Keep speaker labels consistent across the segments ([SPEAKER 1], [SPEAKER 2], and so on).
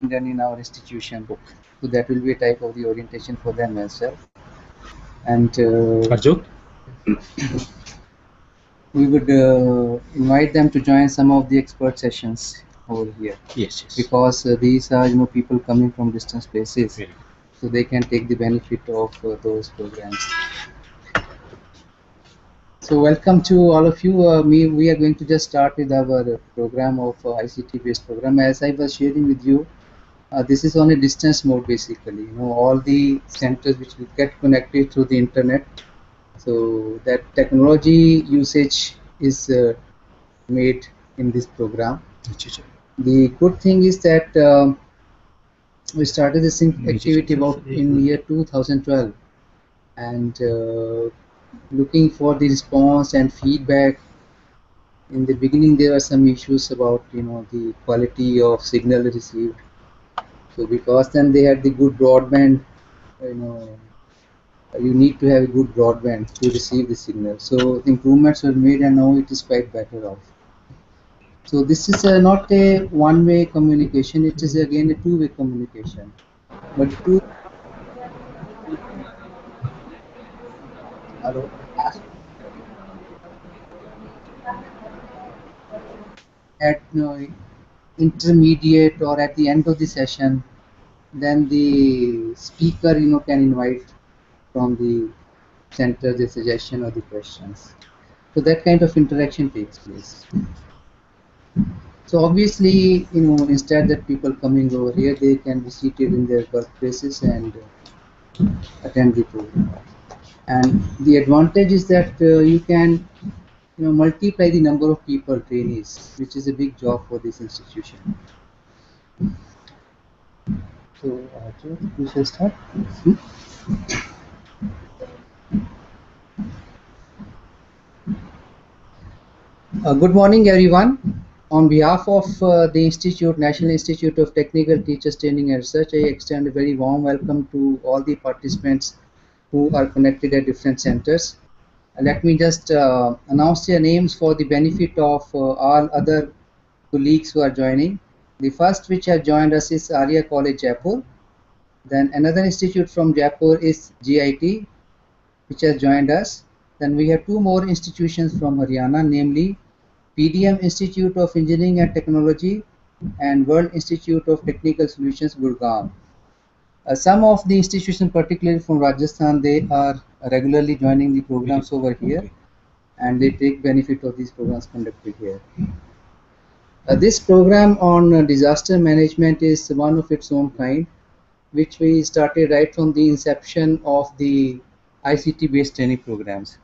[SPEAKER 1] done in our institution. So that will be a type of the orientation for them as well. And
[SPEAKER 2] Arjun?
[SPEAKER 1] we would invite them to join some of the expert sessions over here.
[SPEAKER 2] Yes.
[SPEAKER 1] Because these are people coming from distant places,
[SPEAKER 2] Very
[SPEAKER 1] so they can take the benefit of those programs. So welcome to all of you. We are going to just start with our program of ICT based program. As I was sharing with you, this is on a distance mode basically. All the centers which will get connected through the internet. So that technology usage is made in this program. The good thing is that we started this activity about in year 2012, and looking for the response and feedback. In the beginning there were some issues about the quality of signal received. So because then they had the good broadband, you need to have a good broadband to receive the signal. So the improvements were made, and now it is quite better off. So this is not a one-way communication, it is again a two-way communication. But at intermediate or at the end of the session, then the speaker can invite from the center the suggestion or the questions. So that kind of interaction takes place. So obviously, instead that people coming over here, they can be seated in their workplaces and attend the program. And the advantage is that you can multiply the number of people, trainees, which is a big job for this institution. So we shall start. Good morning, everyone. On behalf of the National Institute of Technical Teachers Training and Research, I extend a very warm welcome to all the participants who are connected at different centers. Let me just announce their names for the benefit of all other colleagues who are joining. The first which have joined us is Arya College, Jaipur. Then another institute from Jaipur is GIT, which has joined us. Then we have two more institutions from Haryana, namely PDM Institute of Engineering and Technology and World Institute of Technical Solutions, Gurgaon. Some of the institutions, particularly from Rajasthan, they are regularly joining the programs over here, and they take benefit of these programs conducted here. This program on disaster management is one of its own kind, which we started right from the inception of the ICT based training programs.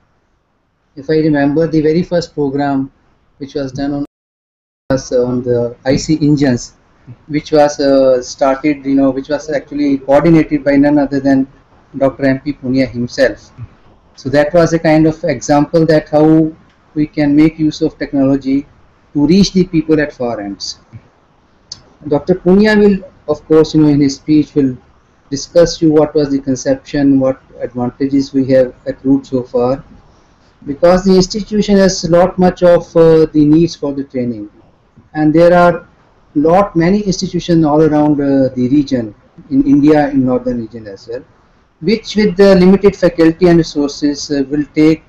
[SPEAKER 1] If I remember, the very first program which was done on the IC engines, which was started, which was actually coordinated by none other than Dr. M.P. Punia himself. So that was a kind of example that how we can make use of technology to reach the people at far ends. Dr. Punia will, of course, in his speech will discuss you what was the conception, what advantages we have accrued so far, because the institution has much of the needs for the training, and there are many institutions all around the region, in India, in northern region as well, which with the limited faculty and resources will take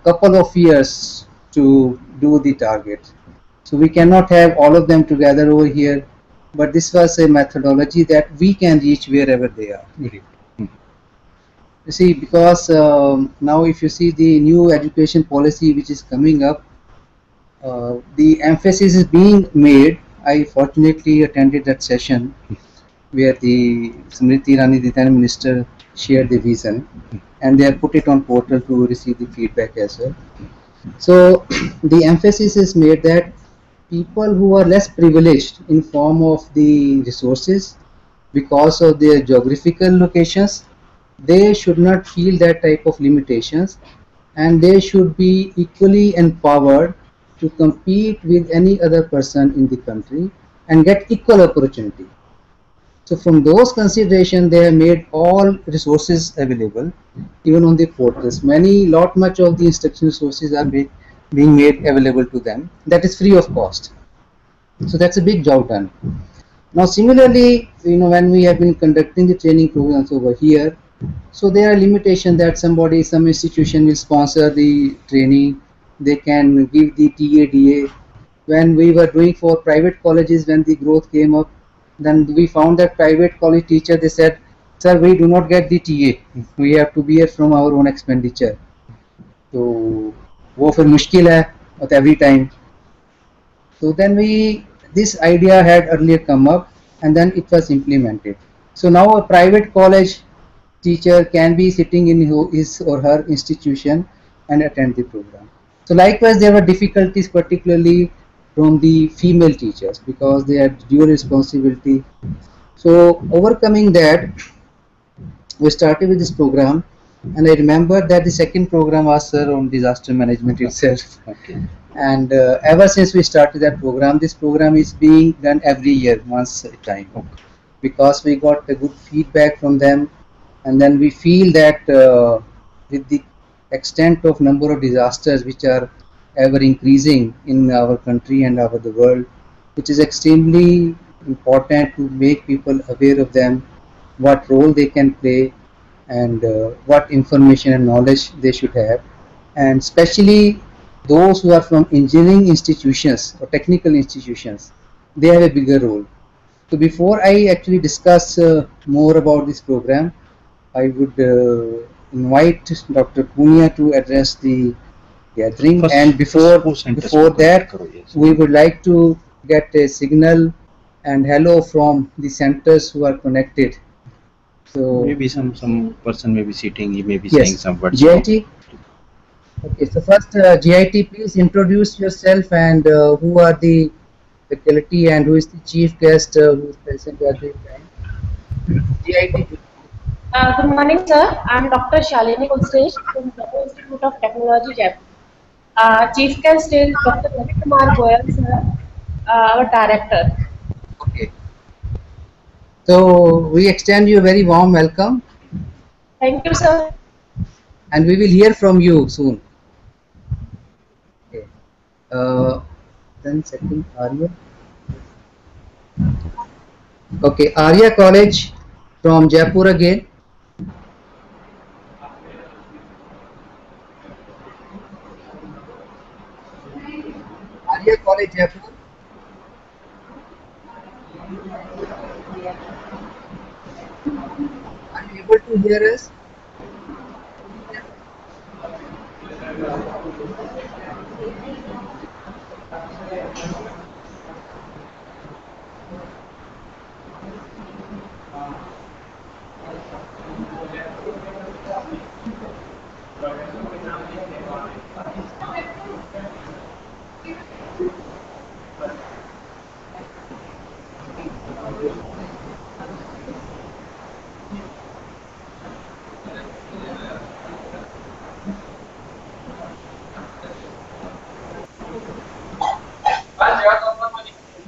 [SPEAKER 1] couple of years to do the target. So we cannot have all of them together over here, but this was a methodology that we can reach wherever they are. You see, because now if you see the new education policy which is coming up, the emphasis is being made. I fortunately attended that session where the Smriti Irani, the then minister, shared the vision, and they have put it on portal to receive the feedback as well. So the emphasis is made that people who are less privileged in form of the resources because of their geographical locations, they should not feel that type of limitations, and they should be equally empowered to compete with any other person in the country and get equal opportunity. So from those considerations, they have made all resources available, even on the portals. Much of the instruction resources are being made available to them. That is free of cost. So that's a big job done. Now similarly, when we have been conducting the training programs over here, so there are limitations that some institution will sponsor the training, they can give the TADA. When we were doing for private colleges, when the growth came up, then we found that private college teacher, they said, sir, we do not get the TA, we have to bear from our own expenditure. तो वो फिर मुश्किल है at every time. So then this idea had earlier come up and then it was implemented. So now a private college teacher can be sitting in his or her institution and attend the program. So likewise there were difficulties particularly from the female teachers because they had dual responsibility. So overcoming that, we started with this program, and I remember that the second program was, sir, on disaster management itself. Okay. And ever since we started that program, this program is being done every year, once a time. Okay. Because we got a good feedback from them, and then we feel that with the extent of number of disasters which are ever increasing in our country and over the world, it is extremely important to make people aware of them, what role they can play, and what information and knowledge they should have, and especially those who are from engineering institutions or technical institutions, they have a bigger role. So before I actually discuss more about this program, I would invite Dr. Punia to address the gathering. First, and before that, we would like to get a signal and hello from the centers who are connected. So
[SPEAKER 2] maybe some person may be sitting, he may be saying some words.
[SPEAKER 1] GIT. Okay, so first GIT, please introduce yourself and who are the faculty and who is the chief guest who is present at the time. GIT.
[SPEAKER 3] Good morning, sir. I am Dr. Shalini Kulsresh from the Institute of Technology, Jaipur. Chief guest is Dr. Ravi Kumar Goyal, sir, our director.
[SPEAKER 1] Okay. So we extend you a very warm welcome.
[SPEAKER 3] Thank you, sir.
[SPEAKER 1] And we will hear from you soon. Okay. Then second, Arya. Okay, Arya College from Jaipur again. Arya College, Jaipur. Are you able to hear us?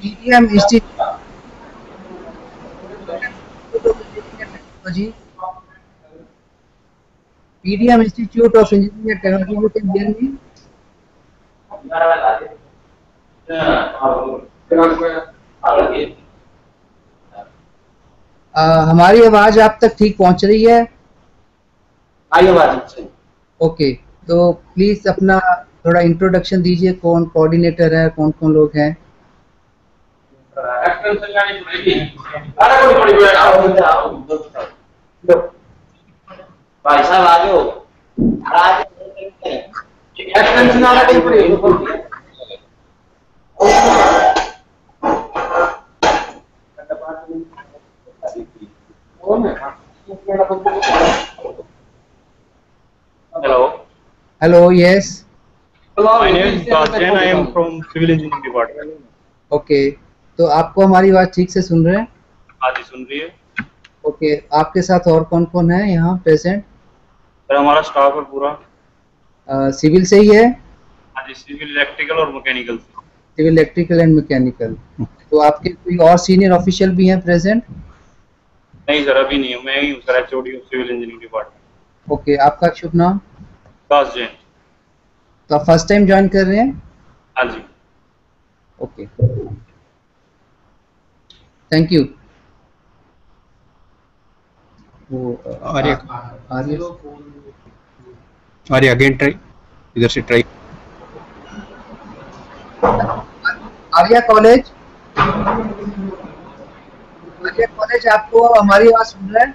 [SPEAKER 1] PDM Institute PDM Institute of Engineering and Technology. You can hear me? हमारी आवाज आप तक ठीक पहुंच रही है? Okay, तो please अपना थोड़ा इंट्रोडक्शन दीजिए, कौन कोऑर्डिनेटर है, कौन कौन लोग हैं? भाई साहब आ जाओ। Hello, yes.
[SPEAKER 4] My name is Gajen. I am from Civil Engineering Department.
[SPEAKER 1] Okay, तो आपको हमारी बात ठीक से सुन रहे हैं?
[SPEAKER 4] हाँ जी, सुन रही है।
[SPEAKER 1] ओके, आपके साथ और कौन कौन है यहाँ प्रेजेंट?
[SPEAKER 4] सर हमारा स्टाफ है पूरा।
[SPEAKER 1] सिविल से ही है?
[SPEAKER 4] हाँ जी, सिविल, इलेक्ट्रिकल और mechanical.
[SPEAKER 1] Civil, electrical and mechanical. तो आपके कोई और सीनियर ऑफिशियल भी हैं प्रेजेंट?
[SPEAKER 4] नहीं सर, अभी नहीं हूँ, मैं ही हूँ सर, एचओडी हूँ सिविल इंजीनियरिंग डिपार्टमेंट।
[SPEAKER 1] ओके, आपका शुभ नाम?
[SPEAKER 4] दास जैन।
[SPEAKER 1] तो आप फर्स्ट टाइम ज्वाइन कर रहे हैं?
[SPEAKER 4] हाँ जी।
[SPEAKER 1] Okay, Thank you. वो
[SPEAKER 2] आर्या
[SPEAKER 1] आर्या
[SPEAKER 2] आर्या अगेन ट्राई, इधर से ट्राई।
[SPEAKER 1] आर्या कॉलेज आपको हमारी आवाज सुन रहा है?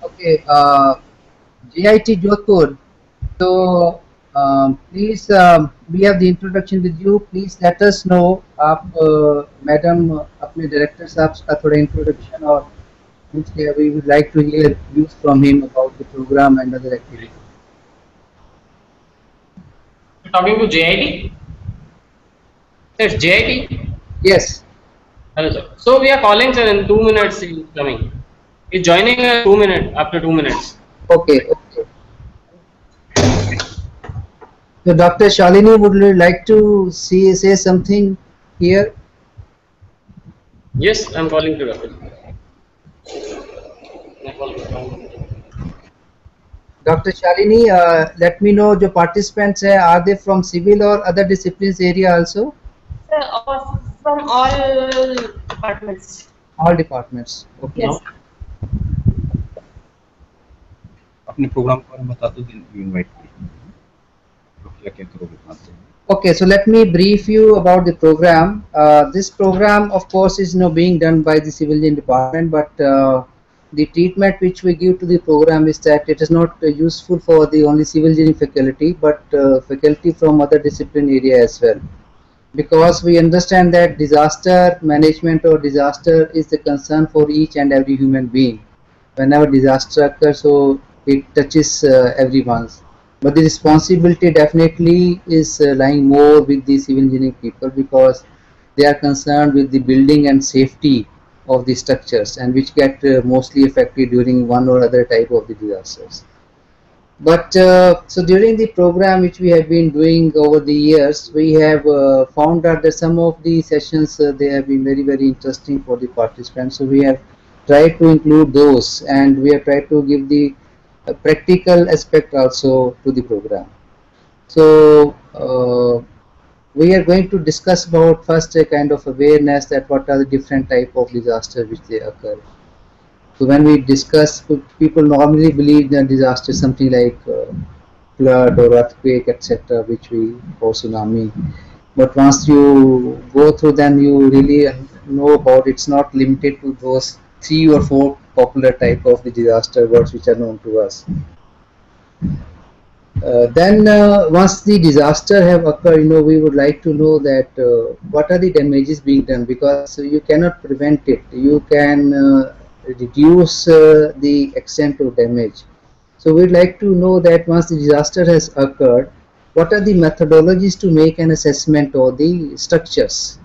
[SPEAKER 1] Okay, GIT Jodhpur. So please, we have the introduction with you. Please let us know, आप मैडम अपने डायरेक्टर साहब का थोड़ा इंट्रोडक्शन और we would like to hear views from him about the program and other activities.
[SPEAKER 5] Talking to JIT? It's JIT?
[SPEAKER 1] Yes.
[SPEAKER 5] Hello sir. So we are calling sir in 2 minutes he is coming. He's joining in 2 minutes, after 2 minutes.
[SPEAKER 1] Okay. So Dr. Shalini, would you like to say something here?
[SPEAKER 5] Yes, I'm calling to Dr.
[SPEAKER 3] Dr. Shalini, let me know the participants are they from civil or other disciplines area also?
[SPEAKER 6] From all departments.
[SPEAKER 3] All departments. Okay.
[SPEAKER 6] Yes.
[SPEAKER 2] अपने programme के बारे में बता दो, invite क्या क्या करोगे बताते हैं.
[SPEAKER 3] Okay, so let me brief you about the program. This program, of course, is now being done by the civilian department, but the treatment which we give to the program is that it is not useful for the only civil engineering faculty, but faculty from other discipline area as well. Because we understand that disaster management or disaster is the concern for each and every human being. Whenever disaster occurs, so it touches everyone's. But the responsibility definitely is lying more with the civil engineering people, because they are concerned with the building and safety of the structures, and which get mostly affected during one or other type of the disasters. But so during the program which we have been doing over the years, we have found out that some of the sessions they have been very interesting for the participants. So we have tried to include those, and we have tried to give the practical aspect also to the program. So we are going to discuss about first a kind of awareness that what are the different type of disasters which they occur. So when we discuss, people normally believe that disaster is something like flood or earthquake, etc., which we call tsunami. But once you go through, then you really know about it's not limited to those 3 or 4 popular type of the disaster words which are known to us. Then once the disaster have occurred, we would like to know that what are the damages being done, because you cannot prevent it. You can reduce the extent of damage. So we'd like to know that once the disaster has occurred, what are the methodologies to make an assessment of the structures.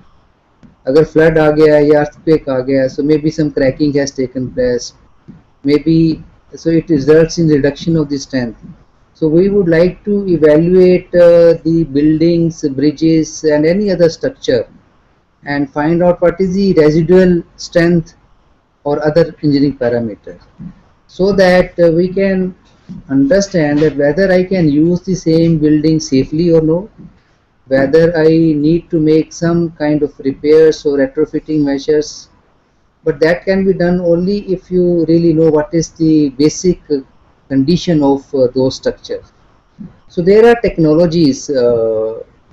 [SPEAKER 3] Agar flood aa gaya ya earthquake aa gaya, so maybe some cracking has taken place, maybe so it results in reduction of the strength. So we would like to evaluate the buildings, bridges and any other structure, and find out what is the residual strength or other engineering parameters, so that we can understand that whether I can use the same building safely or no, whether I need to make some kind of repairs or retrofitting measures. But that can be done only if you really know what is the basic condition of those structures. So there are technologies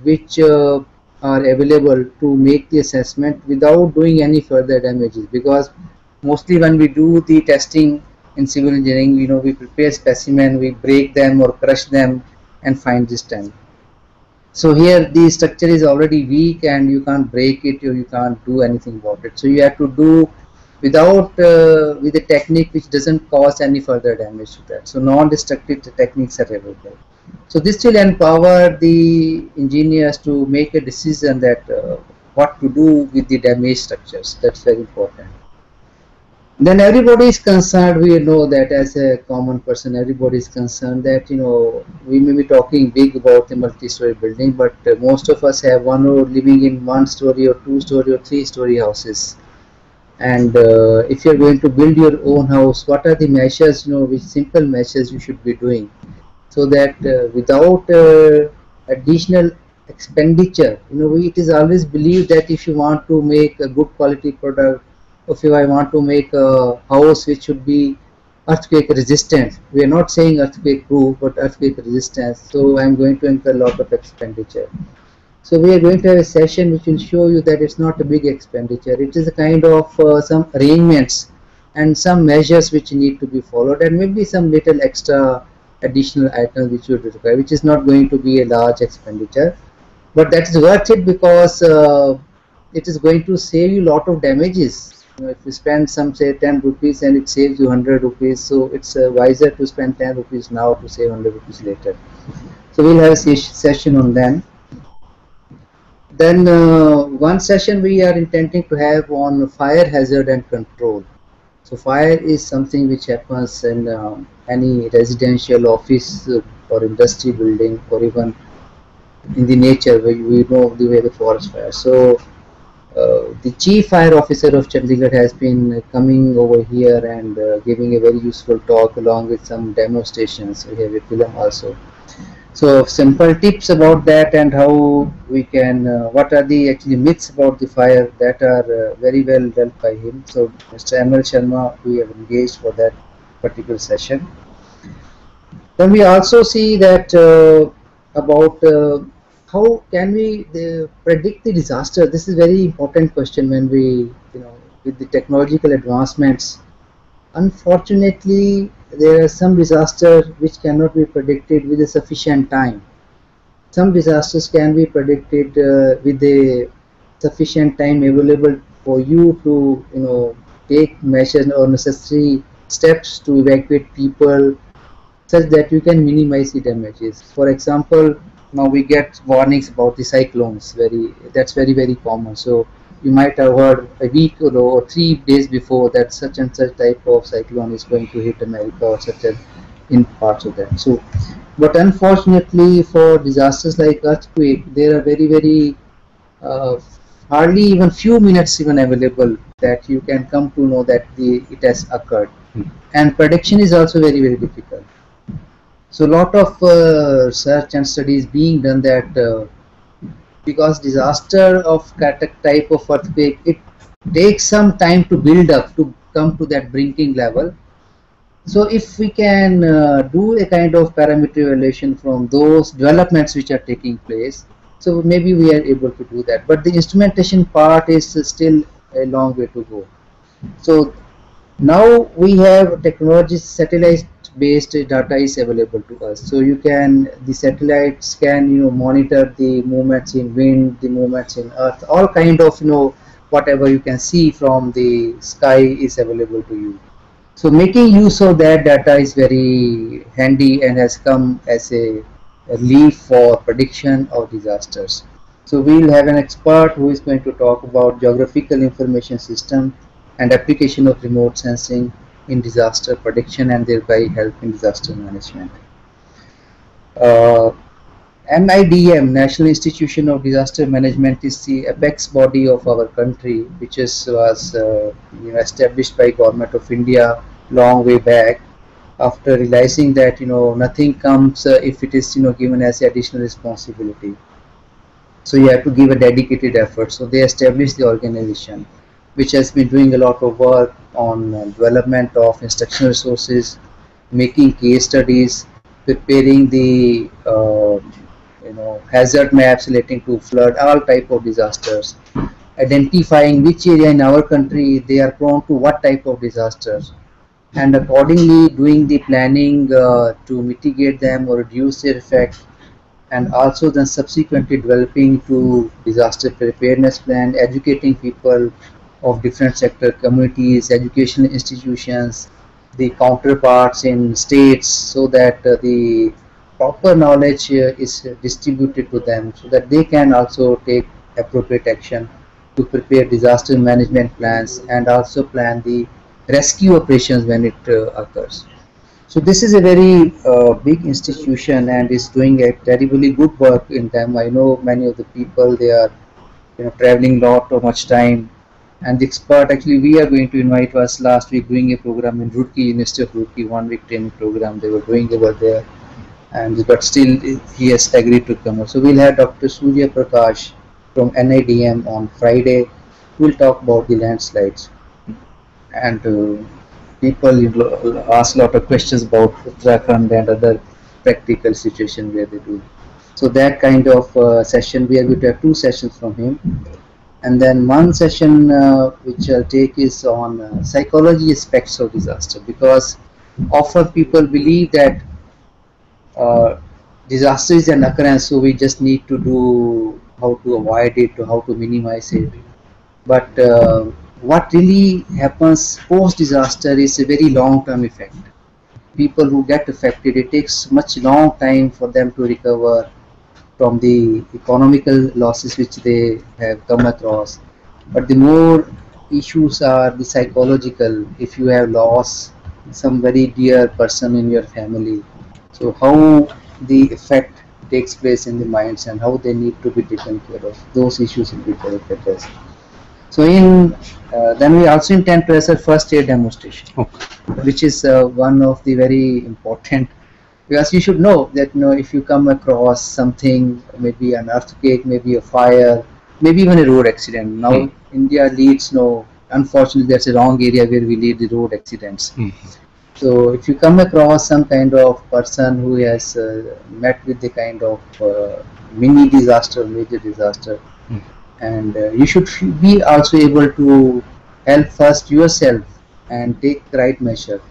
[SPEAKER 3] which are available to make the assessment without doing any further damages, because mostly when we do the testing in civil engineering, we prepare specimen, we break them or crush them and find the strength. So here the structure is already weak and you can't break it or you can't do anything about it. So you have to do without with a technique which doesn't cause any further damage to that. So non-destructive techniques are available. So this will empower the engineers to make a decision that what to do with the damaged structures. That's very important. Then everybody is concerned. We know that as a common person, everybody is concerned that we may be talking big about a multi-story building, but most of us have one or living in 1-story or 2-story or 3-story houses. And if you're going to build your own house, what are the measures, which simple measures you should be doing, so that without additional expenditure, it is always believed that if you want to make a good quality product, if I want to make a house which should be earthquake resistant, we are not saying earthquake proof, but earthquake resistance, so I'm going to incur a lot of expenditure. So we are going to have a session which will show you that it's not a big expenditure. It is a kind of some arrangements and some measures which need to be followed, and maybe some little extra additional items which you require, which is not going to be a large expenditure, but that is worth it because it is going to save you a lot of damages. If you spend some, say, 10 rupees and it saves you 100 rupees, so it's wiser to spend 10 rupees now to save 100 rupees later. So we'll have a session on that. Then one session we are intending to have on fire hazard and control. So fire is something which happens in any residential, office or industry building, or even in the nature where we know the way the forest fire. So the Chief Fire Officer of Chandigarh has been coming over here and giving a very useful talk along with some demonstrations. We have a film also. So simple tips about that and how we can, what are the actually myths about the fire, that are very well dealt by him. So Mr. ML Sharma, we have engaged for that particular session. Then we also see that about how can we predict the disaster. This is a very important question when we, with the technological advancements. Unfortunately, there are some disasters which cannot be predicted with a sufficient time. Some disasters can be predicted with a sufficient time available for you to, take measures or necessary steps to evacuate people, such that you can minimize the damages. For example, now we get warnings about the cyclones. That's very common. So you might have heard a week or 3 days before that such and such type of cyclone is going to hit America or such as in parts of that. So, but unfortunately for disasters like earthquake, there are very hardly even few minutes even available that you can come to know that it has occurred, and prediction is also very difficult. So a lot of research and studies being done that because disaster of type of earthquake, it takes some time to build up to come to that brinking level. So if we can do a kind of parameter evaluation from those developments which are taking place, so maybe we are able to do that. But the instrumentation part is still a long way to go. So now we have technology, satellite based data is available to us. So you can, the satellites can monitor the movements in wind, the movements in earth, all kind of whatever you can see from the sky is available to you. So making use of that data is very handy and has come as a relief for prediction of disasters. So we'll have an expert who is going to talk about geographical information system and application of remote sensing in disaster prediction and thereby help in disaster management. NIDM, National Institution of Disaster Management, is the apex body of our country, which was established by Government of India long way back, after realizing that nothing comes if it is given as additional responsibility. So you have to give a dedicated effort. So they established the organization, which has been doing a lot of work on development of instructional resources, making case studies, preparing the hazard maps relating to flood, all type of disasters, identifying which area in our country they are prone to what type of disasters, and accordingly doing the planning to mitigate them or reduce their effect, and also then subsequently developing to disaster preparedness plan, educating people of different sector communities, educational institutions, the counterparts in states, so that the proper knowledge is distributed to them so that they can also take appropriate action to prepare disaster management plans and also plan the rescue operations when it occurs. So this is a very big institution and is doing a terribly good work in them. I know many of the people, they are traveling lot or much time, and the expert actually we are going to invite was last week doing a program in Roorkee, University of Roorkee, 1 week training program they were doing over there, and but still he has agreed to come. So we'll have Dr. Surya Prakash from NIDM on Friday. We'll talk about the landslides, and people ask a lot of questions about Uttarakhand and other practical situations where they do. So that kind of session, we are going to have 2 sessions from him, and then one session which I'll take is on psychology aspects of disaster, because often people believe that disaster is an occurrence, so we just need to do how to avoid it or how to minimize it. But what really happens post disaster is a very long term effect. People who get affected, it takes much long time for them to recover from the economical losses which they have come across. But the more issues are the psychological. If you have lost some very dear person in your family, so how the effect takes place in the minds and how they need to be taken care of, those issues will be addressed. So then we also intend to as a first aid demonstration, which is one of the very important, because you should know that if you come across something, maybe an earthquake, maybe a fire, maybe even a road accident. Now India leads, unfortunately that's a wrong area where we lead the road accidents. So if you come across some kind of person who has met with the kind of mini disaster, major disaster, and you should be also able to help first yourself and take the right measure.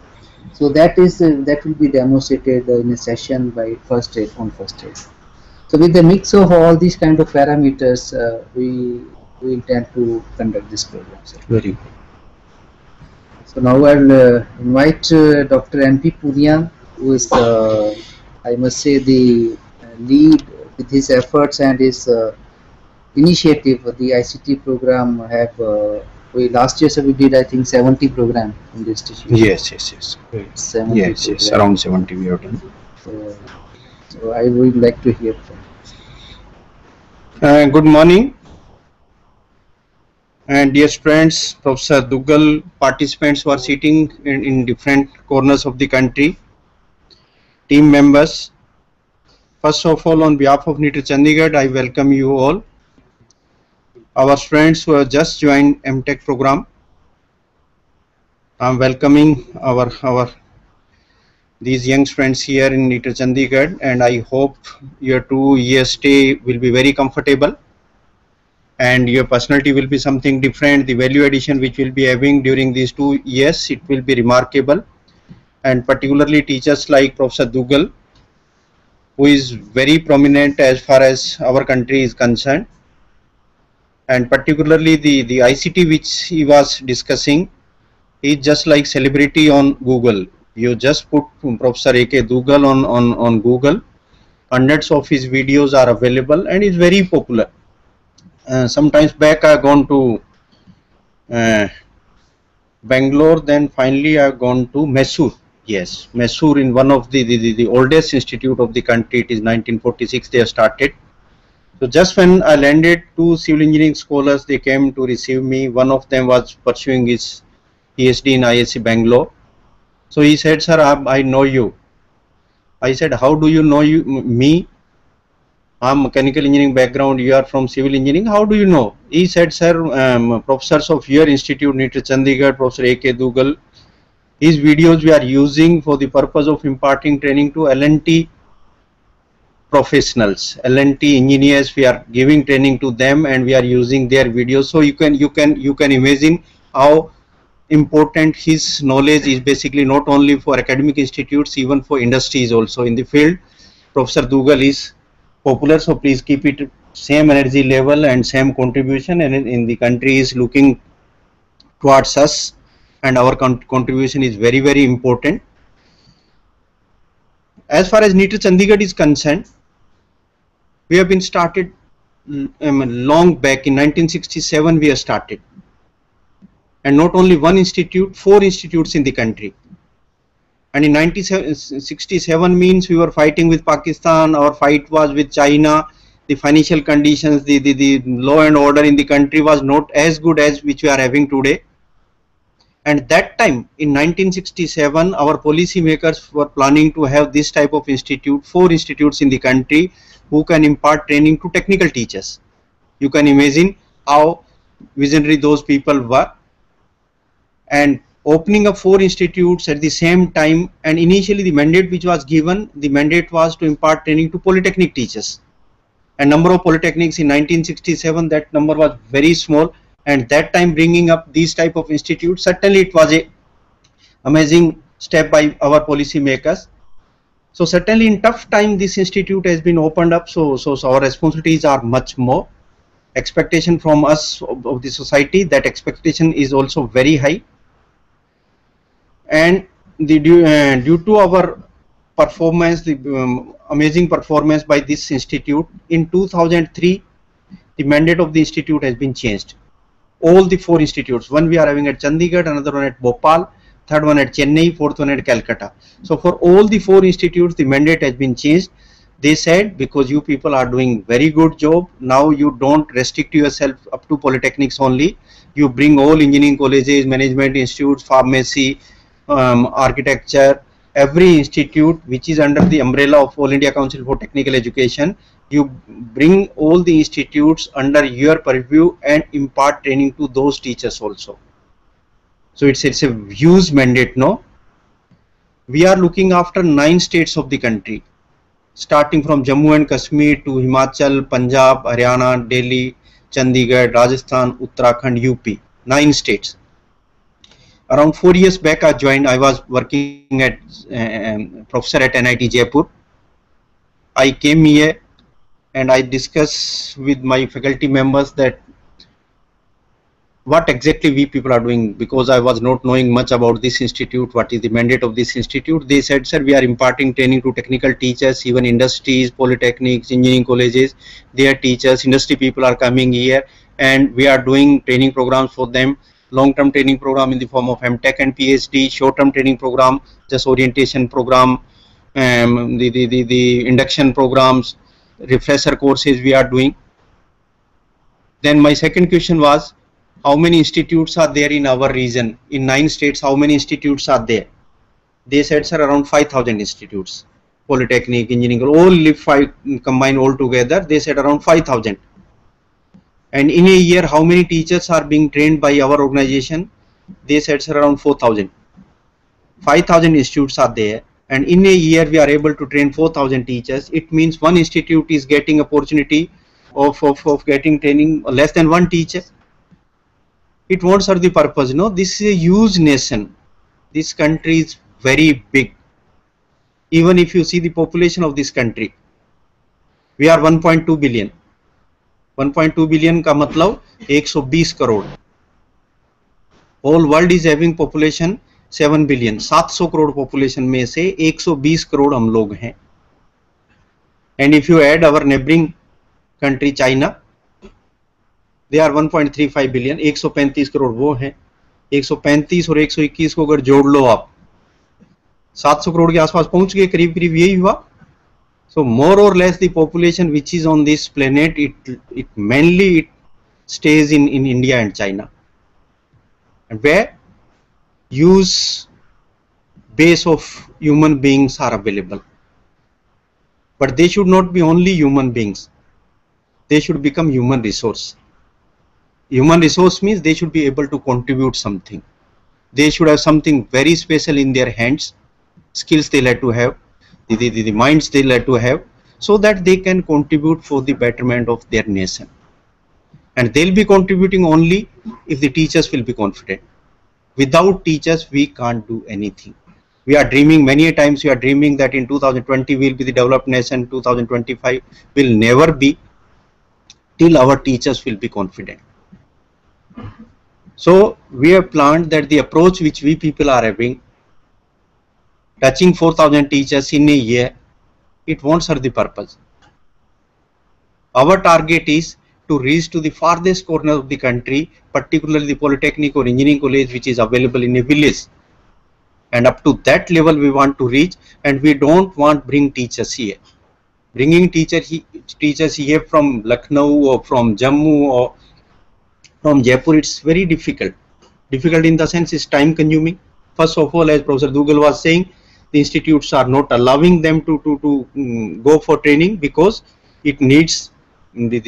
[SPEAKER 3] So that will be demonstrated in a session by first aid. So with the mix of all these kind of parameters, we intend to conduct this program. Sir.
[SPEAKER 2] Very good.
[SPEAKER 3] So now I'll invite Dr. M.P. Purian, who is, I must say, the lead with his efforts and his initiative. The ICT program have last year, so we did, I think, 70 program in the institution.
[SPEAKER 2] Yes.
[SPEAKER 3] 70
[SPEAKER 2] Yes. Around 70 we have done.
[SPEAKER 3] So I would like to hear from
[SPEAKER 2] you. Good morning. And dear friends, Professor Dugal, participants who are sitting in different corners of the country, team members. First of all, on behalf of NITTTRCHD, I welcome you all. Our friends who have just joined MTech program, I'm welcoming these young friends here in NITTTRCHD, and I hope your 2 years stay will be very comfortable and your personality will be something different. The value addition which will be having during these 2 years, it will be remarkable, and particularly teachers like Professor Dugal, who is very prominent as far as our country is concerned, and particularly the ICT which he was discussing is just like celebrity on Google. You just put Professor A.K. Dugal on Google, hundreds of his videos are available and is very popular. Sometimes back I have gone to Bangalore, then finally I have gone to Mysore. Yes, Mysore, in one of the oldest institute of the country. It is 1946 they have started. So just when I landed, 2 civil engineering scholars, they came to receive me. One of them was pursuing his PhD in ISC Bangalore. So he said, "Sir, I know you." I said, "How do you know me? I'm mechanical engineering background, you are from civil engineering, how do you know?" He said, "Sir, professors of your institute, NITTTRCHD, Professor A.K. Dugal, his videos we are using for the purpose of imparting training to L&T professionals, L&T engineers. We are giving training to them and we are using their videos." So you can imagine how important his knowledge is, basically not only for academic institutes, even for industries also in the field. Professor Dugal is popular, so please keep it same energy level and same contribution, and in the country is looking towards us, and our contribution is very, very important. As far as NITTTRCHD is concerned, we have been started long back in 1967 we have started, and not only one institute, 4 institutes in the country. And in 1967 means we were fighting with Pakistan, our fight was with China, the financial conditions, the law and order in the country was not as good as which we are having today. And that time in 1967 our policy makers were planning to have this type of institute, 4 institutes in the country who can impart training to technical teachers. You can imagine how visionary those people were. And opening up 4 institutes at the same time, and initially the mandate which was given, the mandate was to impart training to polytechnic teachers. And number of polytechnics in 1967, that number was very small, and that time bringing up these type of institutes, certainly it was a amazing step by our policy makers. So certainly in tough time this institute has been opened up, so our responsibilities are much more. Expectation from us of the society, that expectation is also very high. And due to our performance, the amazing performance by this institute, in 2003 the mandate of the institute has been changed. All the 4 institutes, one we are having at Chandigarh, another one at Bhopal, third one at Chennai, fourth one at Calcutta. So for all the 4 institutes the mandate has been changed. They said, because you people are doing very good job, now you don't restrict yourself up to polytechnics only, you bring all engineering colleges, management institutes, pharmacy, architecture, every institute which is under the umbrella of All India Council for Technical Education, you bring all the institutes under your purview and impart training to those teachers also. So it's a huge mandate. No, we are looking after 9 states of the country, starting from Jammu and Kashmir to Himachal, Punjab, Haryana, Delhi, Chandigarh, Rajasthan, Uttarakhand, UP, 9 states. Around 4 years back I was working at professor at NIT Jaipur. I came here and I discussed with my faculty members that what exactly we people are doing, because I was not knowing much about this institute, what is the mandate of this institute. They said, sir, we are imparting training to technical teachers, even industries, polytechnics, engineering colleges, their teachers, industry people are coming here, and we are doing training programs for them. Long-term training program in the form of MTech and PhD, short-term training program, just orientation program, the induction programs, refresher courses we are doing. Then my second question was, how many institutes are there in our region? In 9 states, how many institutes are there? They said, sir, around 5,000 institutes, polytechnic, engineering, all live 5 combined all together. They said around 5,000. And in a year, how many teachers are being trained by our organization? They said, sir, around 4,000. 5,000 institutes are there, and in a year we are able to train 4,000 teachers. It means one institute is getting opportunity of getting training less than one teacher. It won't serve the purpose. No, this is a huge nation. This country is very big. Even if you see the population of this country, we are 1.2 billion. 1.2 billion का मतलब 120 crore. Whole world is having population 7 billion. 700 crore population में से 120 करोड़ हम लोग हैं. And if you add our neighboring country China, they are 1.35 billion. 135 crore वो हैं. 135 और 121 को अगर जोड़ लो आप, 700 करोड़ के आसपास पहुंच गए, करीब करीब यही हुआ. So more or less the population which is on this planet, it mainly stays in India and China, and where use base of human beings are available. But they should not be only human beings. They should become human resource. Human resource means they should be able to contribute something. They should have something very special in their hands, skills they like to have, the minds they like to have, so that they can contribute for the betterment of their nation. And they'll be contributing only if the teachers will be confident. Without teachers, we can't do anything. We are dreaming, many a times we are dreaming that in 2020 we'll be the developed nation, 2025 will never be till our teachers will be confident. So we have planned that the approach which we people are having, touching 4,000 teachers in a year, it won't serve the purpose. Our target is to reach to the farthest corner of the country, particularly the Polytechnic or engineering college which is available in a village. And up to that level we want to reach, and we don't want bring teachers here. Bringing teachers here from Lucknow or from Jammu or from Jaipur, it's very difficult. Difficult in the sense it's time consuming. First of all, as Professor Dougal was saying, the institutes are not allowing them to go for training because it needs the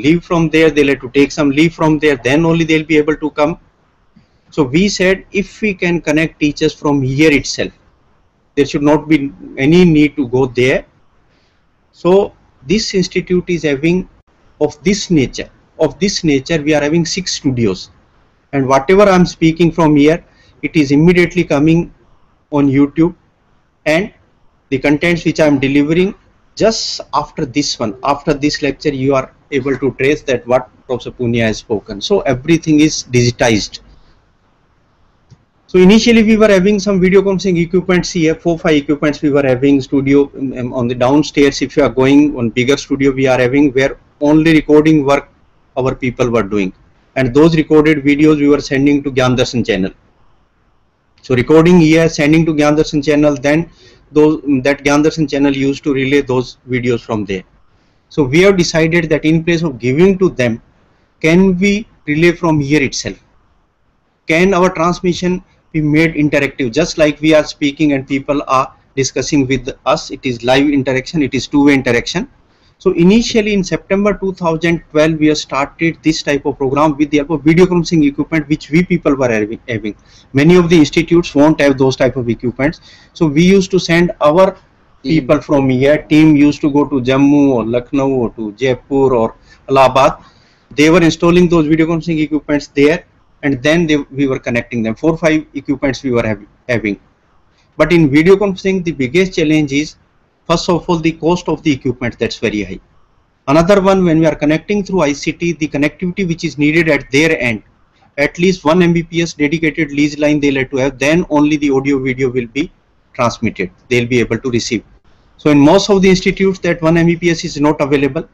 [SPEAKER 2] leave from there. They'll have to take some leave from there, then only they'll be able to come. So we said if we can connect teachers from here itself, there should not be any need to go there. So this institute is having of this nature. We are having 6 studios, and whatever I am speaking from here, it is immediately coming on YouTube, and the contents which I am delivering just after this one, after this lecture, you are able to trace that what Professor Punia has spoken. So everything is digitized. So initially we were having some video conferencing equipments here, 4-5 equipments we were having. Studio on the downstairs, if you are going on bigger studio, we are having where only recording work our people were doing, and those recorded videos we were sending to Gyan Darshan channel. So recording here, sending to Gyan Darshan channel, then that Gyan Darshan channel used to relay those videos from there. So we have decided that in place of giving to them, can we relay from here itself? Can our transmission be made interactive, just like we are speaking and people are discussing with us? It is live interaction, it is two-way interaction. So initially in September 2012, we have started this type of program with the help of video conferencing equipment which we people were having. Many of the institutes won't have those type of equipments. So we used to send our people from here, team used to go to Jammu or Lucknow or to Jaipur or Allahabad. They were installing those video conferencing equipments there, and then we were connecting them. 4-5 equipments we were having. But in video conferencing, the biggest challenge is, first of all, the cost of the equipment, that's very high. Another one, when we are connecting through ICT, the connectivity which is needed at their end, at least 1 Mbps dedicated lease line they'll have to have, then only the audio video will be transmitted, they'll be able to receive. So in most of the institutes, that 1 Mbps is not available.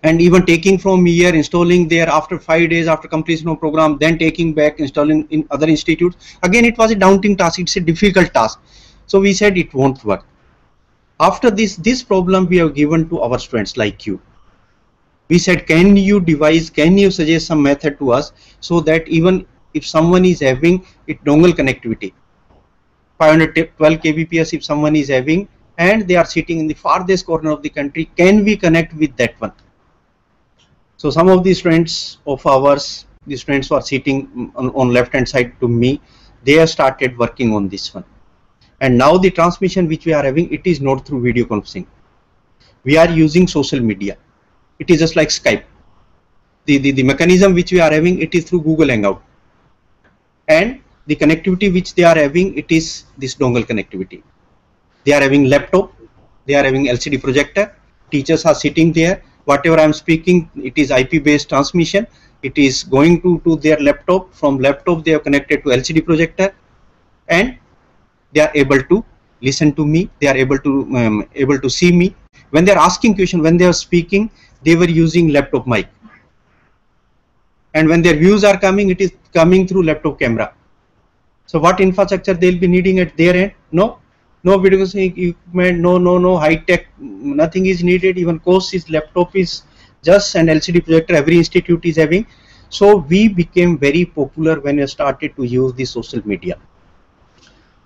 [SPEAKER 2] And even taking from here, installing there after 5 days after completion of program, then taking back, installing in other institutes, again it was a daunting task, it's a difficult task. So we said it won't work. After this problem we have given to our students like you. We said, can you suggest some method to us, so that even if someone is having it dongle connectivity, 512 kbps if someone is having, and they are sitting in the farthest corner of the country, can we connect with that one? So some of the students of ours, the students who are sitting on left hand side to me, they have started working on this one. And now the transmission which we are having, it is not through video conferencing. We are using social media. It is just like Skype. The mechanism which we are having, it is through Google Hangout. And the connectivity which they are having, it is this dongle connectivity. They are having laptop, they are having LCD projector, teachers are sitting there. Whatever I am speaking, it is IP based transmission. It is going to their laptop. From laptop they are connected to LCD projector, and they are able to listen to me. They are able to see me. When they are asking question, when they are speaking, they were using laptop mic. And when their views are coming, it is coming through laptop camera. So what infrastructure they will be needing at their end? No video conferencing equipment, no high tech, nothing is needed. Even course is laptop is just an LCD projector every institute is having. So we became very popular when we started to use the social media.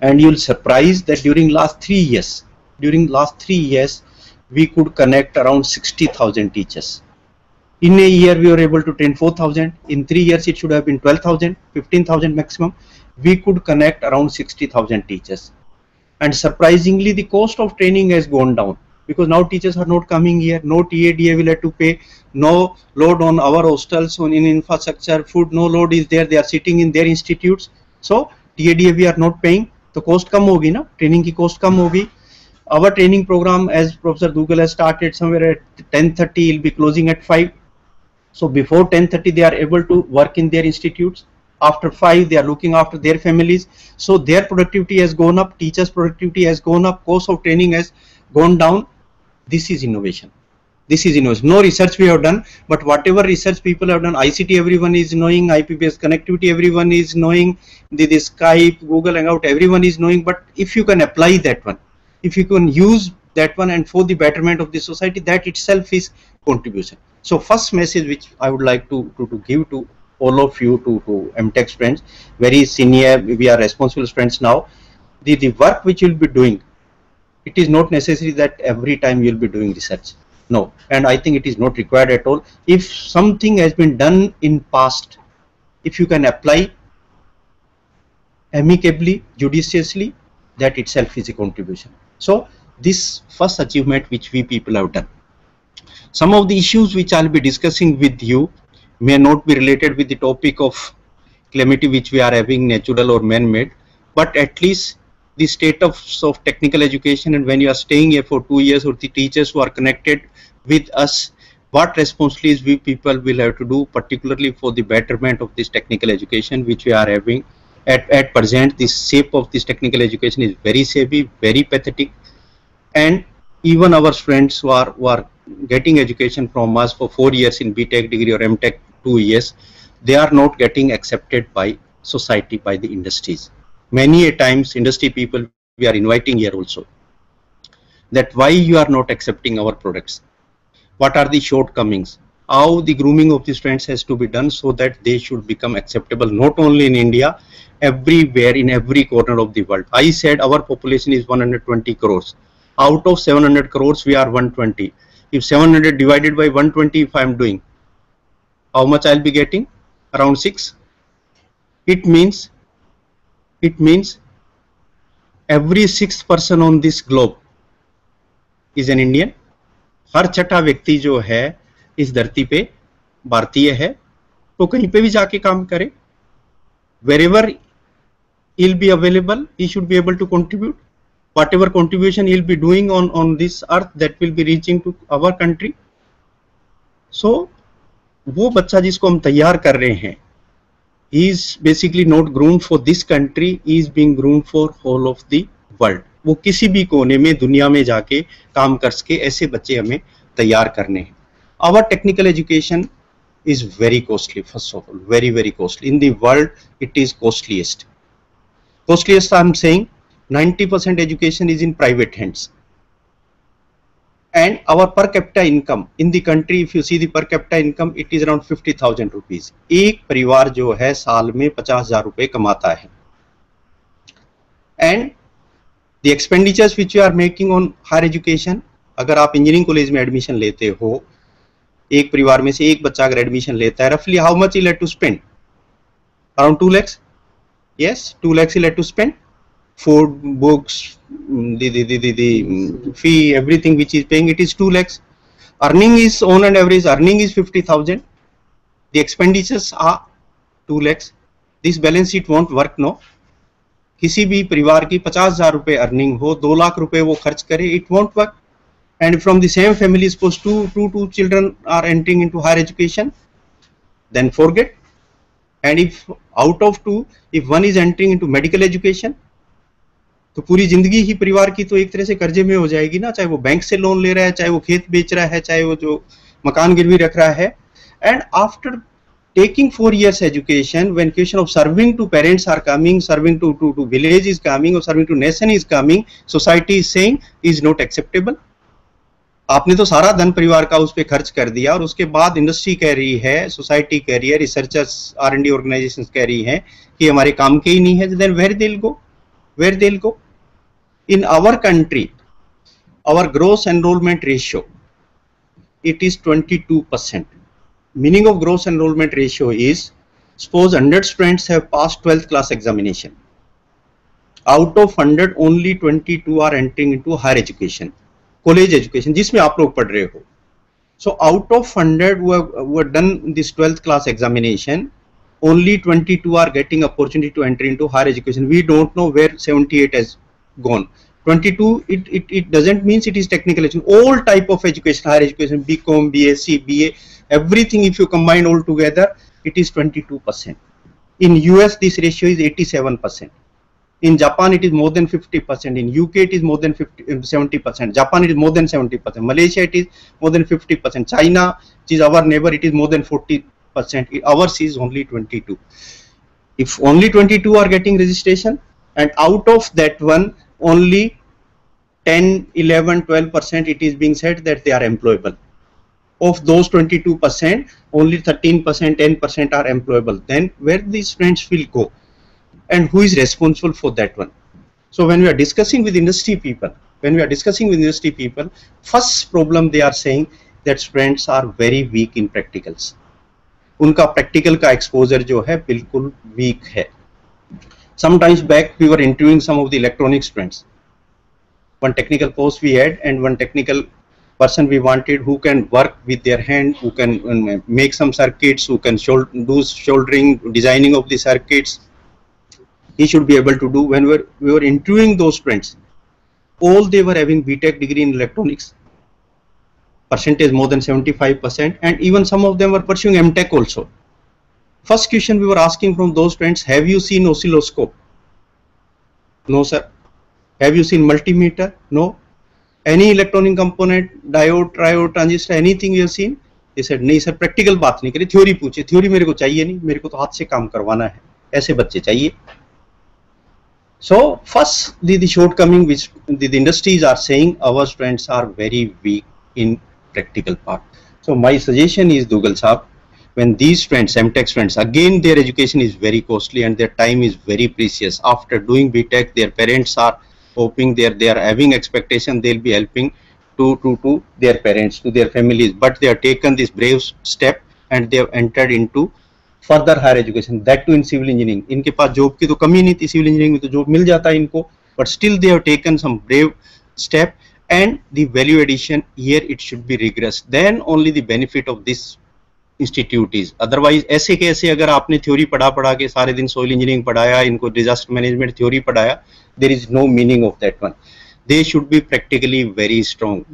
[SPEAKER 2] And you'll surprise that during last 3 years, we could connect around 60,000 teachers. In a year we were able to train 4,000. In 3 years it should have been 12,000, 15,000 maximum. We could connect around 60,000 teachers. And surprisingly, the cost of training has gone down, because now teachers are not coming here. No TADA will have to pay. No load on our hostels, on in infrastructure, food, no load is there. They are sitting in their institutes. So TADA we are not paying. तो cost कम होगी ना, training की cost कम होगी. Our training program, as Professor Dougal has started somewhere at 10:30, will be closing at 5. So before 10:30 they are able to work in their institutes. After 5 they are looking after their families. So their productivity has gone up, teachers' productivity has gone up, cost of training has gone down. This is innovation. This is innovation. No research we have done, but whatever research people have done, ICT everyone is knowing, IP-based connectivity everyone is knowing, the Skype, Google Hangout everyone is knowing. But if you can apply that one, if you can use that one and for the betterment of the society, that itself is contribution. So first message which I would like to give to all of you, to MTech friends, very senior, we are responsible friends now. The work which you will be doing, it is not necessary that every time you will be doing research. No, and I think it is not required at all. If something has been done in past, if you can apply amicably, judiciously, that itself is a contribution. So this first achievement which we people have done. Some of the issues which I'll be discussing with you may not be related with the topic of calamity which we are having, natural or man-made, but at least the state of technical education, and when you are staying here for 2 years, or the teachers who are connected with us, what responsibilities we people will have to do, particularly for the betterment of this technical education which we are having. At present, the shape of this technical education is very shabby, very pathetic, and even our friends who are getting education from us for 4 years in BTech degree or MTech 2 years, they are not getting accepted by society, by the industries. Many a times industry people we are inviting here also, that why you are not accepting our products, what are the shortcomings, how the grooming of the students has to be done so that they should become acceptable not only in India, everywhere, in every corner of the world. I said our population is 120 crores. Out of 700 crores we are 120. If 700 divided by 120, if I am doing, how much I'll be getting? Around 6. It means every sixth person on this globe is an Indian. हर छठा व्यक्ति जो है इस धरती पे भारतीय है, तो कहीं पे भी जाके काम करे, wherever he'll be available, he should be able to contribute. Whatever contribution he'll be doing on this earth, that will be reaching to our country. So वो बच्चा जिसको हम तैयार कर रहे हैं, he is basically not groomed for this country, he is being groomed for whole of the world. वो किसी भी कोने में दुनिया में जाके काम कर सके, ऐसे बच्चे हमें तैयार करने हैं. Our technical education is very costly. First of all, very costly. In the world, it is costliest. Costliest, I am saying 90% education is in private hands. And our per capita income in the country, if you see the per capita income, it is around 50,000 rupees. एक परिवार जो है साल में 50,000 रुपए कमाता है. And the expenditures which you are making on higher education, अगर आप इंजीनियरिंग कॉलेज में एडमिशन लेते हो, एक परिवार में से एक बच्चा अगर एडमिशन लेता है, roughly how much he'll have to spend? Around 2 lakhs. Yes, 2 lakhs he'll have to spend. Food, books, the fee, everything which is paying, it is 2 lakhs. Earning is on an average, earning is 50,000. The expenditures are 2 lakhs. This balance sheet won't work, no. किसी भी परिवार की 50,000 रुपए earning हो, 2 लाख रुपए वो खर्च करे, it won't work. And from the same family, suppose two children are entering into higher education, then forget. And if out of 2, if one is entering into medical education, तो पूरी जिंदगी ही परिवार की तो एक तरह से कर्जे में हो जाएगी ना, चाहे वो बैंक से लोन ले रहा है, चाहे वो खेत बेच रहा है, चाहे वो जो मकान गिरवी रख रहा है. And after taking 4 years education, when question of serving to parents are coming, serving to village is coming, or serving to nation is coming, society is saying is not acceptable. आपने तो सारा धन परिवार का उस पे खर्च कर दिया, और उसके बाद इंडस्ट्री कह रही है, सोसाइटी कह रही है, रिसर्चर्स R&D ऑर्गेनाइजेशंस कह रही हैं कि हमारे काम के ही नहीं है. Then where they'll go? Where they'll go? In our country, our gross enrollment ratio, it is 22%. Meaning of gross enrollment ratio is, suppose 100 students have passed 12th class examination. Out of 100, only 22 are entering into higher education, college education, जिसमें आप लोग पढ़ रहे हो. So out of 100 who have done this 12th class examination, only 22 are getting opportunity to enter into higher education. We don't know where 78 has gone. 22, it doesn't mean it is technical education. All type of education, higher education, BCom, BSc, BA, everything, if you combine all together, it is 22%. In US, this ratio is 87%. In Japan, it is more than 50%. In UK, it is more than 70%. Japan, it is more than 70%. Malaysia, it is more than 50%. China, which is our neighbor, it is more than 40%. Ours is only 22. If only 22 are getting registration, and out of that one, only 10, 11, 12%, it is being said that they are employable. Of those 22%, only 13%, 10% are employable. Then where these students will go? And who is responsible for that one? So when we are discussing with industry people, first problem they are saying that students are very weak in practicals. उनका practical का exposure जो है बिल्कुल weak है. Sometimes back we were interviewing some of the electronic students. One technical post we had, and one technical person we wanted who can work with their hand, who can make some circuits, who can do soldering, designing of the circuits. He should be able to do. When we were interviewing those students, all they were having BTech degree in electronics, percentage more than 75%, and even some of them were pursuing MTech also. First question we were asking from those students, have you seen oscilloscope? No sir. Have you seen multimeter? No. Any electronic component, diode, triode, transistor, anything you have seen? They said, नहीं sir, practical बात नहीं करी, theory पूछे, theory मेरे को चाहिए नहीं, मेरे को तो हाथ से काम करवाना है, ऐसे बच्चे चाहिए. So first the shortcoming which the industries are saying, our students are very weak in practical part. So my suggestion is, Dugal Saab, when these students, MTech students, again their education is very costly and their time is very precious. After doing BTech, their parents are hoping, they are having expectation they'll be helping to their parents, to their families, but they have taken this brave step and they have entered into further higher education, that too in civil engineering. इनके पास job की तो कमी नहीं थी, civil engineering में तो job मिल जाता है इनको, but still they have taken some brave step, and the value addition here it should be rigorous. Then only the benefit of this institute is. Otherwise ऐसे के ऐसे अगर आपने थ्योरी पढ़ा के सारे दिन soil engineering पढ़ाया, इनको disaster management थ्योरी पढ़ाया, there is no meaning of that one. They should be practically very strong.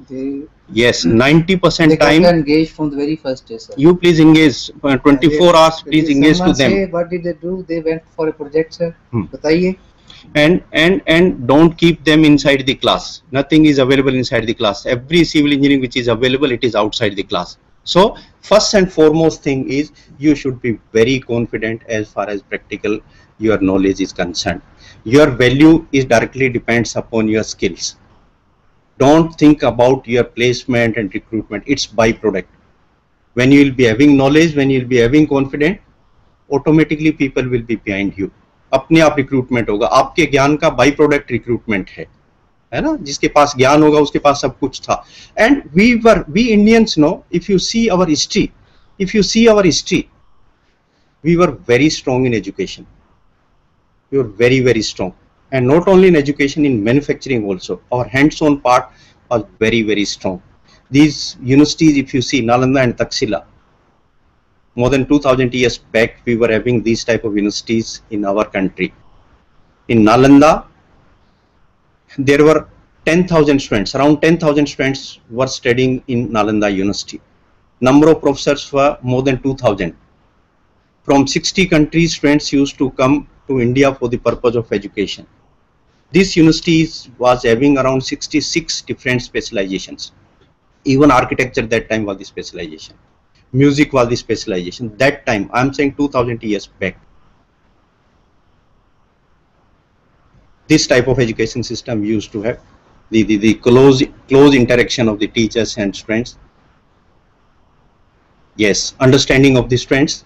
[SPEAKER 2] Yes, 90% time. They
[SPEAKER 3] engage from the very first day, sir.
[SPEAKER 2] You please engage 24 hours. Please engage to them.
[SPEAKER 3] Say, what did they do? They went for a project, sir. बताइए.
[SPEAKER 2] And don't keep them inside the class. Nothing is available inside the class. Every civil engineering which is available, it is outside the class. So first and foremost thing is, you should be very confident as far as practical your knowledge is concerned. Your value is directly depends upon your skills. Don't think about your placement and recruitment. It's byproduct. When you will be having knowledge, when you will be having confidence, automatically people will be behind you. अपने आप recruitment होगा. आपके ज्ञान का byproduct recruitment है ना? जिसके पास ज्ञान होगा उसके पास सब कुछ था. And we Indians know, if you see our history, we were very strong in education. We were very, very strong, and not only in education, in manufacturing also. Our hands-on part was very, very strong. These universities, if you see Nalanda and Taxila, more than 2000 years back, we were having these type of universities in our country. In Nalanda, there were 10,000 students, around 10,000 students were studying in Nalanda University. Number of professors were more than 2,000. From 60 countries, students used to come to India for the purpose of education. This university was having around 66 different specializations. Even architecture that time was the specialization. Music was the specialization. That time, I am saying 2000 years back. This type of education system used to have the close interaction of the teachers and students. Yes, understanding of the students.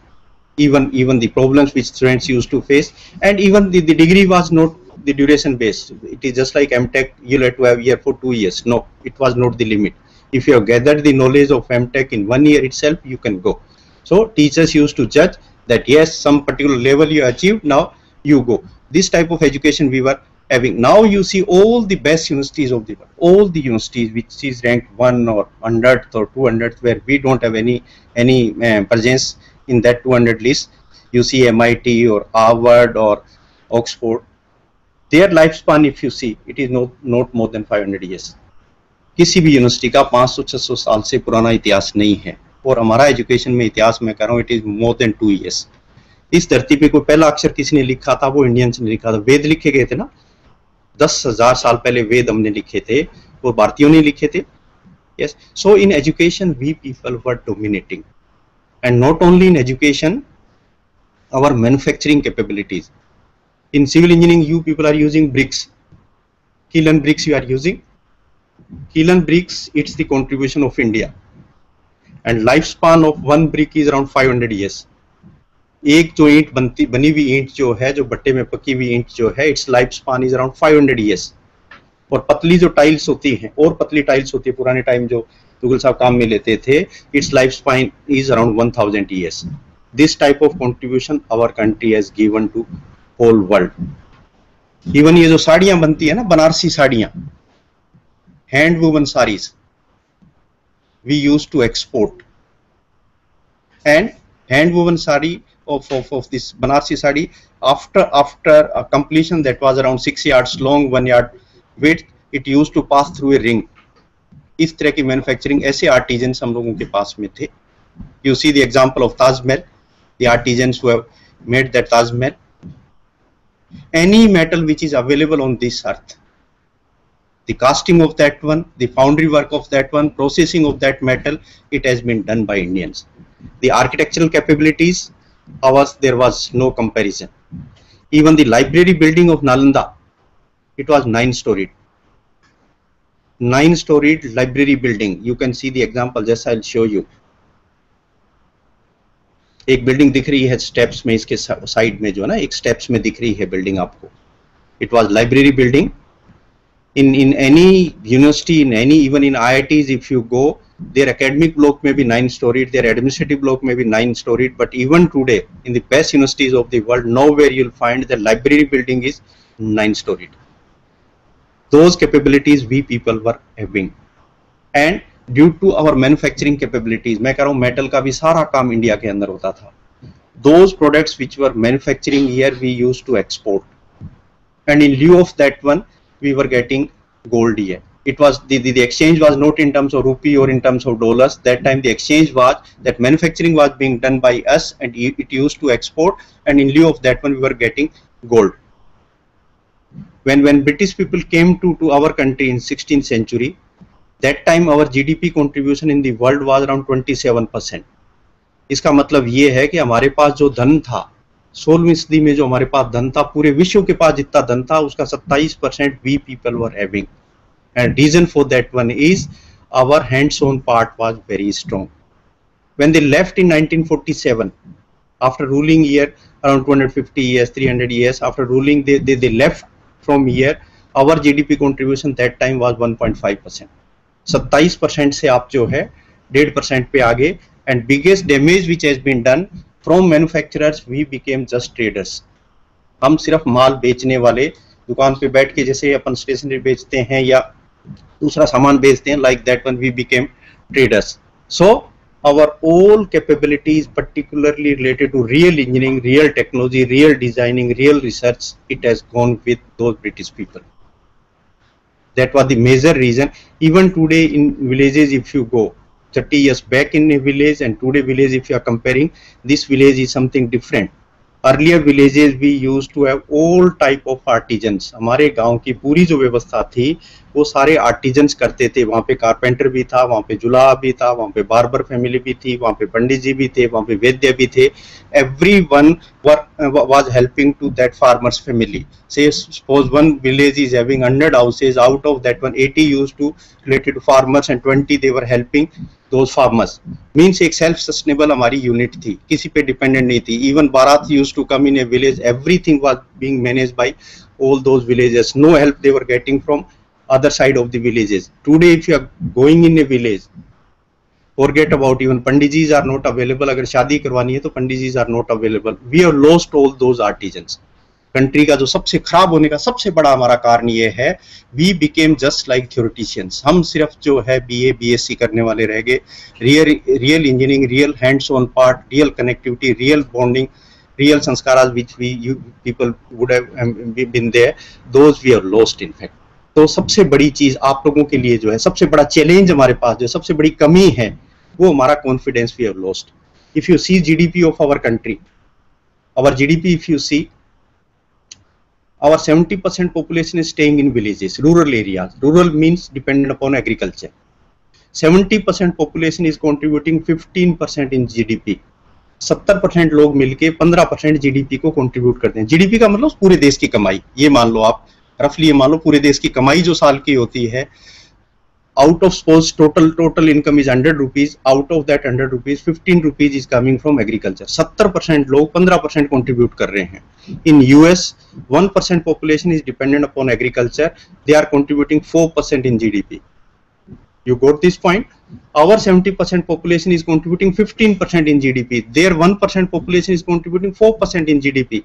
[SPEAKER 2] Even the problems which students used to face, and even the degree was not the duration based. It is just like MTech, you'll have to have here for 2 years. No, it was not the limit. If you have gathered the knowledge of MTech in 1 year itself, you can go. So teachers used to judge that yes, some particular level you achieved, now you go. This type of education we were having. Now you see all the best universities of the world, all the universities which is ranked 1 or 100th or 200th, where we don't have any presence in that 200 list. You see MIT or Harvard or Oxford, their lifespan, if you see, it is not more than 500 years. किसी भी university का 500-600 साल से पुराना इतिहास नहीं है, और हमारा एजुकेशन में इतिहास में कह रहा हूँ, it is more than 2 years. इस धरती पे कोई पहला अक्षर किसने लिखा था? वो इंडियंस ने लिखा था। वेद लिखे गए थे ना, 10,000 साल पहले वेद हमने लिखे थे, वो भारतीयों ने लिखे थे। Yes, so in education we people were dominating, and not only in education, our manufacturing capabilities. In civil engineering, you people are using bricks, kiln bricks. You are using kiln bricks. It's the contribution of India, and lifespan of one brick is around 500 years. एक जो ईंट बनी हुई ईंट जो है, जो भट्टे में पकी हुई ईंट जो है, it's life span is around 500 years. और पतली जो टाइल्स होती हैं, और पतली टाइल्स होती है, पुराने टाइम जो तुगल साहब काम में लेते थे, its life span is around 1000 years. This type of contribution our country has given to whole world. Even ये जो साड़ियां बनती है ना, बनारसी साड़ियां, hand woven saris, we use to export. And hand woven sari of this Banarsi sari, after a completion that was around 6 yards long, 1 yard width, it used to pass through a ring. इस तरह की मैन्युफैक्चरिंग, ऐसे artisans हम लोगों के पास में थे. You see the example of Taj Mahal, the artisans who have made that Taj Mahal. Any metal which is available on this earth, the casting of that one, the foundry work of that one, processing of that metal, it has been done by Indians. The architectural capabilities, ours, there was no comparison. Even the library building of Nalanda, it was 9-storied. 9-storied library building. You can see the example, just I'll show you. एक building दिख रही है steps में, इसके side में जो है ना, एक स्टेप्स में दिख रही है बिल्डिंग आपको. It was library building. In any university, in any, even in IITs, if you go, their academic block may be 9-storied, their administrative block may be 9-storied, but even today, in the best universities of the world, nowhere you'll find the library building is 9-storied. Those capabilities we people were having, and due to our manufacturing capabilities, मैं कह रहा हूँ metal का भी सारा काम India के अंदर होता था. Those products which were manufacturing here, we used to export, and in lieu of that one, we were getting gold here. It was the exchange was not in terms of rupee or in terms of dollars. That time the exchange was that manufacturing was being done by us, and it used to export, and in lieu of that one we were getting gold. When British people came to our country in 16th century, that time our GDP contribution in the world was around 27%. इसका मतलब ये है कि हमारे पास जो धन था, 16वीं सदी में जो हमारे पास धन था, पूरे विश्व के पास जितना धन था उसका 27% we people were having. And reason for that one is our hands-on part was very strong. When they left in 1947, after ruling here around 250 years, 300 years, after ruling they left from here, our GDP contribution that time was 1.5%. 27% से आप जो है 1.5% पे आगे, and biggest damage which has been done from manufacturers, we became just traders. हम सिर्फ माल बेचने वाले, दुकान पे बैठ के जैसे अपन स्टेशनरी बेचते हैं या दूसरा सामान बेचते हैं, like that one we became traders. So our all capabilities, particularly related to real engineering, real technology, real designing, real research, it has gone with those British people. That was the major reason. Even today in villages, if you go 30 years back in a village and today village, if you are comparing, this village is something different. Earlier villages we used to have all type of artisans. हमारे गांव की पूरी जो व्यवस्था थी वो सारे artisans करते थे. वहाँ पे कारपेंटर भी था, वहाँ पे जुलाहा भी था, वहाँ पे बार्बर फैमिली भी थी, वहाँ पे पंडित जी भी थे, वहाँ पे वैद्य भी थे. Everyone was helping to that farmer's family. Say suppose one village is having 100 houses, out of that one 80 used to related to farmers and 20 they were helping those farmers. Means एक self sustainable हमारी unit थी, किसी पे dependent नहीं थी. Even Bharat used to come in a village, everything was being managed by all those villages. No help they were getting from other side of the villages. Today if you are going in a village, forget about, even panditjis are not available. अगर शादी करवानी है तो panditjis are not available. We have lost all those artisans. Country का जो सबसे खराब होने का सबसे बड़ा हमारा कारण ये है, we became just like theoreticians. हम सिर्फ जो है BA BSc करने वाले रह गए. Real engineering, real hands-on part, real connectivity, real bonding, real sanskaras which you people would have been there, those we have lost in fact. तो सबसे बड़ी चीज आप लोगों के लिए जो है, सबसे बड़ा चैलेंज हमारे पास जो सबसे बड़ी कमी है, वो हमारा confidence we have lost. If you see GDP of our country, our GDP, if you see, our 70% population is staying in villages, rural areas. Rural means dependent upon agriculture. 70% population is contributing 15% in GDP. 70% लोग मिलके 15% GDP को contribute करते हैं. GDP का मतलब पूरे देश की कमाई. ये मान लो आप, रफली ये मान लो पूरे देश की कमाई जो साल की होती है, out of suppose total income is 100 rupees, out of that 100 rupees 15 rupees is coming from agriculture. 70% लोग 15% contribute कर रहे हैं. In US 1% population is dependent upon agriculture, they are contributing 4% in GDP. You got this point? Our 70% population is contributing 15% in GDP, their 1% population is contributing 4% in GDP.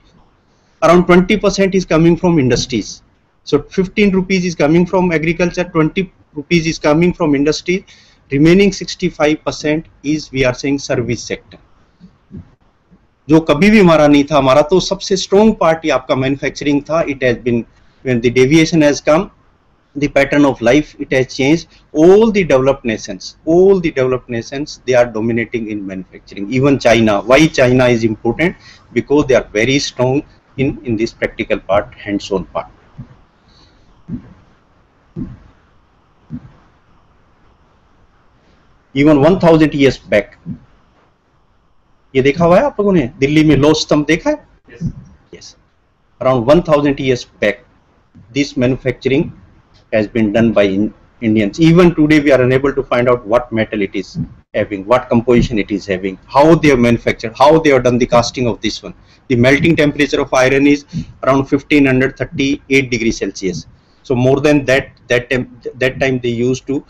[SPEAKER 2] Around 20% is coming from industries. So 15 rupees is coming from agriculture, 20 rupees is coming from industry, remaining 65% is we are saying service sector. जो कभी भी हमारा नहीं था, हमारा तो सबसे strong part ही आपका मैन्युफैक्चरिंग था. It has been, when the deviation has come, the pattern of life, it has changed. All the developed nations, they are dominating in manufacturing. Even China. Why China is important? Because they are very strong in this practical part, hands-on part. Even 1000 years back, ये देखा हुआ है आप लोगों ने? दिल्ली में लौह स्तंभ देखा है? Yes. Around 1000 years back, this manufacturing has been done by Indians. Even today we are unable to find out what metal it is having, what composition it is having, how they have manufactured, how they have done the casting of this one. The melting temperature of iron is around 1538 degrees Celsius. So more than that time they used to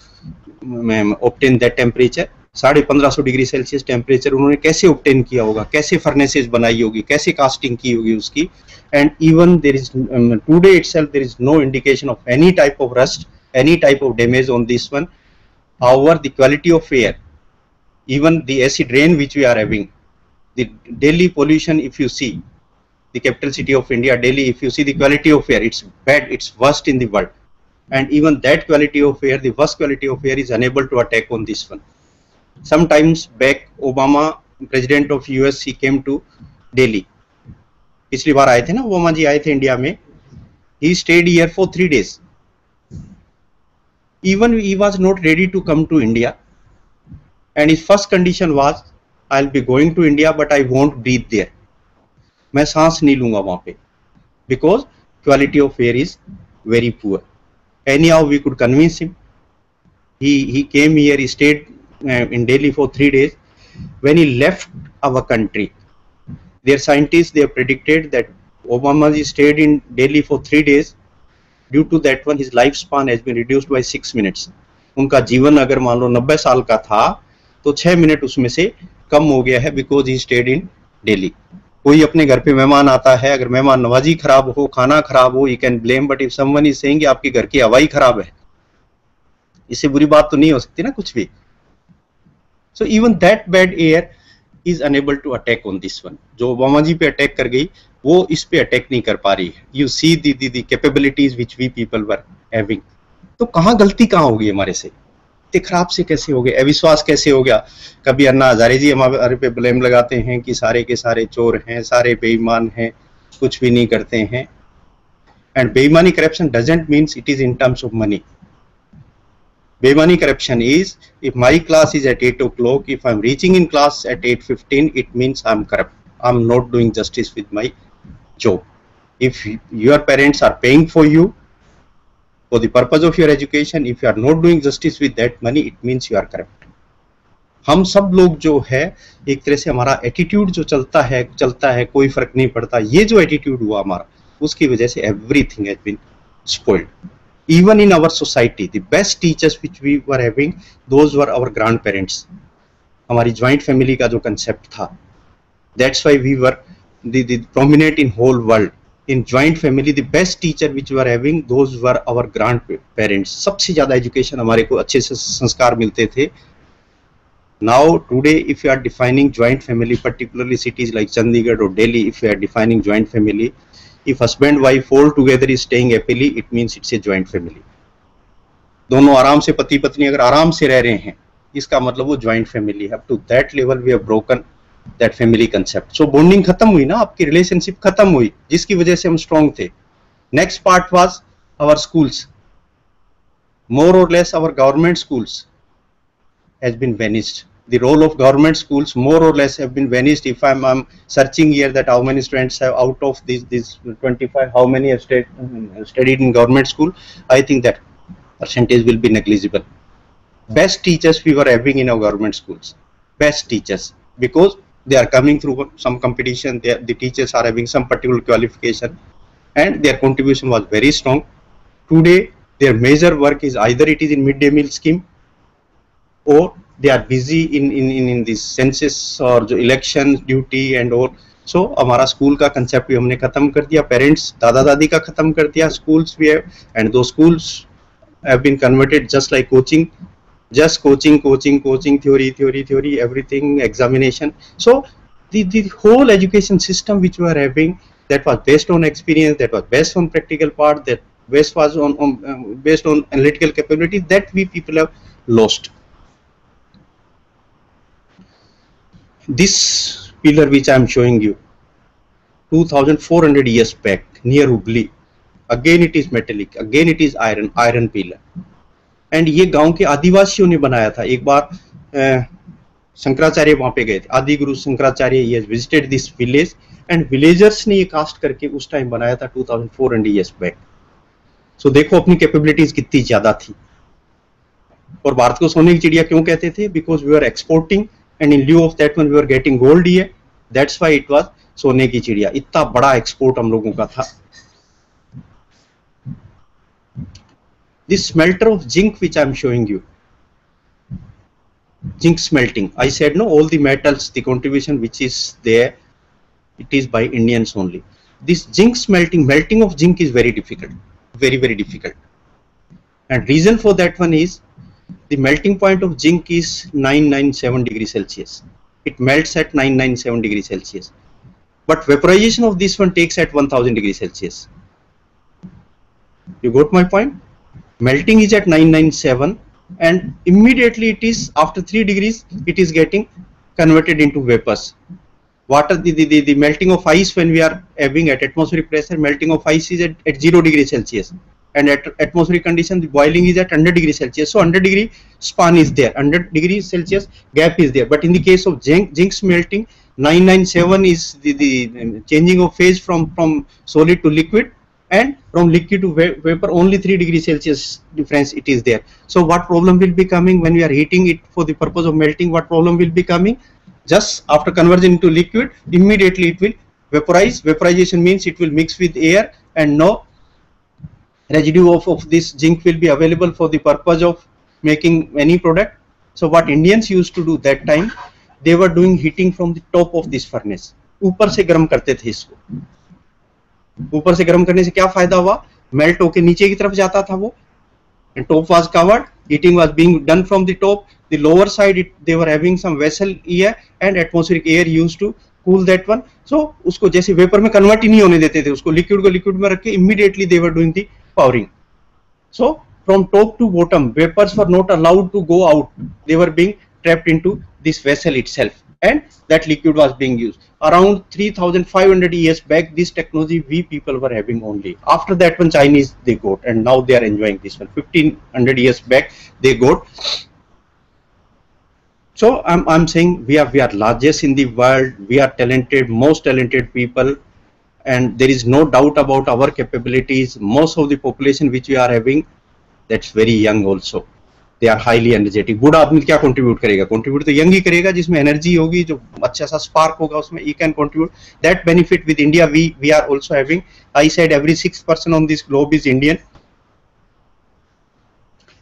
[SPEAKER 2] obtain that temperature. 1550 degree Celsius temperature उन्होंने कैसे obtain किया होगा, कैसे furnaces बनाई होगी, कैसे casting की होगी उसकी. And even there is today itself there is no indication of any type of rust, any type of damage on this one. However the quality of air, even the acid rain which we are having, the Delhi pollution, if you see the capital city of India, Delhi, if you see the quality of air, it's bad, it's worst in the world. And even that quality of air, the worst quality of air, is unable to attack on this one. Sometimes back, Obama, president of US, he came to Delhi. पिछली बार आए थे ना, Obama जी आए थे India में. He stayed here for 3 days. Even he was not ready to come to India. And his first condition was, I'll be going to India, but I won't breathe there. मैं सांस नहीं लूंगा वहां पे, because quality of air is very poor. Anyhow, we could convince him. He came here. He stayed in Delhi for 3 days. When he left our country, their scientists, they have predicted that Obama ji stayed in Delhi for 3 days. Due to that one, his lifespan has been reduced by 6 minutes. उनका जीवन अगर मान लो 90 साल का था, तो 6 minute उसमें से कम हो गया है, because he stayed in Delhi. कोई अपने घर पे मेहमान आता है, अगर मेहमान नवाजी खराब हो, खाना खराब हो, you can blame. But if someone is saying आपके घर की हवा ही खराब है, इससे बुरी बात तो नहीं हो सकती ना कुछ भी. So even that bad air is unable to attack on this one. जो ओबामा जी पे अटैक कर गई, वो इस पे अटैक नहीं कर पा रही है. You see the capabilities which we people were having. तो कहाँ गलती कहाँ होगी हमारे से? इतने खराब से कैसे हो गए, अविश्वास कैसे हो गया? कभी अन्ना हजारे जी हमारे पे ब्लेम लगाते हैं कि सारे के सारे चोर हैं, सारे बेईमान हैं, कुछ भी नहीं करते हैं. एंड बेईमानी, corruption doesn't means it is in terms of money. बेईमानी, corruption is, if my class is at 8 o'clock, if I'm reaching in class at 8:15, it means I'm corrupt. I'm not doing justice with my job. If your parents are paying for you for the purpose of your education, if you are not doing justice with that money, it means you are corrupt. हम सब लोग जो है, एक तरह से हमारा attitude जो चलता है, कोई फर्क नहीं पड़ता. ये जो एटीट्यूड हुआ हमारा, उसकी वजह से everything has been spoiled. Even in our society, the best teachers which we were having, those were our grandparents. हमारी joint family का जो concept था, that's why we were the prominent in whole world. In joint family, the best teacher which we were having, those were our grandparents. सबसे ज़्यादा education हमारे को अच्छे से संस्कार मिलते थे. Now today, if you are defining joint family, particularly cities like Chandigarh or Delhi, if you are defining joint family, if husband wife all together is staying happily, it means it's a joint family. दोनों आराम से, पति पत्नी अगर आराम से रह रहे हैं, इसका मतलब वो joint family है. Up to that level we have broken that family concept. So bonding खत्म हुई ना, आपकी relationship खत्म हुई, जिसकी वजह से हम strong थे. Next part was our schools. More or less our government schools has been vanished. The role of government schools more or less have been vanished. If I'm searching here that how many students have out of these 25, how many have studied in government school, I think that percentage will be negligible. Best teachers we were having in our government schools, best teachers, because they are coming through some competition, the teachers are having some particular qualification and their contribution was very strong. Today their major work is either it is in midday meal scheme or they are busy in this census or election duty and all. So हमारा school का concept भी हमने खत्म कर दिया, parents दादा दादी का खत्म कर दिया, schools we have, and those schools have been converted just like coaching, just coaching, theory, everything, examination. So the whole education system which we are having, that was based on experience, that was based on practical part, that based was on based on analytical capability, that we people have lost. This pillar which I am showing you, 2400 years back near Hubli, again it is metallic, again it is iron pillar. And ये गांव के आदिवासियों ने बनाया था. एक बार शंकराचार्य वहां पे गए थे, आदि गुरु Shankaracharya, he has visited this village and villagers ने ये कास्ट करके उस टाइम बनाया था 2400 years back. So देखो अपनी कैपेबिलिटीज कितनी ज्यादा थी. और भारत को सोने की चिड़िया क्यों कहते थे? Because we were exporting and in lieu of that one we were getting gold here. That's why it was सोने की चिड़िया. इतना बड़ा एक्सपोर्ट हम लोगों का था. This smelter of zinc which I am showing you, zinc smelting, I said no, all the metals, the contribution which is there, it is by Indians only. This zinc smelting, melting of zinc is very difficult, very difficult. And reason for that one is the melting point of zinc is 997 degrees Celsius. It melts at 997 degrees Celsius. But vaporization of this one takes at 1000 degrees Celsius. You got my point? Melting is at 997 and immediately it is after 3 degrees it is getting converted into vapors. Water, the melting of ice when we are having at atmospheric pressure, melting of ice is at 0 degrees Celsius, and at atmospheric condition the boiling is at 100 degrees Celsius. So 100 degree span is there, 100 degrees Celsius gap is there. But in the case of zinc smelting, 997 is the changing of phase from solid to liquid, and from liquid to vapor only 3 degrees Celsius difference it is there. So what problem will be coming when we are heating it for the purpose of melting? What problem will be coming? Just after conversion into liquid, immediately it will vaporize. Vaporization means it will mix with air and no residue of this zinc will be available for the purpose of making any product. So what Indians used to do that time, they were doing heating from the top of this furnace. ऊपर से गर्म करते थे इसको. ऊपर से गर्म करने से क्या फायदा हुआ? मेल्ट होके नीचे की तरफ जाता था वो, and top was covered, heating was being done from the top. The lower side they were having some vessel here and atmospheric air used to cool that one. So उसको जैसे वेपर में कन्वर्ट ही नहीं होने देते थे, उसको liquid को liquid में रख के immediately they were doing the powering. So from top to bottom vapors were not allowed to go out, they were being trapped into this vessel itself, and that liquid was being used. Around 3500 years back this technology we people were having only. After that one Chinese they got, and now they are enjoying this one. 1500 years back they got. So I'm saying we are largest in the world, we are talented, most talented people, and there is no doubt about our capabilities. Most of the population which we are having, that's very young also. They are highly energetic. बूढ़ा आदमी क्या contribute करेगा? Contribute तो young ही करेगा, जिसमें energy होगी, जो अच्छा सा spark होगा उसमें, he can contribute. That benefit with India we are also having. I said every 6 person on this globe is Indian.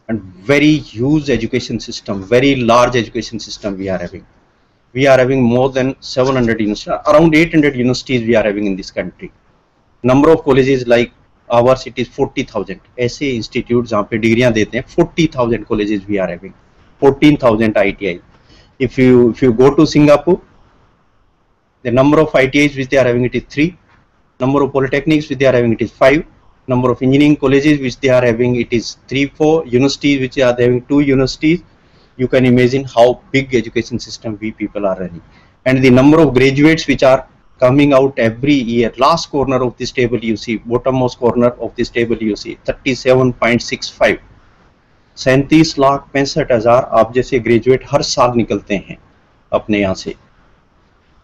[SPEAKER 2] And very huge education system, very large education system we are having. We are having more than 700 universities, around 800 universities we are having in this country. Number of colleges like ours, it is 40,000. ऐसे institutes जहाँ पे डिग्रियाँ देते हैं, 40,000 colleges we are having, 14,000 ITI. If you go to Singapore, the number of ITIs which they are having, it is 3. Number of polytechnics which they are having, it is 5. Number of engineering colleges which they are having, it is 3-4. Universities which are having 2 universities. You can imagine how big education system we people are running. and the number of graduates which are coming out every year. Last corner of this table you see, bottommost corner of this table you see 37.65, 37,65,000 आप जैसे graduate हर साल निकलते हैं अपने यहाँ से,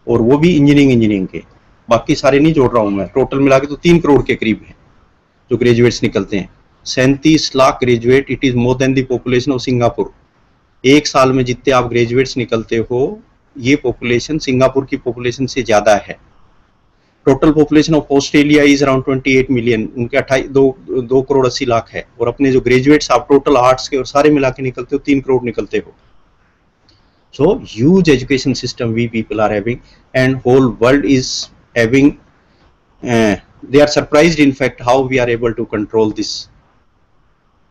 [SPEAKER 2] और वो भी इंजीनियरिंग के, बाकी सारे नहीं जोड़ रहा हूँ मैं, टोटल मिला के तो 3 करोड़ के करीब है जो ग्रेजुएट्स निकलते हैं। 37 lakh graduate, it is more than the population of Singapore. एक साल में जितने आप ग्रेजुएट्स निकलते हो, ये पॉपुलेशन सिंगापुर की पॉपुलेशन से ज्यादा है। Total population of Australia is around 28 million, उनके 2 करोड़ 80 लाख है, और अपने जो ग्रेजुएट्स आप टोटल आर्ट्स के और सारे मिला के निकलते हो 3 करोड़ निकलते हो। So huge education system we people are having, and whole world is having, they are surprised in fact how we are able to control this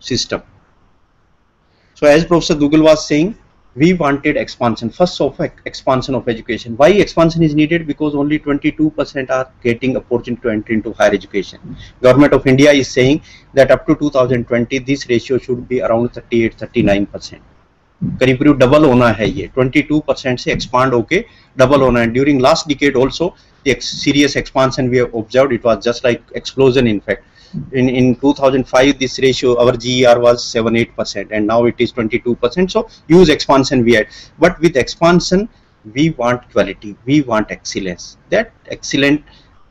[SPEAKER 2] system. So as Professor Google was saying, we wanted expansion, first of expansion of education. Why expansion is needed? Because only 22% are getting opportunity to enter into higher education. Government of India is saying that up to 2020 this ratio should be around 38-39%. करीब करीब double होना है, ये 22% से expand होके double होना है. During last decade also serious expansion we have observed, it was just like explosion. In fact, in 2005 this ratio, our GER was 7-8%, and now it is 22%. So huge expansion we had, but with expansion we want quality, we want excellence. That excellent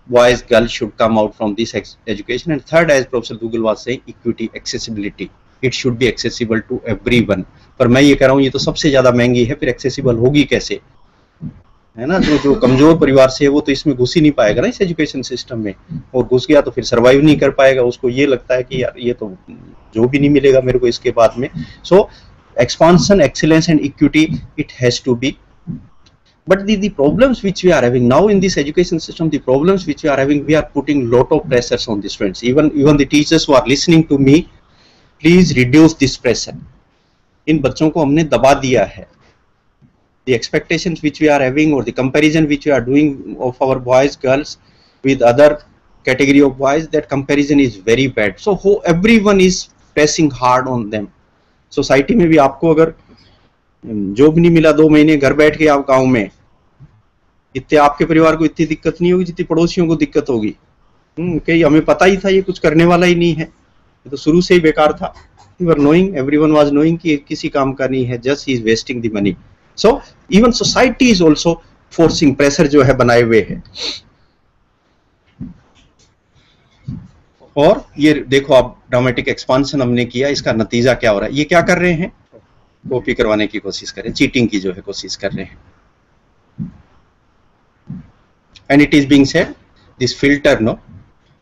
[SPEAKER 2] boys girls should come out from this education. And third, as Professor Google was saying, equity, accessibility. It should be accessible to everyone. पर मैं ये कह रहा हूँ ये तो सबसे ज्यादा महंगी है, फिर एक्सेसिबल होगी कैसे, है ना? जो कमजोर परिवार से है वो तो इसमें घुस ही नहीं पाएगा ना इस एजुकेशन सिस्टम में, और घुस गया तो फिर सरवाइव नहीं कर पाएगा. उसको ये लगता है कि यार ये तो जो भी नहीं मिलेगा मेरे को इसके बाद में. सो expansion, excellence and equity, it has to be. But the problems which we are having now in this education system, the problems which we are having, we are putting lot of pressures on the students. Even the teachers who are listening to me, please reduce this pressure. इन बच्चों को हमने दबा दिया है. The expectations which we are having, or the comparison which we are doing of our boys girls with other category of boys, that comparison is very bad. So everyone is pressing hard on them. Society में भी आपको अगर job नहीं मिला 2 महीने घर बैठ के आप गांव में, इतने आपके परिवार को इतनी दिक्कत नहीं होगी जितनी पड़ोसियों को दिक्कत होगी. कि हमें पता ही था ये कुछ करने वाला ही नहीं है, ये तो शुरू से ही बेकार था. You were knowing, everyone was knowing कि किसी काम का नहीं है, just he is wasting the money. So even society is also forcing, pressure जो है बनाए हुए है. और ये देखो आप, ड्रामेटिक एक्सपांशन हमने किया, इसका नतीजा क्या हो रहा है. ये क्या कर रहे हैं, कॉपी करवाने की कोशिश कर रहे हैं, चीटिंग की जो है कोशिश कर रहे हैं. And it is being said, this filter, no,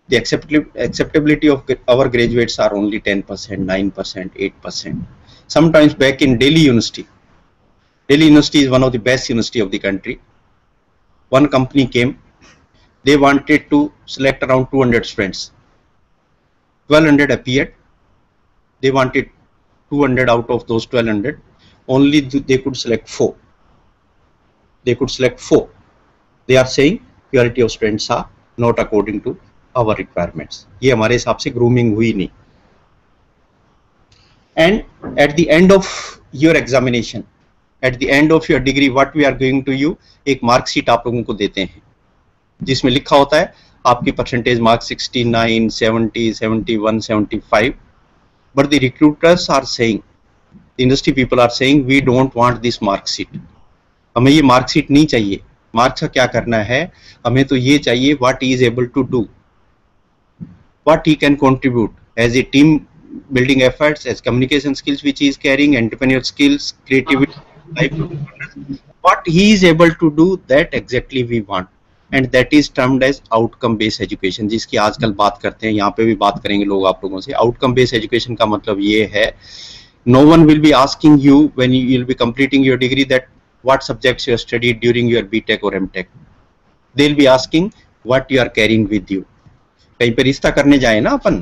[SPEAKER 2] the acceptability of our graduates are only 10%, 9%, 8%. Sometimes back in Delhi University is one of the best university of the country. One company came, they wanted to select around 200 students. 1200 appeared. They wanted 200 out of those 1200. Only they could select 4. They could select 4. They are saying quality of students are not according to our requirements. ये हमारे हिसाब से grooming हुई नहीं. And at the end of your examination, at the end of your degree, what we are going to you, एक marksheet आप लोगों को देते हैं जिसमें लिखा होता है आपकी percentage marks 69, 70, 71, 75. But the recruiters are saying, the industry people are saying, we don't want this marksheet. हमें ये मार्कशीट नहीं चाहिए. मार्क्स का क्या करना है, हमें तो ये चाहिए what he is able to do, what he can contribute as a team building efforts, as communication skills which he is carrying, entrepreneurial skills, creativity, what he is able to do, that exactly we want. And that is termed as outcome based education, जिसकी आजकल बात करते हैं, यहाँ पे भी बात करेंगे लोग आप लोगों से. outcome based education का मतलब ये है, no one will be asking you when you will be completing your degree that what subjects you have studied during your BTech or MTech. They'll be asking what you are carrying with you. कहीं पे रिश्ता करने जाए ना अपन,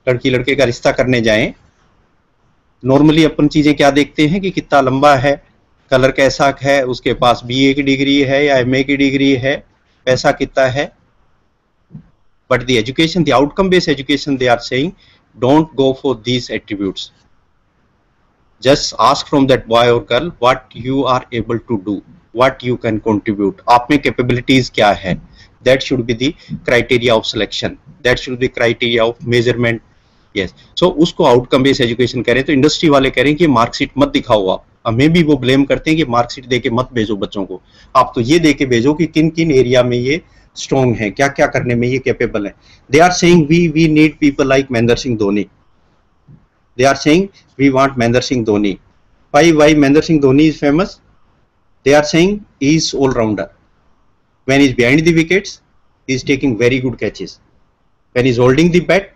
[SPEAKER 2] लड़की लड़के का रिश्ता करने जाए, नॉर्मली अपन चीजें क्या देखते हैं कि कितना लंबा है, कलर कैसा है, उसके पास BA की डिग्री है या MA की डिग्री है, पैसा कितना है. But the education, the outcome based education, they are saying don't go for these attributes. Just ask from that boy or girl what you are able to do, what you can contribute, आप में capabilities क्या है, that should be the criteria of selection, that should be criteria of measurement. Yes, so उसको outcome based education करें. तो industry वाले कह रहे हैं कि मार्कशीट मत दिखाओ आप, हमें भी वो ब्लेम करते हैं कि मार्कशीट देके मत भेजो बच्चों को, आप तो ये देके भेजो कि किन किन एरिया में ये स्ट्रॉन्ग है, क्या क्या करने में ये कैपेबल है. They are saying we need people like Mahendra Singh Dhoni. They are saying we want Mahendra Singh Dhoni. Why Mahendra Singh Dhoni is famous? They are saying he is all rounder. When he is behind the wickets, he is taking very good catches. When he is holding the bat,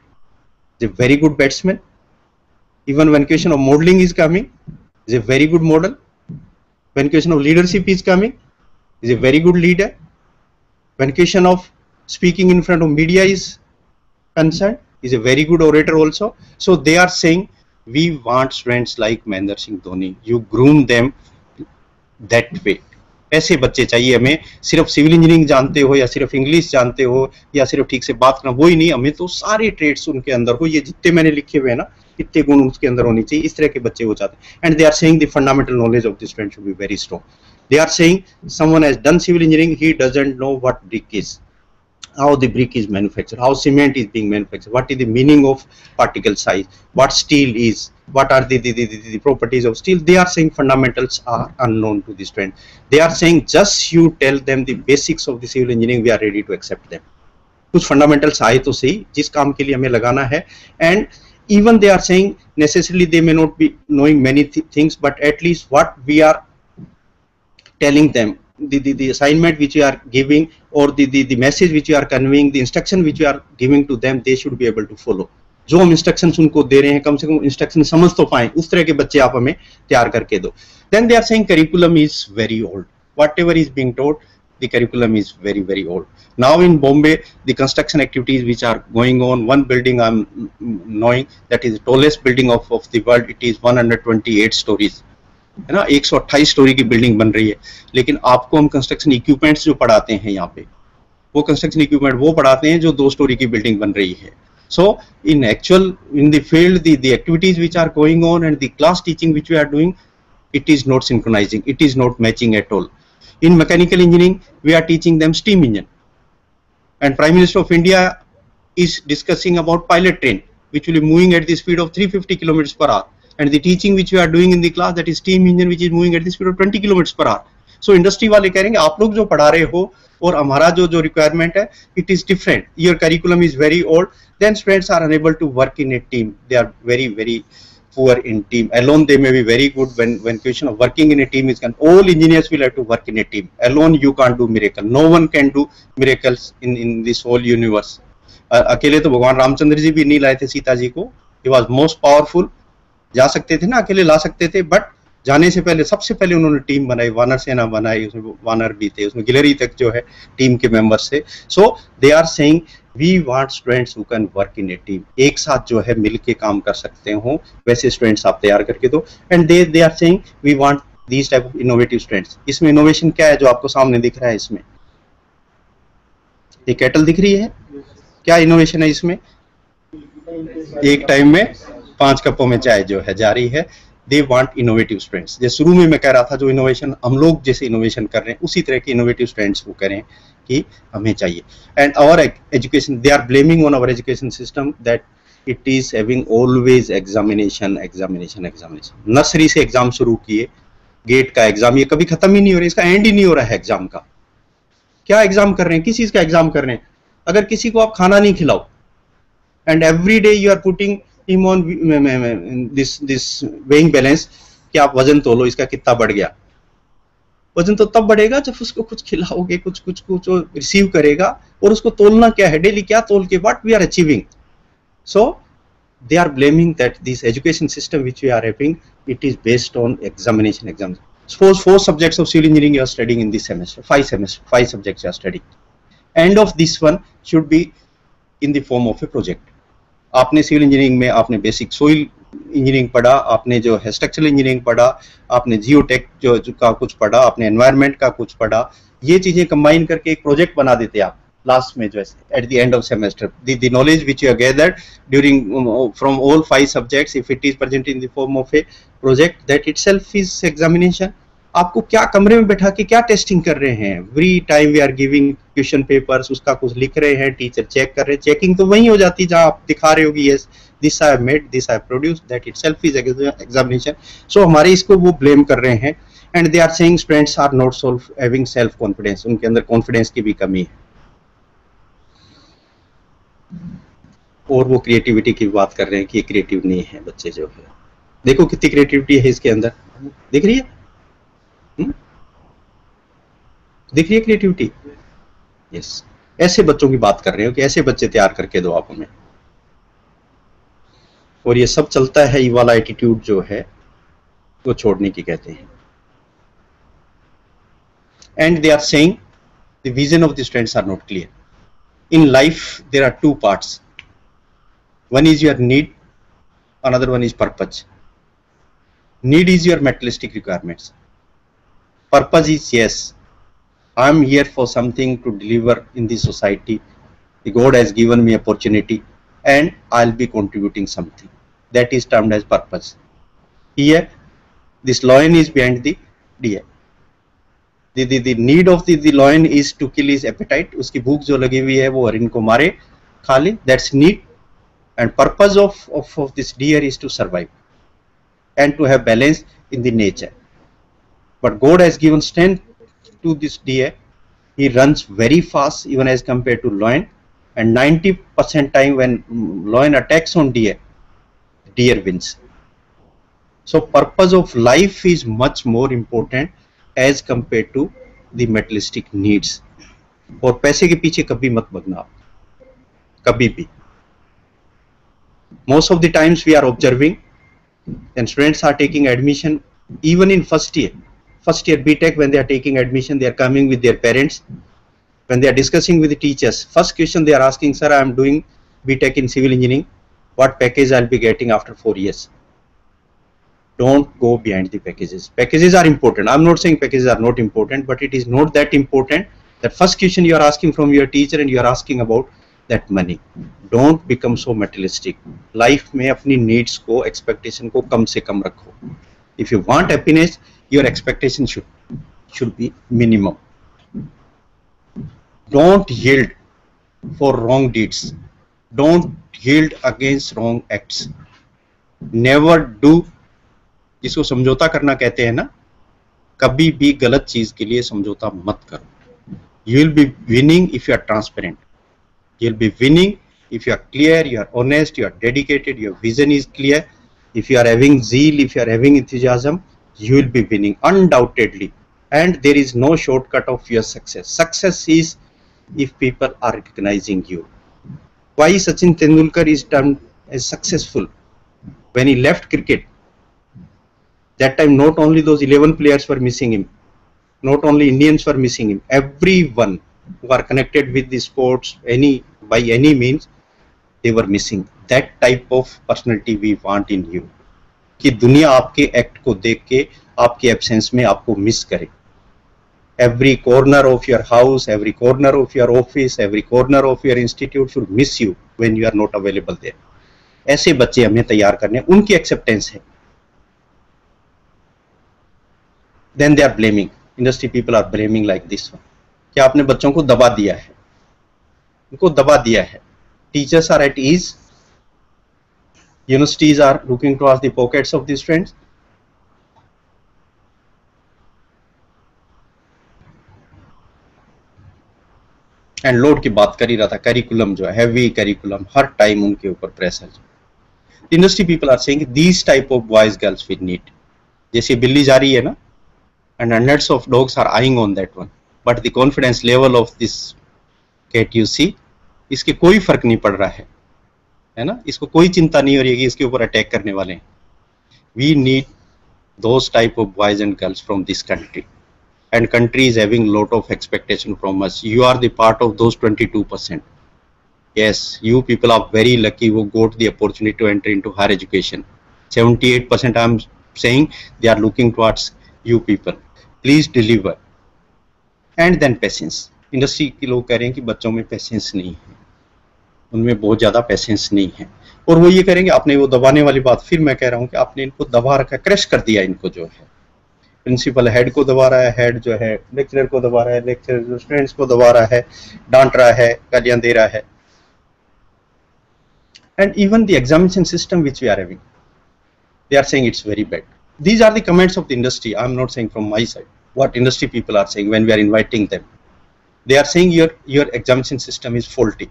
[SPEAKER 2] he is a very good batsman. Even when question of modeling is coming, he is a very good model. When question of leadership is coming, he is a very good leader. When question of speaking in front of media is concerned, he is a very good orator also. So they are saying, we want students like Mahendra Singh Dhoni. You groom them that way. ऐसे बच्चे चाहिए हमें. सिर्फ civil engineering जानते हो या सिर्फ English जानते हो या सिर्फ ठीक से बात करना, वो ही नहीं, हमें तो सारे ट्रेड्स उनके अंदर हो. ये जितने मैंने लिखे हुए हैं ना, इतने गुण उसके अंदर होने चाहिए. इस तरह के बच्चे वो चाहते हैं. And they are saying the fundamental knowledge of the student should be very strong. They are saying someone has done civil engineering, he doesn't know what brick is, how the brick is manufactured, how cement is being manufactured, what is the meaning of particle size, what steel is, what are the properties of steel. They are saying fundamentals are unknown to the student. They are saying just you tell them the basics of the civil engineering, we are ready to accept them. कुछ fundamentals आए तो सही, जिस काम के लिए हमें लगाना है. And even they are saying necessarily they may not be knowing many things, but at least what we are telling them, the assignment which you are giving, or the message which you are conveying, the instruction which you are giving to them, they should be able to follow. जो हम instructions उनको दे रहे हैं, कम से कम instruction समझ तो पाएं, उस तरह के बच्चे आप हमें तैयार करके दो. Then they are saying curriculum is very old. Whatever is being taught, the curriculum is very, very old. Now in Bombay, the construction activities which are going on, one building I'm knowing that is the tallest building of the world. It is 128 stories. है ना, 128 story की building बन रही है. लेकिन आपको हम construction equipments जो पढ़ाते हैं यहाँ पे, वो कंस्ट्रक्शन इक्विपमेंट वो पढ़ाते हैं जो 2 स्टोरी की बिल्डिंग बन रही है. So in actual in the field the activities which are going on and the class teaching which we are doing, it is not synchronizing, it is not matching at all. In mechanical engineering, we are teaching them steam engine, and Prime Minister of India is discussing about pilot train which will be moving at the speed of 350 kilometers per hour, and the teaching which we are doing in the class, that is steam engine which is moving at the speed of 20 kilometers per hour. So industry वाले कह रहे हैं आप लोग जो पढ़ा रहे हो और हमारा जो requirement है, it is different. Your curriculum is very old. Then students are unable to work in a team. They are very, very poor in team. Alone they may be very good. When question of working in a team is gone, all engineers will have to work in a team. Alone you can't do miracle. No one can do miracles in this whole universe. अकेले तो भगवान रामचंद्र जी भी नहीं लाए थे सीता जी को. He was most powerful. जा सकते थे ना, अकेले ला सकते थे, बट जाने से पहले सबसे पहले उन्होंने टीम बनाई, वानर सेना बनाई, उसमें वानर भी थे, उसमें गिलहरी तक जो है टीम के मेंबर्स थे. So they are saying we want students who can work in a team. एक साथ जो है मिलके काम कर सकते हो, वैसे स्टूडेंट्स आप तैयार करके दो. And they are saying we want these type of innovative students. इसमें इनोवेशन क्या है जो आपको सामने दिख रहा है? इसमें ये कैटल दिख रही है, क्या इनोवेशन है इसमें? एक टाइम में 5 कपों में चाय जो है जा रही है. They want innovative students. जैसे शुरू में मैं कह रहा था, जो इनोवेशन हम लोग जैसे इनोवेशन कर रहे हैं, उसी तरह के इनोवेटिव स्टूडेंट्स वो करें कि हमें चाहिए. And our education, they are blaming on our education system that it is having always examination. Nursery से एग्जाम शुरू किए, गेट का एग्जाम, ये कभी खत्म ही नहीं हो रहा है, इसका एंड ही नहीं हो रहा है एग्जाम का. क्या एग्जाम कर रहे हैं, किस चीज का एग्जाम कर रहे हैं? अगर किसी को आप खाना नहीं खिलाओ, and every day you are putting him on this weighing balance कि आप वजन तोलो, इसका कितना बढ़ गया. वजन तो तब बढ़ेगा जब उसको कुछ खिलाओगे, कुछ रिसीव करेगा. और उसको तोलना क्या है, डेली क्या तोल के what we are achieving. So they are blaming that this education system which we are having, it is based on exam. Suppose 4 subjects of civil engineering you are studying in this semester, 5 subjects you are studying. End of this one should be in the form of a project. आपने civil engineering में आपने basic soil engineering पढ़ा, आपने जो है structural engineering पढ़ा, आपने geotech जो का कुछ पढ़ा, आपने एनवायरनमेंट का कुछ पढ़ा. ये चीजें कंबाइन करके एक प्रोजेक्ट बना देते आप लास्ट में, जो है at the end of semester. The knowledge which you have gathered during from all 5 subjects, if it is present in the form of a project, that itself is examination. आपको क्या कमरे में बैठा के क्या टेस्टिंग कर रहे हैं? Every time we are giving question papers, उसका कुछ लिख रहे हैं, टीचर चेक कर रहे हैं। चेकिंग तो वही हो जाती है जहां आप दिखा रहे हो कि yes this I have made, this I have produced, that itself is examination. So हमारे इसको वो ब्लेम कर रहे हैं and they are saying students are not having self confidence, उनके अंदर कॉन्फिडेंस की भी कमी है। और वो क्रिएटिविटी की बात कर रहे हैं कि ये क्रिएटिव नहीं है बच्चे जो है। देखो कितनी क्रिएटिविटी है इसके अंदर, दिख रही है? दिख रही है क्रिएटिविटी? यस, ऐसे बच्चों की बात कर रहे हो कि ऐसे बच्चे तैयार करके दो आप हमें। और ये सब चलता है, ये वाला एटीट्यूड जो है वो छोड़ने की कहते हैं। And they are saying the vision of the students are not clear. In life there are two parts, one is your need, another one is purpose. Need is your materialistic requirements. Purpose is, yes, I am here for something to deliver in the society. The God has given me opportunity and I'll be contributing something. That is termed as purpose. Here, this lion is behind the deer. The need of the lion is to kill his appetite. उसकी भूख जो लगी हुई है वो हरिन को मारे, खा ले. That's need. And purpose of this deer is to survive and to have balance in the nature. But God has given strength to this deer. He runs very fast even as compared to lion, and 90% time when lion attacks on deer, deer wins. So purpose of life is much more important as compared to the materialistic needs. और पैसे के पीछे कभी मत भागना आप, कभी भी। Most of the times we are observing and students are taking admission even in first year BTech. When they are taking admission, they are coming with their parents. When they are discussing with the teachers, first question they are asking, sir, I am doing BTech in civil engineering, what package I'll be getting after 4 years? Don't go behind the packages. Packages are important. I'm not saying packages are not important, but it is not that important that first question you are asking from your teacher and you are asking about that money. Don't become so materialistic. Life में अपनी needs को, expectation को कम से कम रखो. If you want happiness, your expectation should be minimum. Don't yield for wrong deeds. Don't yield against wrong acts. Never do, जिसको समझौता करना कहते हैं ना, कभी भी गलत चीज के लिए समझौता मत करो. You will be winning if you are transparent. You'll be winning if you are clear, you are honest, you are dedicated, your vision is clear. If you are having zeal, if you are having enthusiasm, you will be winning undoubtedly. And there is no shortcut of your success. Success is if people are recognizing you. Why Sachin Tendulkar is termed as successful? When he left cricket, that time not only those 11 players were missing him, not only Indians were missing him, everyone who are connected with the sports by any means, they were missing. That type of personality we want in you, कि दुनिया आपके act को देख के आपके absence में आपको miss करे. Every corner of your house, every corner of your office, every corner of your institute should miss you when you are not available there. ऐसे बच्चे हमें तैयार करने, उनकी एक्सेप्टेंस है. Then they are blaming. Industry people are blaming like this one. क्या आपने बच्चों को दबा दिया है, उनको दबा दिया है. Teachers are at ease. Universities are looking towards the pockets of the students. And load की बात कर ही रहा था. करिकुलम जो है, हैवी करिकुलम, हर टाइम उनके ऊपर pressure. Industry people are saying these type of boys girls we need. जैसे बिल्ली जा रही है ना, and hundreds of dogs are eyeing on that one, but the confidence level of this cat you see, इसके कोई फर्क नहीं पड़ रहा है ना, इसको कोई चिंता नहीं हो रही है कि इसके ऊपर अटैक करने वाले हैं. We need those type of boys and girls from this country, and country is having lot of expectation from us. You are the part of those 22%. Yes, you people are very lucky who got the opportunity to enter into higher education. 78% I am saying they are looking towards you people. Please deliver. And then patience. Industry के लोग कह रहे हैं कि बच्चों में patience नहीं है, उनमें बहुत ज़्यादा पेशेंस नहीं है, और वो ये करेंगे आपने वो दबाने वाली बात. फिर मैं कह रहा हूँ कि आपने इनको दबा रखा, क्रश कर दिया इनको जो है. प्रिंसिपल हेड को दबा रहा है, हेड जो है लेक्चरर को दबा रहा है, लेक्चरर जो स्टूडेंट्स को दबा रहा है, डांट रहा है, गालियां दे रहा है. And even the examination system which we are having, they are saying it's very bad. These are the comments of the industry. I'm not saying from my side. What industry people are saying when we are inviting them. They are saying your examination system is faulty.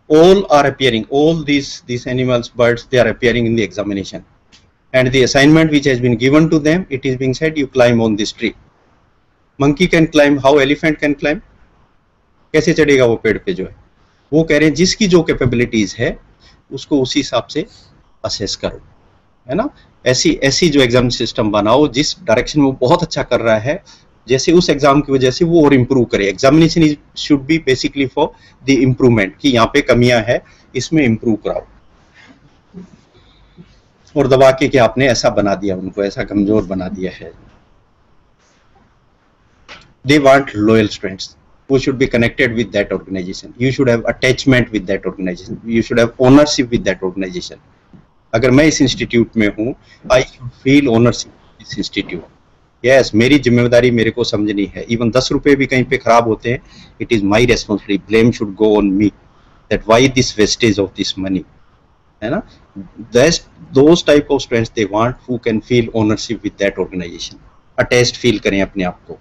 [SPEAKER 2] All are appearing, all these animals, birds, they are appearing in the examination. And the assignment which has been given to them, it is being said you climb on this tree. Monkey can climb, how elephant can climb? कैसे चढ़ेगा वो पेड़ पे जो है? वो कह रहे हैं जिसकी जो कैपेबिलिटीज है उसको उसी हिसाब से असेस करो, है ना. ऐसी जो एग्जाम सिस्टम बनाओ जिस डायरेक्शन में वो बहुत अच्छा कर रहा है, जैसे उस एग्जाम की वजह से वो और इम्प्रूव करे. Examination is should be basically for the improvement, कि यहाँ पे कमियां है, इसमें इम्प्रूव कराओ. और दबा के कि आपने ऐसा बना दिया, उनको ऐसा कमजोर बना दिया है. They want loyal students who should be connected with that organization. You should have attachment with that organization. You should have ownership with that organization. अगर मैं इस इंस्टीट्यूट में हूँ, I feel ownership इस इंस्टीट्यूट. Yes, मेरी जिम्मेदारी मेरे को समझनी है. Even 10 रुपए भी कहीं पे खराब होते हैं, it is my responsibility. Blame should go on me. That why this wastage of this money, है ना. Those type of students they want who can feel ownership with that organization. Attached feel करें अपने आप को.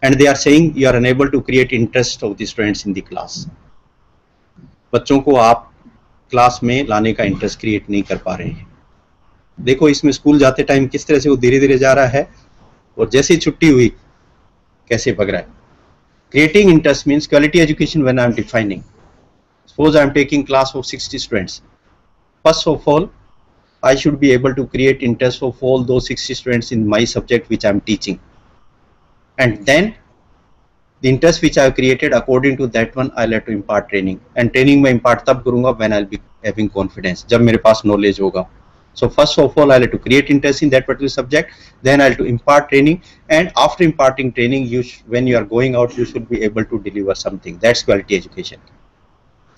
[SPEAKER 2] And they are saying you are unable to create interest of the students in the class. बच्चों को आप class में लाने का इंटरेस्ट क्रिएट नहीं कर पा रहे हैं. देखो इसमें स्कूल जाते टाइम किस तरह से वो धीरे धीरे जा रहा है, और जैसे ही छुट्टी हुई कैसे भग रहा है. Creating interest means quality education. When I am defining, suppose I am taking class of 60 students. First of all, I should be able to create interest of all those 60 students in my subject which I am teaching. And then the interest which I have created, according to that one I'll have to impart training. And training मैं impart तब करूँगा when I'll be having confidence, जब मेरे पास knowledge होगा. So first of all I'll have to create interest in that particular subject, then I'll have to impart training, and after imparting training when you are going out you should be able to deliver something. That's quality education.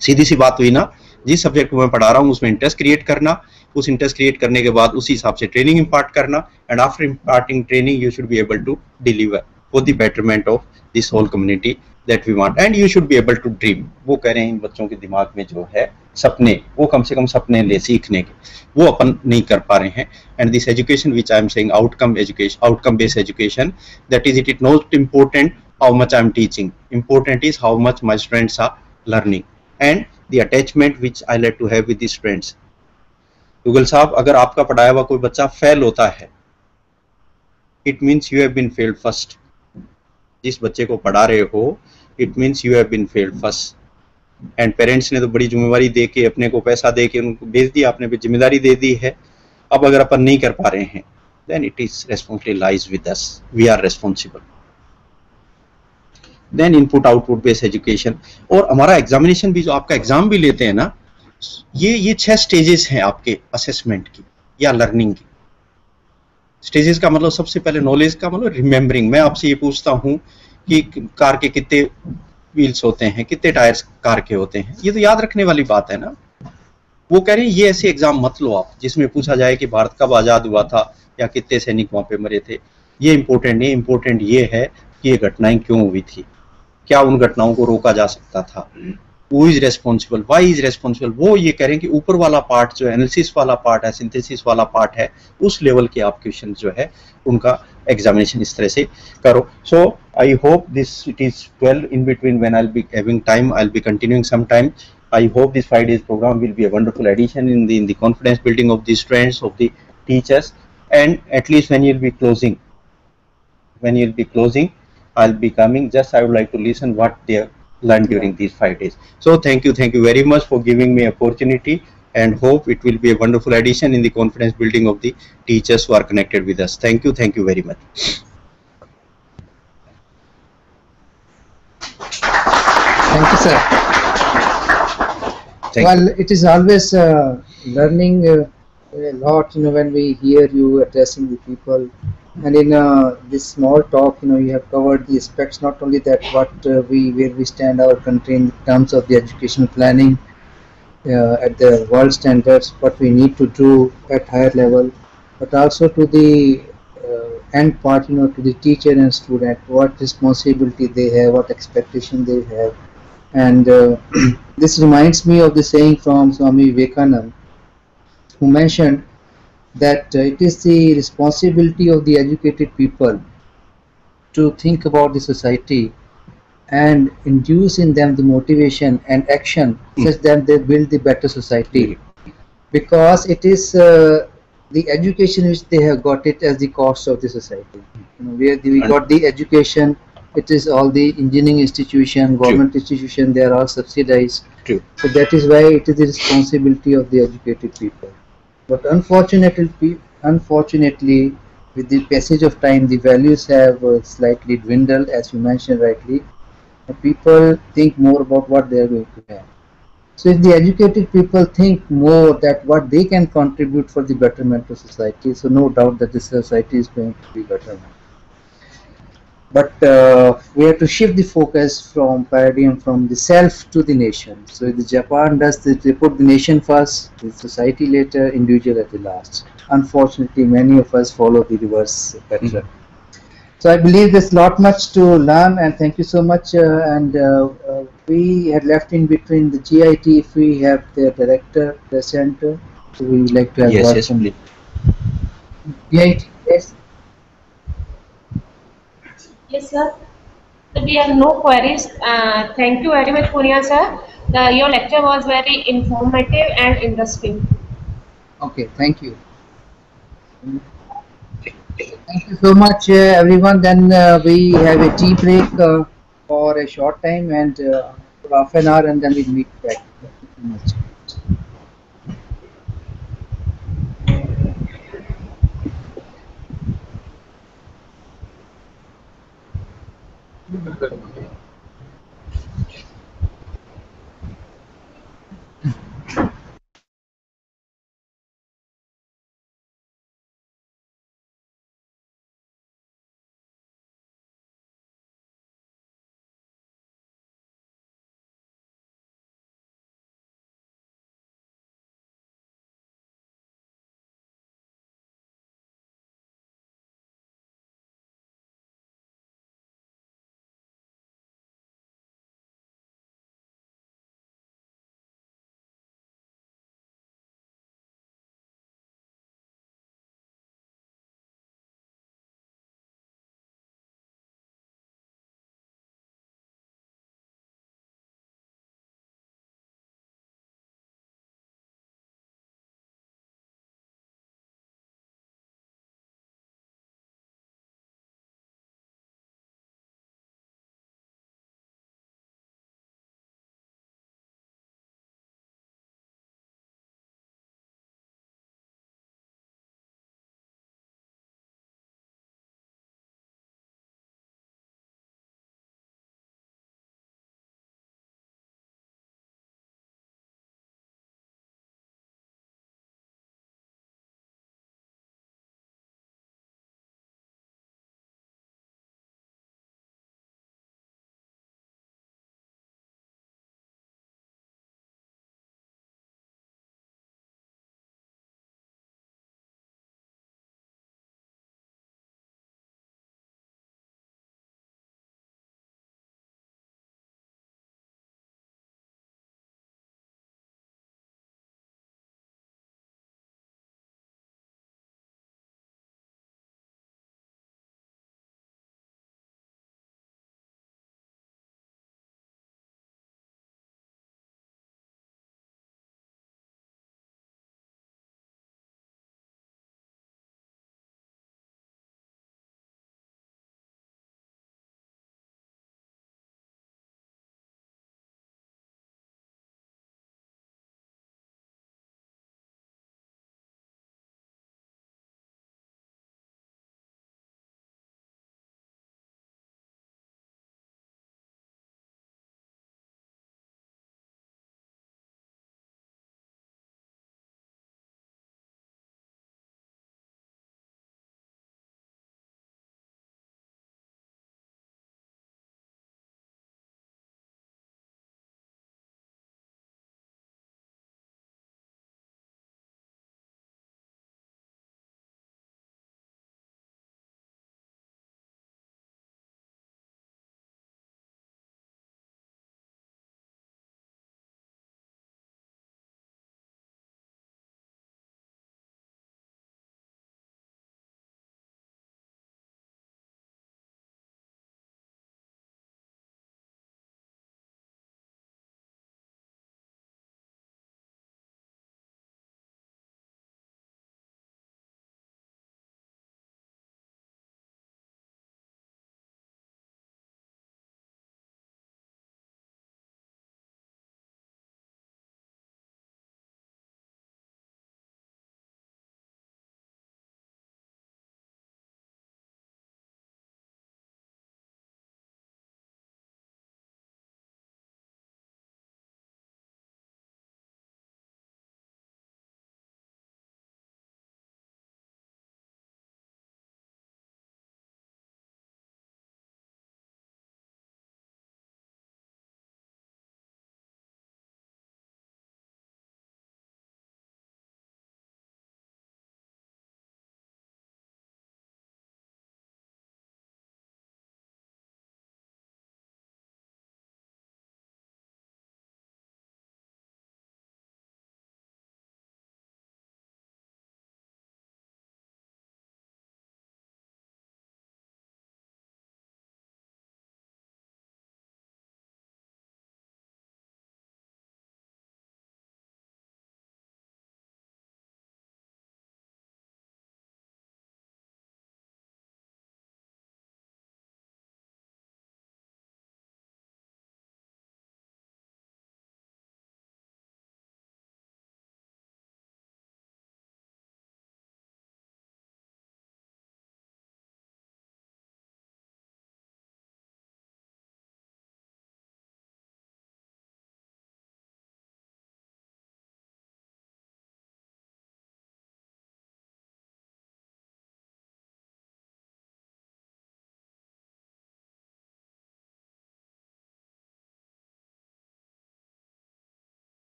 [SPEAKER 2] सीधी सी बात हुई ना. जिस subject को मैं पढ़ा रहा हूँ उसमें इंटरेस्ट क्रिएट करना, उस इंटरेस्ट क्रिएट करने के बाद उसी हिसाब से ट्रेनिंग इम्पार्ट करना, and after imparting training you should be able to deliver for the betterment of this whole community that we want. And you should be able to dream. वो कह रहे हैं इन बच्चों के दिमाग में जो है सपने, वो कम से कम सपने ले सीखने के, वो अपन नहीं कर पा रहे हैं. And this education which I am saying outcome education, outcome based education, that is it is not important how much I am teaching, important is how much my students are learning and the attachment which I like to have with the students. Google साहब, अगर आपका पढ़ाया हुआ कोई बच्चा fail होता है, it means you have been failed first. जिस बच्चे को पढ़ा रहे हो, it means you have been failed first. And parents ने तो बड़ी जिम्मेवारी दे के, अपने को पैसा दे के उनको भेज दिया, आपने भी जिम्मेदारी दे दी है. अब अगर अपन नहीं कर पा रहे हैं, then it is responsibility lies with us, we are responsible. Then input output based education. और हमारा एग्जामिनेशन भी, जो आपका एग्जाम भी लेते हैं ना, ये 6 स्टेजेस हैं आपके असेसमेंट की या लर्निंग की. स्टेजेस का मतलब सबसे पहले नॉलेज का मतलब रिमेम्बरिंग. मैं आपसे ये पूछता हूँ कि कार के कितने व्हील्स होते हैं, कितने टायर्स कार के होते हैं, ये तो याद रखने वाली बात है ना. वो कह रहे हैं ये ऐसे एग्जाम मत लो आप जिसमें पूछा जाए कि भारत कब आजाद हुआ था या कितने सैनिक वहां पे मरे थे. ये इंपॉर्टेंट नहीं, इंपॉर्टेंट ये है कि ये घटनाएं क्यों हुई थी, क्या उन घटनाओं को रोका जा सकता था, Who is responsible, why is responsible. वो ये कह रहे हैं कि ऊपर वाला पार्ट जो एनालिसिस वाला पार्ट है, सिंथेसिस वाला पार्ट है, उस लेवल के आप क्वेश्चन जो है उनका एग्जामिनेशन इस तरह से करो. So I hope this it is 12 in between. When I'll be having time, I'll be continuing some time. I hope this 5 days program will be a wonderful addition in the confidence building of the students, of the teachers, and at least when you'll be closing, I'll be coming. Just I would like to listen what they learned during these 5 days. So thank you very much for giving me opportunity, and hope it will be a wonderful addition in the confidence building of the teachers who are connected with us. Thank you very much.
[SPEAKER 1] Thank you, sir. Well, it is always learning a lot, when we hear you addressing the people. And in this small talk, you have covered the aspects, not only that where we stand our country in terms of the educational planning at the world standards, what we need to do at higher level, but also to the
[SPEAKER 3] end part, to the teacher and student, what responsibility they have, what expectation they have. And this reminds me of the saying from Swami Vivekananda, who mentioned that it is the responsibility of the educated people to think about the society and induce in them the motivation and action such that they build the better society, because it is the education which they have got it as the cost of the society. Where we got the education, it is all the engineering institution, government institution, they are all subsidized.
[SPEAKER 2] True.
[SPEAKER 3] So that is why it is the responsibility of the educated people. But unfortunately, with the passage of time, the values have slightly dwindled, as you mentioned rightly. People think more about what they are going to have. So if the educated people think more that what they can contribute for the betterment of society, so no doubt that the society is going to be better. But we have to shift the focus from paradigm from the self to the nation. So the Japan does this, they put the nation first, the society later, individual at the last. Unfortunately, many of us follow the reverse pattern. So I believe there's a lot much to learn, and thank you so much. We had left in between the GIT. If we have the director, the center, so we would like to have
[SPEAKER 2] Yes,
[SPEAKER 3] word
[SPEAKER 2] yes,
[SPEAKER 3] from
[SPEAKER 2] please.
[SPEAKER 3] GIT. Yes.
[SPEAKER 6] Yes, sir. We have no queries. Thank you very much, Punya sir. Your lecture was very informative and interesting.
[SPEAKER 3] Okay. Thank you. Thank you so much, everyone. Then we have a tea break for a short time and for half an hour, and then we meet back. Thank you so much.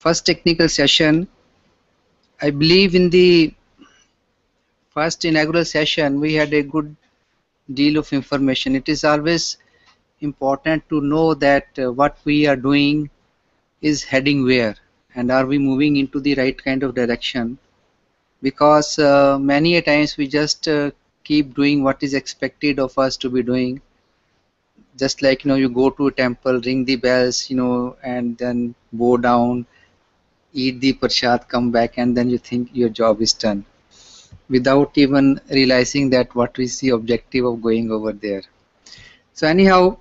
[SPEAKER 1] first technical session. I believe in the first inaugural session we had a good deal of information. It is always important to know that what we are doing is heading where, and are we moving into the right kind of direction, because many a times we just keep doing what is expected of us to be doing, just like you go to a temple, ring the bells, and then bow down, eat the prasad, come back, and then you think your job is done without even realizing that what is the objective of going over there. So anyhow,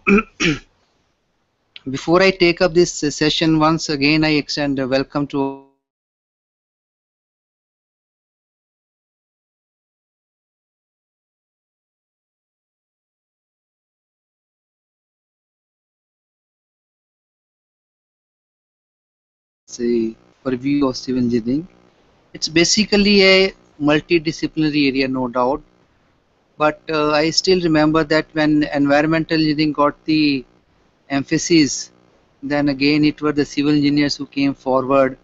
[SPEAKER 1] before I take up this session, once again I extend a welcome to all the participants who are the purview of civil engineering. It's basically a multidisciplinary area, no doubt, but I still remember that when environmental engineering got the emphasis, then again it were the civil engineers who came forward,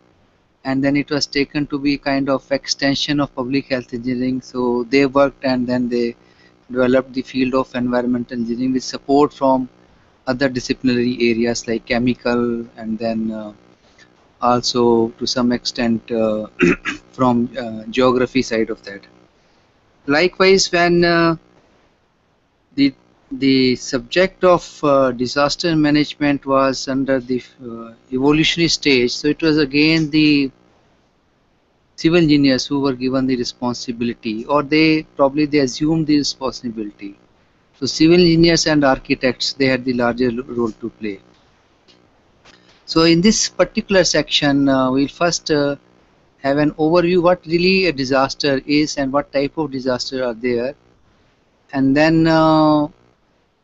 [SPEAKER 1] and then it was taken to be kind of extension of public health engineering. So they worked and then they developed the field of environmental engineering with support from other disciplinary areas like chemical, and then also to some extent from geography side of that. Likewise, when the the subject of disaster management was under the evolutionary stage, so it was again the civil engineers who were given the responsibility, or they assumed the responsibility. So civil engineers and architects, they had the larger role to play. So in this particular section, we'll first have an overview what really a disaster is and what type of disaster are there, and then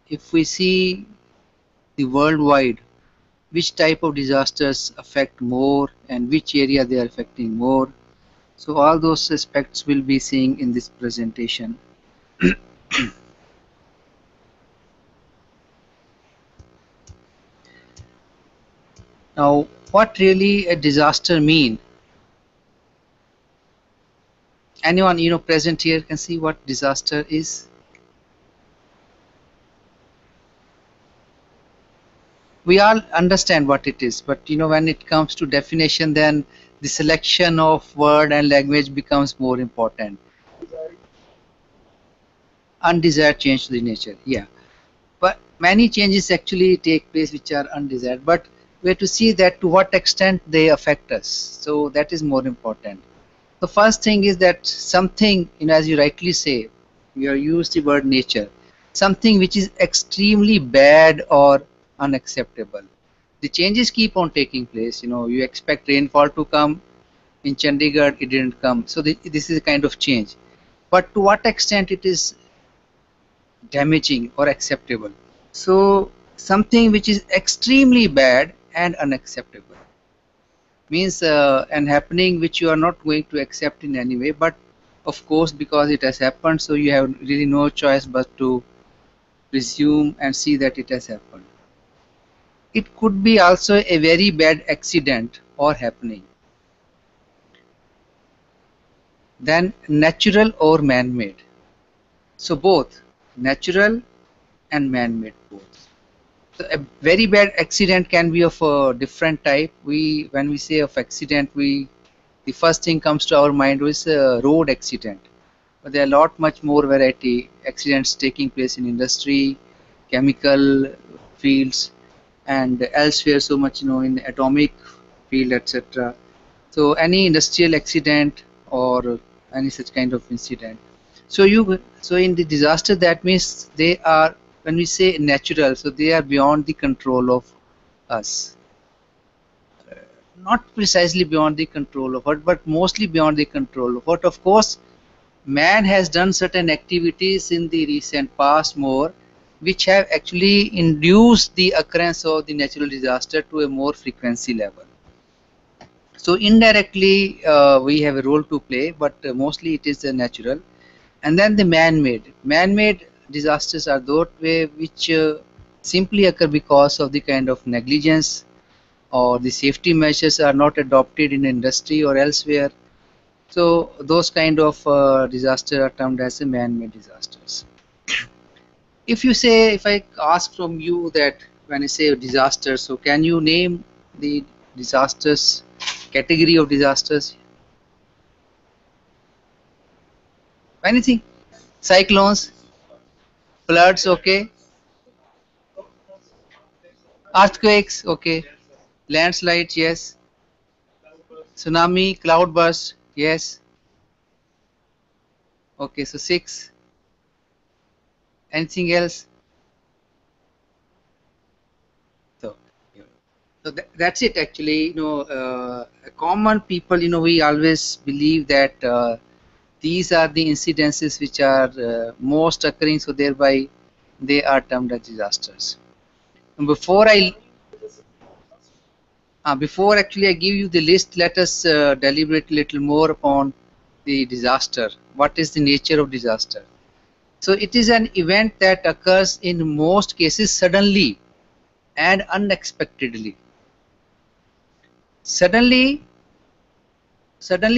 [SPEAKER 1] if we see the worldwide, which type of disasters affect more and which area they are affecting more. So all those aspects we'll be seeing in this presentation. Now, what really a disaster mean? Anyone present here can see what disaster is? We all understand what it is, but when it comes to definition, then the selection of word and language becomes more important. Undesired change to the nature, yeah. But many changes actually take place which are undesired, but we have to see that to what extent they affect us. So that is more important. The first thing is that something, as you rightly say, you have used the word nature, something which is extremely bad or unacceptable. The changes keep on taking place. You expect rainfall to come in Chandigarh, it didn't come. So this is a kind of change. But to what extent it is damaging or acceptable? So something which is extremely bad and unacceptable means an happening which you are not going to accept in any way, but of course because it has happened, so you have really no choice but to presume and see that it has happened. It could be also a very bad accident or happening. Then natural or man-made. So both natural and man-made both. So a very bad accident can be of a different type. When we say of accident, the first thing comes to our mind is a road accident. But there are a lot much more variety accidents taking place in industry, chemical fields, and elsewhere. So much in atomic field, etc. So any industrial accident or any such kind of incident. So in the disaster, that means they are, when we say natural, so they are beyond the control of us. Not precisely beyond the control of what, but mostly beyond the control of what. Of course, man has done certain activities in the recent past more, which have actually induced the occurrence of the natural disaster to a more frequency level. So indirectly we have a role to play, but mostly it is natural. And then the man-made. Man-made disasters are those which simply occur because of the kind of negligence or the safety measures are not adopted in industry or elsewhere. So those kind of disasters are termed as man-made disasters. If you say, if I ask from you that when I say disaster, so can you name the disasters, category of disasters? Anything? Cyclones, floods, okay. Earthquakes, okay. Landslides, yes. Tsunami, cloudburst, yes. Okay, so 6. Anything else? So, that's it actually. Common people, we always believe that these are the incidences which are most occurring, so thereby they are termed as disasters. And before actually I give you the list, let us deliberate a little more upon the disaster. What is the nature of disaster? So it is an event that occurs in most cases suddenly and unexpectedly. Suddenly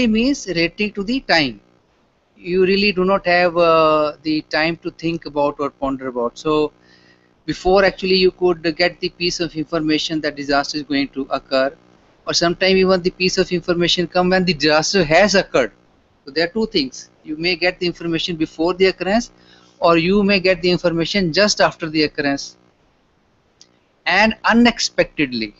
[SPEAKER 1] means relating to the time. You really do not have the time to think about or ponder about. So before actually you could get the piece of information that disaster is going to occur, or sometime even the piece of information come when the disaster has occurred. So there are two things. You may get the information before the occurrence, or you may get the information just after the occurrence, and unexpectedly.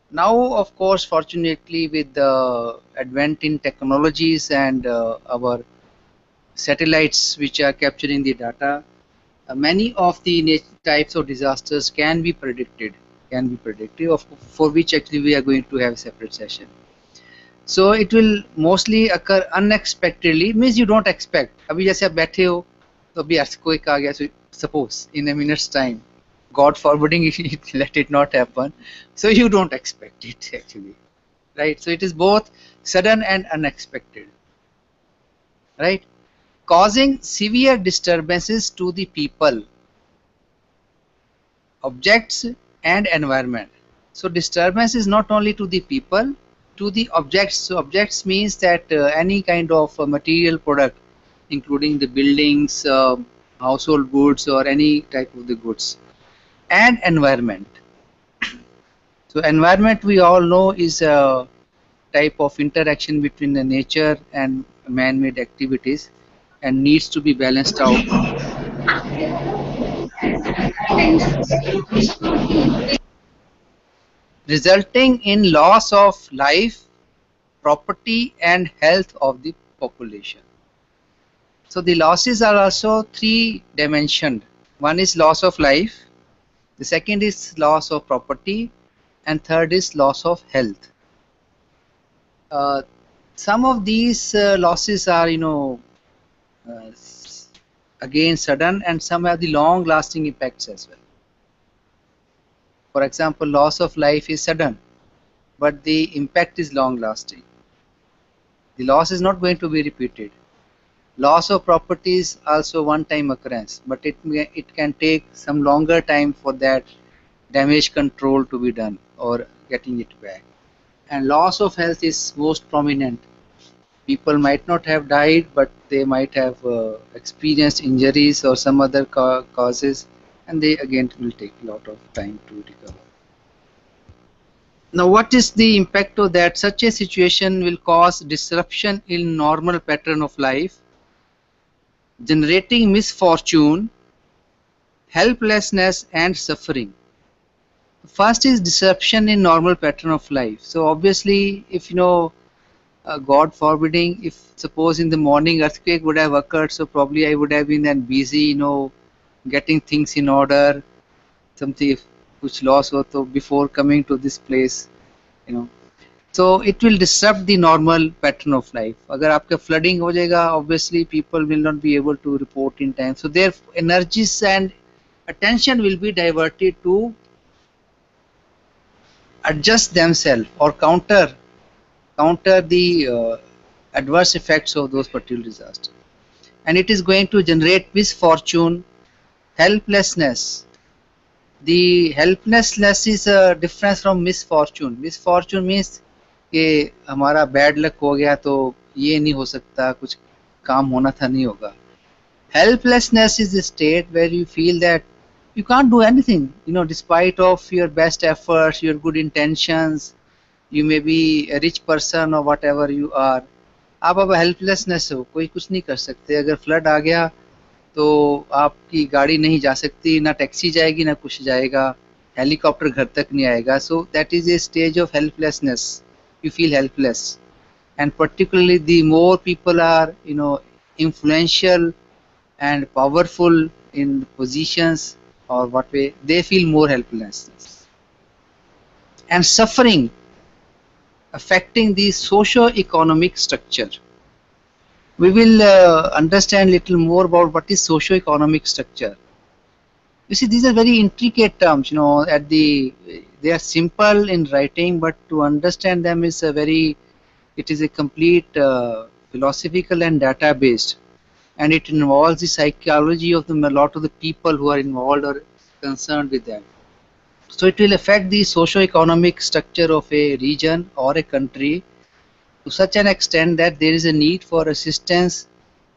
[SPEAKER 1] Now, of course, fortunately, with the advent in technologies and our satellites which are capturing the data, many of the types of disasters can be predicted, for which actually we are going to have a separate session. So it will mostly occur unexpectedly, means you don't expect. अभी जैसे आप बैठे हो तो अभी earthquake आ गया, so suppose in a minute's time, God forbidding it, let it not happen, so you don't expect it actually, right? So it is both sudden and unexpected, right? Causing severe disturbances to the people, objects and environment. So disturbance is not only to the people, to the objects. So objects means that any kind of material product, including the buildings, household goods, or any type of the goods, and environment. So environment, we all know, is a type of interaction between the nature and man-made activities and needs to be balanced out. Resulting in loss of life, property and health of the population. So the losses are also three-dimensioned. One is loss of life, the second is loss of property, and third is loss of health. Some of these losses are, again sudden, and some have the long-lasting impacts as well. For example, loss of life is sudden, but the impact is long-lasting. The loss is not going to be repeated. Loss of property is also one-time occurrence, but it can take some longer time for that damage control to be done or getting it back. And loss of health is most prominent. People might not have died, but they might have experienced injuries or some other causes, and they again will take a lot of time to recover. Now, what is the impact of that? Such a situation will cause disruption in normal pattern of life, generating misfortune, helplessness and suffering. First is disruption in normal pattern of life. So obviously, if God forbidding, if suppose in the morning earthquake would have occurred, so probably I would have been then busy, getting things in order, something which loss was before coming to this place, So it will disrupt the normal pattern of life. अगर आपका flooding हो जाएगा, obviously people will not be able to report in time. So their energies and attention will be diverted to adjust themselves or counter the adverse effects of those particular disasters. And it is going to generate misfortune, helplessness,
[SPEAKER 3] The helplessness is a difference from misfortune. Misfortune means कि हमारा bad luck हो गया तो ये नहीं हो सकता, कुछ काम होना था नहीं होगा. Helplessness is a state where you feel that you can't do anything, you know, despite of your best efforts, your good intentions. You may be a rich person or whatever you are. आप अब helplessness हो, कोई कुछ नहीं कर सकते. अगर flood आ गया तो आपकी गाड़ी नहीं जा सकती, ना टैक्सी जाएगी ना कुछ जाएगा, हेलीकॉप्टर घर तक नहीं आएगा. So that is a stage of helplessness. You feel helpless. And particularly the more people are, you know, influential and powerful in positions or what way, they feel more helplessness and suffering affecting the socio-economic structure. We will understand little more about what is socio-economic structure. You see, these are very intricate terms, you know, they are simple in writing, but to understand them is a very, it is a complete philosophical and data based, and it involves the psychology of a lot of the people who are involved or concerned with that. So it will affect the socio-economic structure of a region or a country to such an extent that there is a need for assistance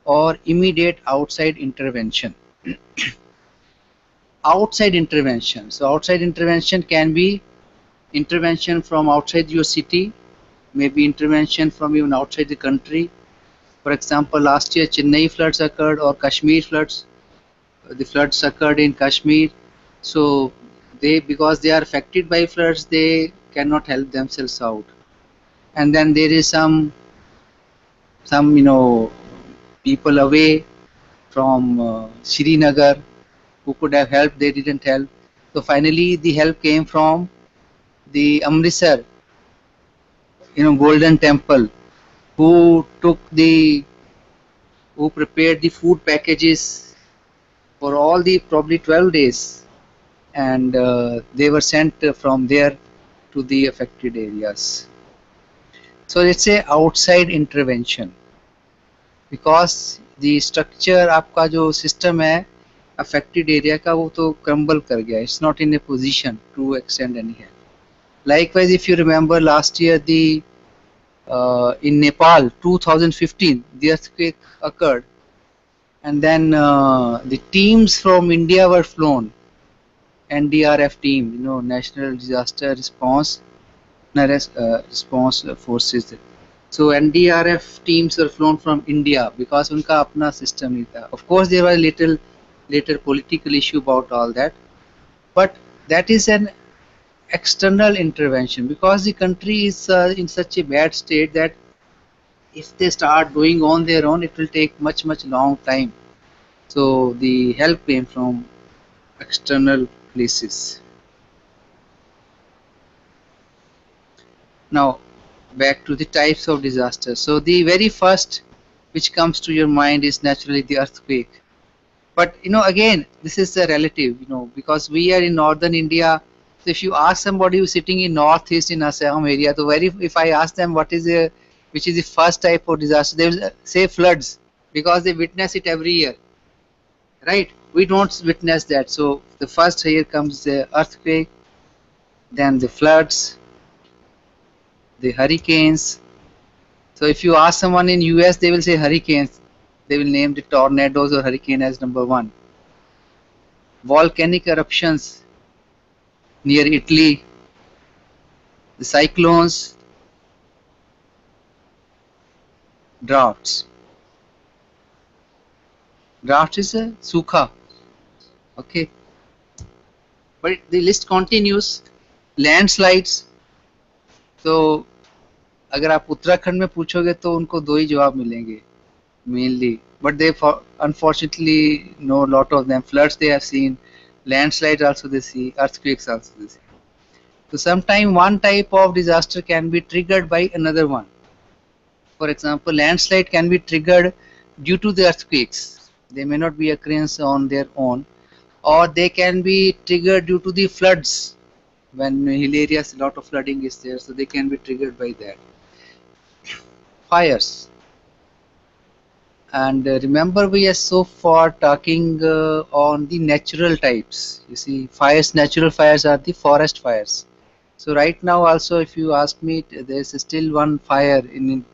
[SPEAKER 3] or immediate outside intervention. Outside intervention. So outside intervention can be intervention from outside your city, maybe intervention from even outside the country. For example, last year Chennai floods occurred, or Kashmir floods. The floods occurred in Kashmir. So because they are affected by floods, they cannot help themselves out. And then there is some you know, people away from Srinagar who could have helped, they didn't help. So finally the help came from the Amritsar, you know, Golden Temple, who prepared the food packages for all the probably 12 days, and they were sent from there to the affected areas. So let's say outside intervention, because the structure आपका जो system है affected area का, वो तो crumble कर गया. It's not in a position to extend any help. Likewise, if you remember last year, in Nepal 2015 the earthquake occurred, and then the teams from India were flown, NDRF team, you know, National Disaster Response Forces. So NDRF teams were flown from India because उनका अपना system नहीं था. Of course there was a little later political issue about all that, but that is an external intervention, because the country is in such a bad state that if they start doing on their own, it will take much long time. So the help came from external places. Now back to the types of disasters. So the very first which comes to your mind is naturally the earthquake. But you know, again, this is a relative, you know, because we are in northern India. So if you ask somebody who's sitting in northeast in Assam area, so if I ask them which is the first type of disaster, they will say floods, because they witness it every year, right? We don't witness that. So the first here comes the earthquake, then the floods, the hurricanes. So if you ask someone in US, they will say hurricanes. They will name the tornadoes or hurricane as number one. Volcanic eruptions near Italy, the cyclones, droughts. Drought is a सूखा, okay. But the list continues. Landslides. तो अगर आप उत्तराखंड में पूछोगे तो उनको दो ही जवाब मिलेंगे mainly, but they unfortunately know a lot of them. Floods they have seen, landslides also they see, earthquakes also they see. So sometimes one type of disaster can be triggered by another one. For example, landslide can be triggered due to the earthquakes. They may not be occurrence on their own, or they can be triggered due to the floods. When hill areas, a lot of flooding is there, so they can be triggered by that. Fires.
[SPEAKER 1] And remember, we are so far talking on the natural types. You see, fires, natural fires are the forest fires. So right now also, if you ask me, there's still one fire in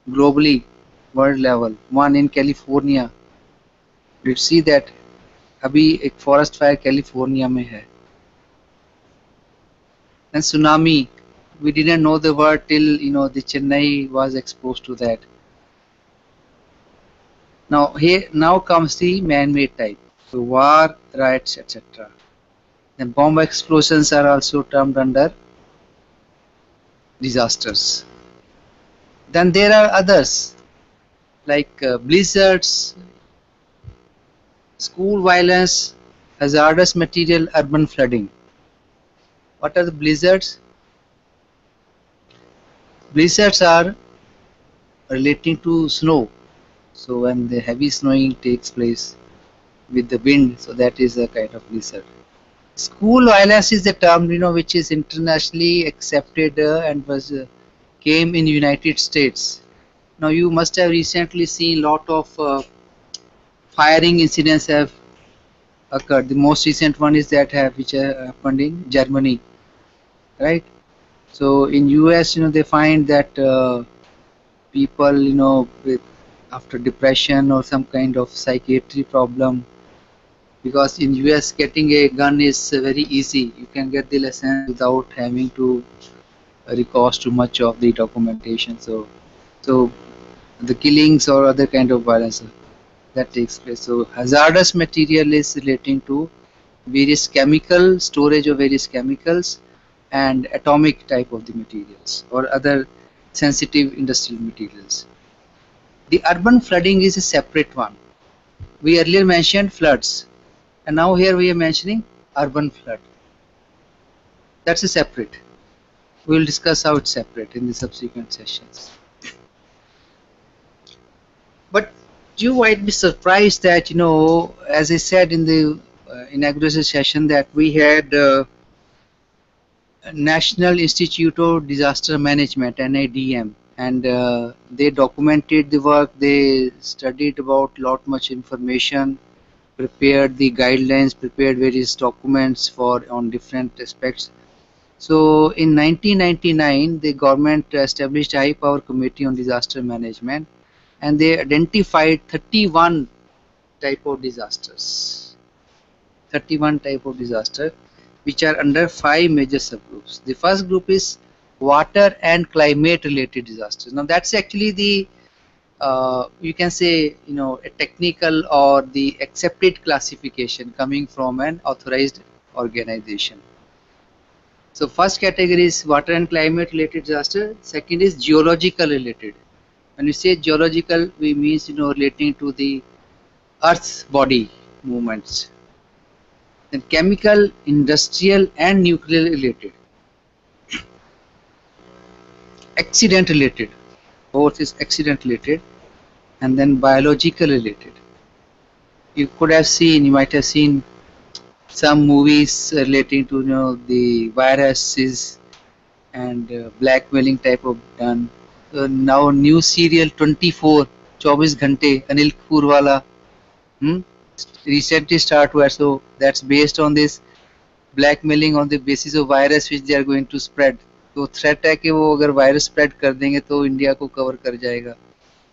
[SPEAKER 1] globally, world level, one in California. You see that अभी एक forest fire California में है. And tsunami, we didn't know the word till the Chennai was exposed to that. Now comes the man-made type. So war, riots, etc. Then bomb explosions are also termed under disasters. Then there are others like blizzards, school violence, hazardous material, urban flooding. What are the blizzards? Blizzards are relating to snow. So when the heavy snowing takes place with the wind, so that is a kind of blizzard. School violence is the term which is internationally accepted and was came in United States. Now you must have recently seen lot of firing incidents have occurred. The most recent one is that which happened in Germany, right? So in US, they find that people, with after depression or some kind of psychiatry problem, because in US getting a gun is very easy. You can get the license without having to recourse to much of the documentation. So the killings or other kind of violence that takes place. So hazardous material is relating to various chemical storage of various chemicals and atomic type of the materials or other sensitive industrial materials. The urban flooding is a separate one. We earlier mentioned floods, and now here we are mentioning urban flood. That's a separate. We will discuss how it's separate in the subsequent sessions. But you might be surprised that, as I said in the inaugural session, that we had National Institute of Disaster Management, NIDM, and they documented the work. They studied about lot much information, prepared the guidelines, prepared various documents for on different aspects. So in 1999, the government established a high power committee on disaster management, and they identified 31 type of disasters. 31 type of disaster, which are under 5 major subgroups. The first group is water and climate related disasters. Now that's actually the you can say a technical or the accepted classification coming from an authorized organization. So first category is water and climate related disaster. Second is geological related. When we say geological, we means relating to the Earth's body movements. Then chemical, industrial, and nuclear related. Accident related. Fourth is accident related, and then biological related. You might have seen some movies relating to the viruses and blackmailing type of done. Now new serial 24 घंटे Anil Kapoor wala recently start where, so that's based on this blackmailing on the basis of virus which they are going to spread. तो threat है कि वो अगर virus spread कर देंगे तो India को cover कर जाएगा.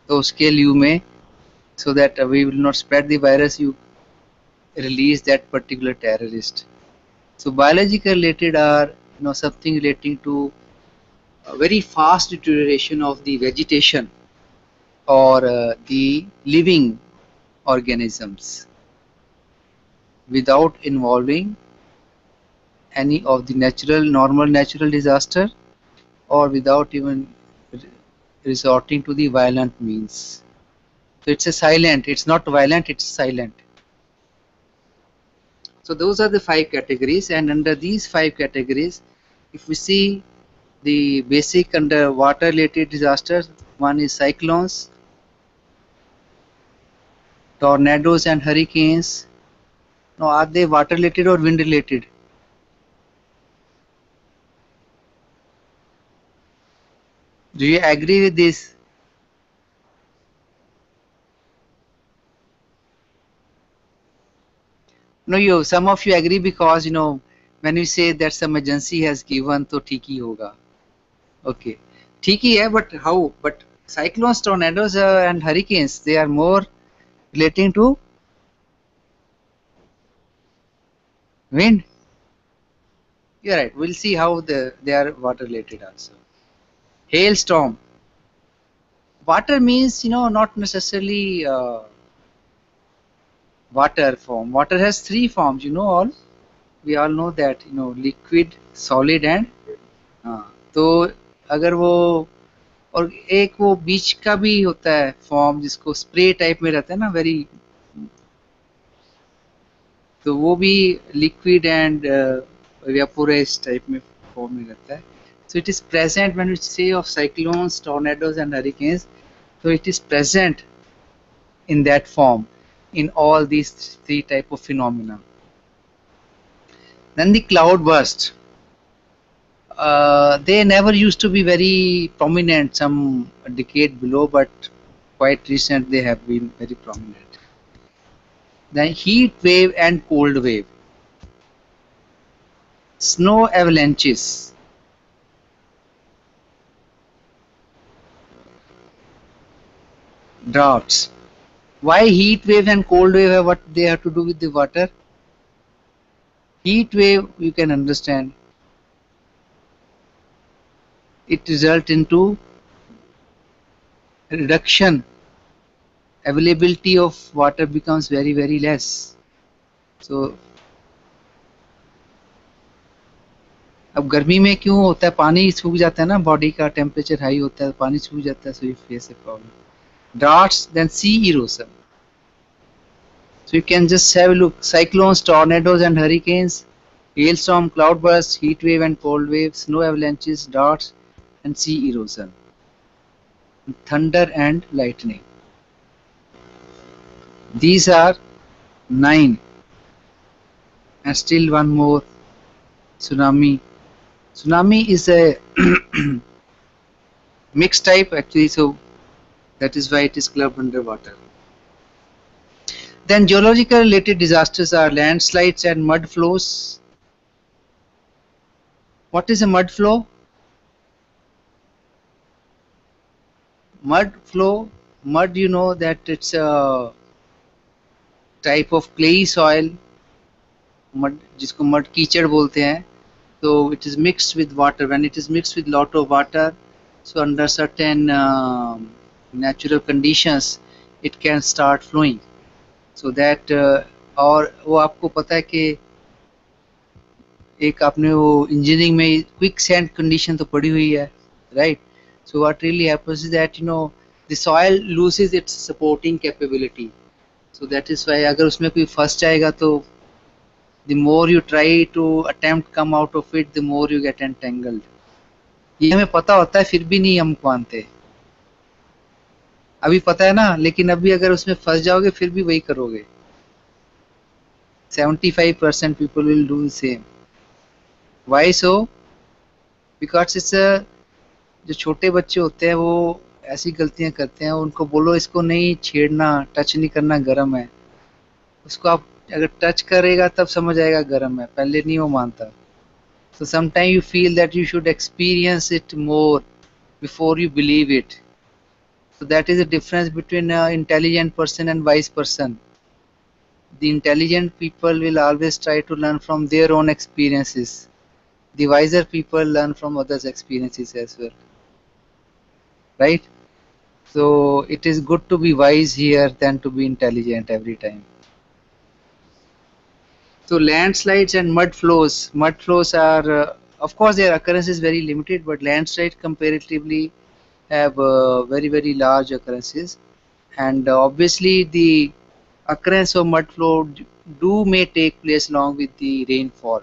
[SPEAKER 1] तो उसके लिए में so that we will not spread the virus, you release that particular terrorist. So biological related are something relating to a very fast deterioration of the vegetation or the living organisms without involving any of the normal natural disaster or without even resorting to the violent means. So it's a silent, it's not violent, it's silent. So those are the 5 categories, and under these 5 categories, if we see the basic under water related disasters, one is cyclones, tornadoes and hurricanes. Now are they water related or wind related? Do you agree with this? No, some of you agree because when you say that some agency has given, तो ठीक ही होगा. Okay, ठीक ही है, but how? But cyclones, tornadoes, and hurricanes, they are more relating to wind. You're right. We'll see how they are water related also. Hailstorm. Water means not necessarily water form. Water has three forms. All. We all know that liquid, solid and तो अगर वो और एक वो बीच का भी होता है फॉर्म जिसको स्प्रे टाइप में रहता है ना वेरी, तो वो भी लिक्विड एंड वेपोराइज टाइप में फॉर्म में रहता है. So it is present when we say of cyclones, tornadoes and hurricanes. So it is present in that form in all these three type of phenomena. Then the cloud burst. They never used to be very prominent some decade below, but quite recent they have been very prominent. Then heat wave and cold wave. Snow avalanches. Droughts. Why heat wave and cold wave, what they have to do with the water? Heat wave you can understand. It results into reduction. Availability of water becomes very, very less. So अब गर्मी में क्यों होता है, पानी सूख जाता है ना, बॉडी का टेम्परेचर हाई होता है, पानी सूख जाता है, so you face a problem. Droughts, then sea erosion. So you can just have a look: cyclones, tornadoes and hurricanes, hailstorm, cloudbursts, heat wave and cold wave, snow avalanches, droughts and sea erosion, thunder and lightning. These are 9. And still one more, tsunami. Tsunami is a mixed type actually, so that is why it is clubbed under water. Then geological related disasters are landslides and mud flows. What is a mud flow? Mud flow, mud, you know that it's a type of clayey soil, mud जिसको mud कीचड़ बोलते हैं. So it is mixed with water. When it is mixed with lot of water, so under certain natural conditions it can start flowing. So that और वो आपको पता है कि एक आपने वो इंजीनियरिंग में क्विक सैंड कंडीशन तो पड़ी हुई है, right? So what really happens is that the soil loses its supporting capability. So that is why अगर उसमें कोई फंस जाएगा तो the more you try to attempt come out of it, the more you get entangled. ये हमें पता होता है फिर भी नहीं हम मानते. अभी पता है ना, लेकिन अभी अगर उसमें फंस जाओगे फिर भी वही करोगे. 75% people will do the same. Why so? Because it's a जो छोटे बच्चे होते हैं वो ऐसी गलतियां करते हैं, उनको बोलो इसको नहीं छेड़ना, टच नहीं करना, गर्म है. उसको आप अगर टच करेगा तब समझ आएगा गर्म है, पहले नहीं वो मानता. So sometimes you feel that you should experience it more before you believe it. So that is the difference between an intelligent person and wise person. The intelligent people will always try to learn from their own experiences. The wiser people learn from others' experiences as well. Right? So it is good to be wise here than to be intelligent every time. So landslides and mud flows. Mud flows are, of course, their occurrence is very limited, but landslides comparatively have very, very large occurrences. And obviously the occurrence of mud flow may take place along with the rainfall.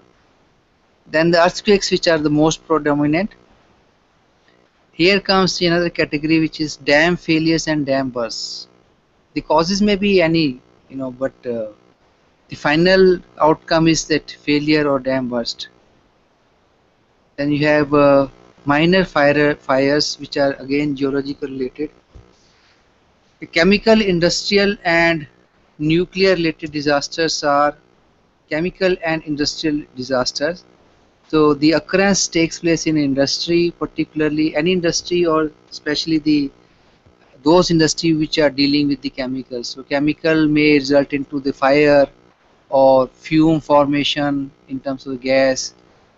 [SPEAKER 1] Then the earthquakes, which are the most predominant. Here comes another category, which is dam failures and dam bursts. The causes may be any, but the final outcome is that failure or dam burst. Then you have minor fires, which are again geological related. The chemical, industrial and nuclear related disasters are chemical and industrial disasters. So the occurrence takes place in industry, particularly any industry or especially those industry which are dealing with the chemicals. So chemical may result into the fire or fume formation in terms of gas,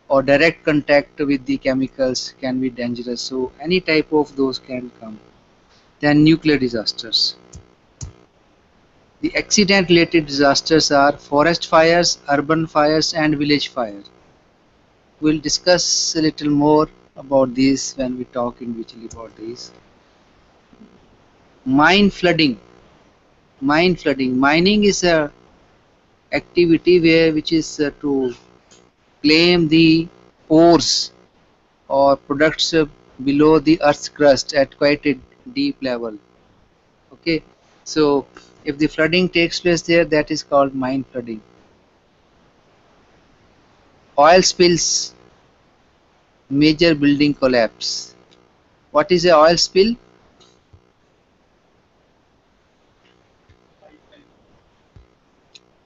[SPEAKER 1] or direct contact with the chemicals can be dangerous. So any type of those can come. Then nuclear disasters. The accident related disasters are forest fires, urban fires and village fire. We'll discuss a little more about these when we talk individually about these. Mine flooding. Mine flooding. Mining is a activity which is to claim the ores or products below the earth's crust at quite a deep level. Okay, so if the flooding takes place there, that is called mine flooding. Oil spills, major building collapse. What is a oil spill?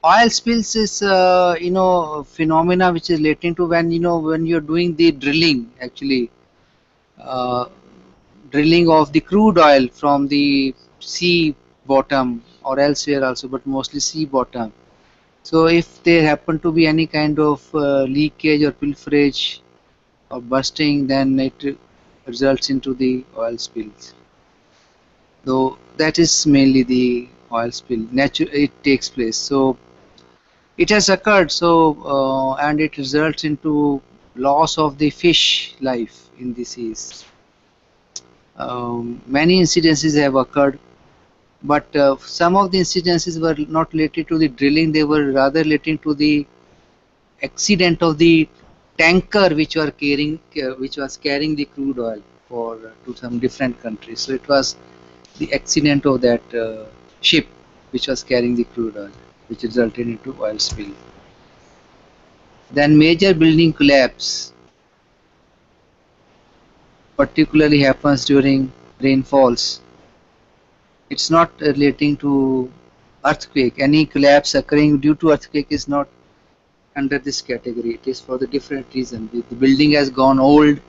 [SPEAKER 1] Oil spills is phenomena which is relating to when when you're doing the drilling, actually uh, drilling of the crude oil from the sea bottom or elsewhere also, but mostly sea bottom. So if there happen to be any kind of leakage or pilferage or bursting, then it results into the oil spills. Though that is mainly the oil spill. It takes place. So it has occurred. So and it results into loss of the fish life in the seas. Many incidences have occurred, but some of the incidences were not related to the drilling. They were rather related to the accident of the tanker which was carrying the crude oil for to some different countries. So it was the accident of that ship which was carrying the crude oil, which resulted into oil spill. Then major building collapse particularly happens during rainfalls. It's not relating to earthquake. Any collapse occurring due to earthquake is not under this category. It is for the different reason. The building has gone old,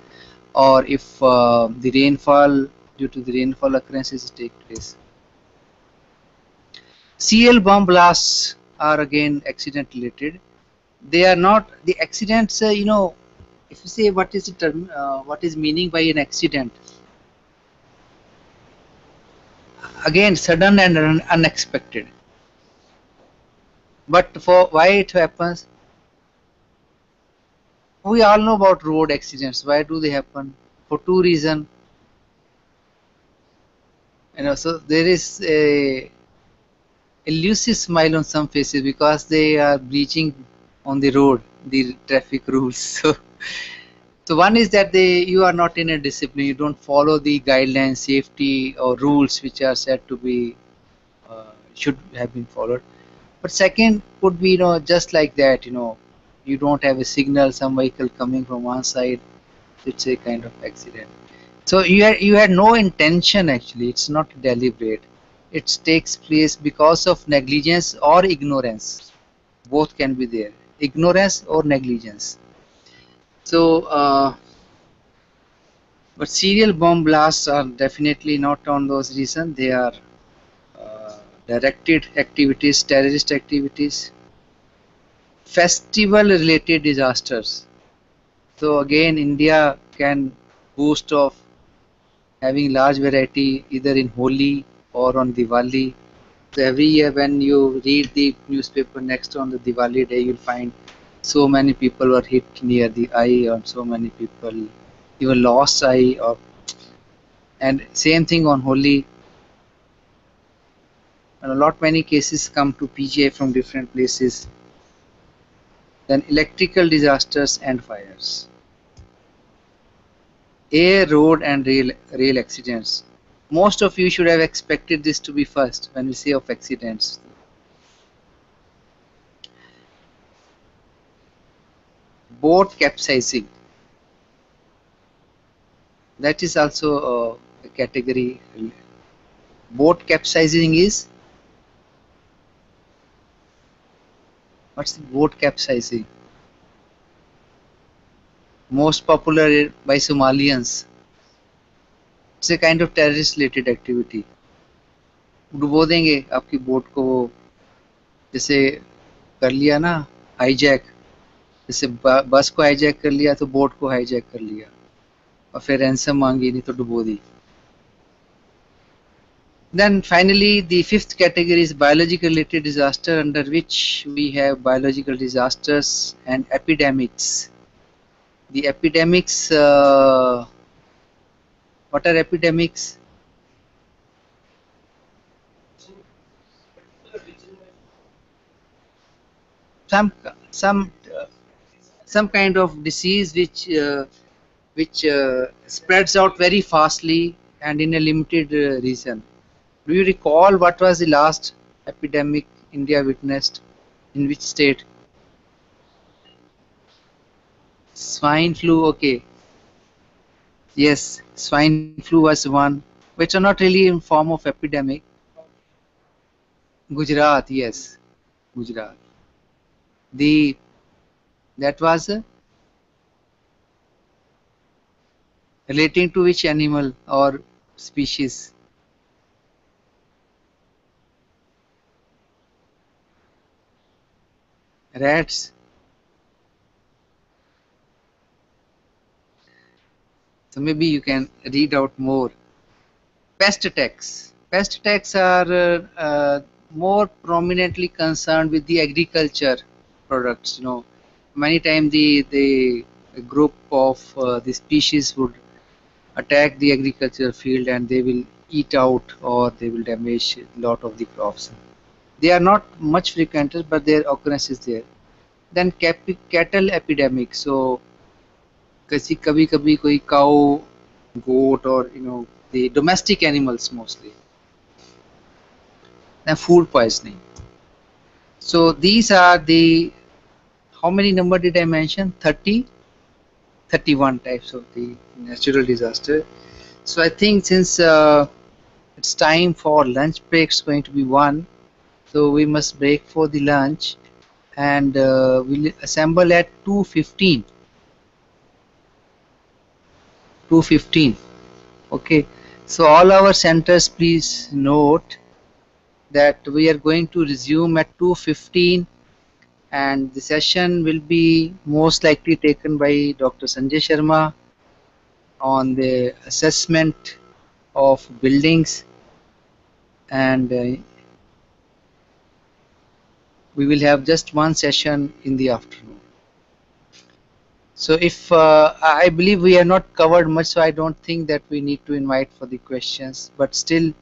[SPEAKER 1] or if the rainfall, due to the rainfall occurrences take place. CL bomb blasts are again accident related. They are not the accidents. If you say what is the term, what is meaning by an accident? Again, sudden and unexpected. But for why it happens? We all know about road accidents. Why do they happen? For two reasons. So there is a elusive smile on some faces because they are breaching on the road the traffic rules. So one is that you are not in a discipline. You don't follow the guidelines, safety or rules which are said to be should have been followed. But second could be just like that, you don't have a signal, some vehicle coming from one side. It's a kind of accident. So you had no intention, actually. It's not deliberate. It takes place because of negligence or ignorance. Both can be there, ignorance or negligence. So but serial bomb blasts are definitely not on those reasons. They are directed activities, terrorist activities, festival related disasters. So again, India can boast of having large variety either in Holi or on Diwali. So every year when you read the newspaper, next on the Diwali day, you'll find so many people were hit near the eye, or so many people even lost eye, and same thing on Holi. And a lot many cases come to PGI from different places. Then electrical disasters and fires. Air, road and rail accidents. Most of you should have expected this to be first when we say of accidents. Boat capsizing. That is also a category. Boat capsizing is
[SPEAKER 3] What's the boat capsizing? Most popular by Somalians. It's a kind of terrorist related activity. डुबो देंगे आपकी boat को, वो जैसे कर लिया ना hijack, जैसे बस को हाईजैक कर लिया तो बोट को हाईजैक कर लिया और फिर रैंसम मांगी, नहीं तो डुबो दी. Then finally the fifth category is biological related disaster, under which we have biological disasters and epidemics. The epidemics, what are epidemics? Some some some kind of disease which spreads out very fastly and in a limited region. Do you recall what was the last epidemic India witnessed? In which state? Swine flu, okay. Yes, swine flu was one, which are not really in form of epidemic. Gujarat, yes, Gujarat. That was relating to which animal or species? Rats. So maybe you can read out more. Pest attacks. Pest attacks are more prominently concerned with the agriculture products. You know, many times the group of the species would attack the agricultural field and they will eat out or they will damage a lot of the crops. They are not much frequented, but their occurrence is there. Then cattle epidemic. So कभी कभी कोई cow, goat, or the domestic animals mostly. Then food poisoning. So these are the, how many number did I mention? 30, 31 types of the natural disaster. So I think since it's time for lunch break, it's going to be 1, so we must break for the lunch, and we'll assemble at 2:15. 2:15. Okay, so all our centers, please note that we are going to resume at 2:15, and the session will be most likely taken by Dr. Sanjay Sharma on the assessment of buildings, and we will have just one session in the afternoon. So if I believe we have not covered much, so I don't think that we need to invite for the questions, but still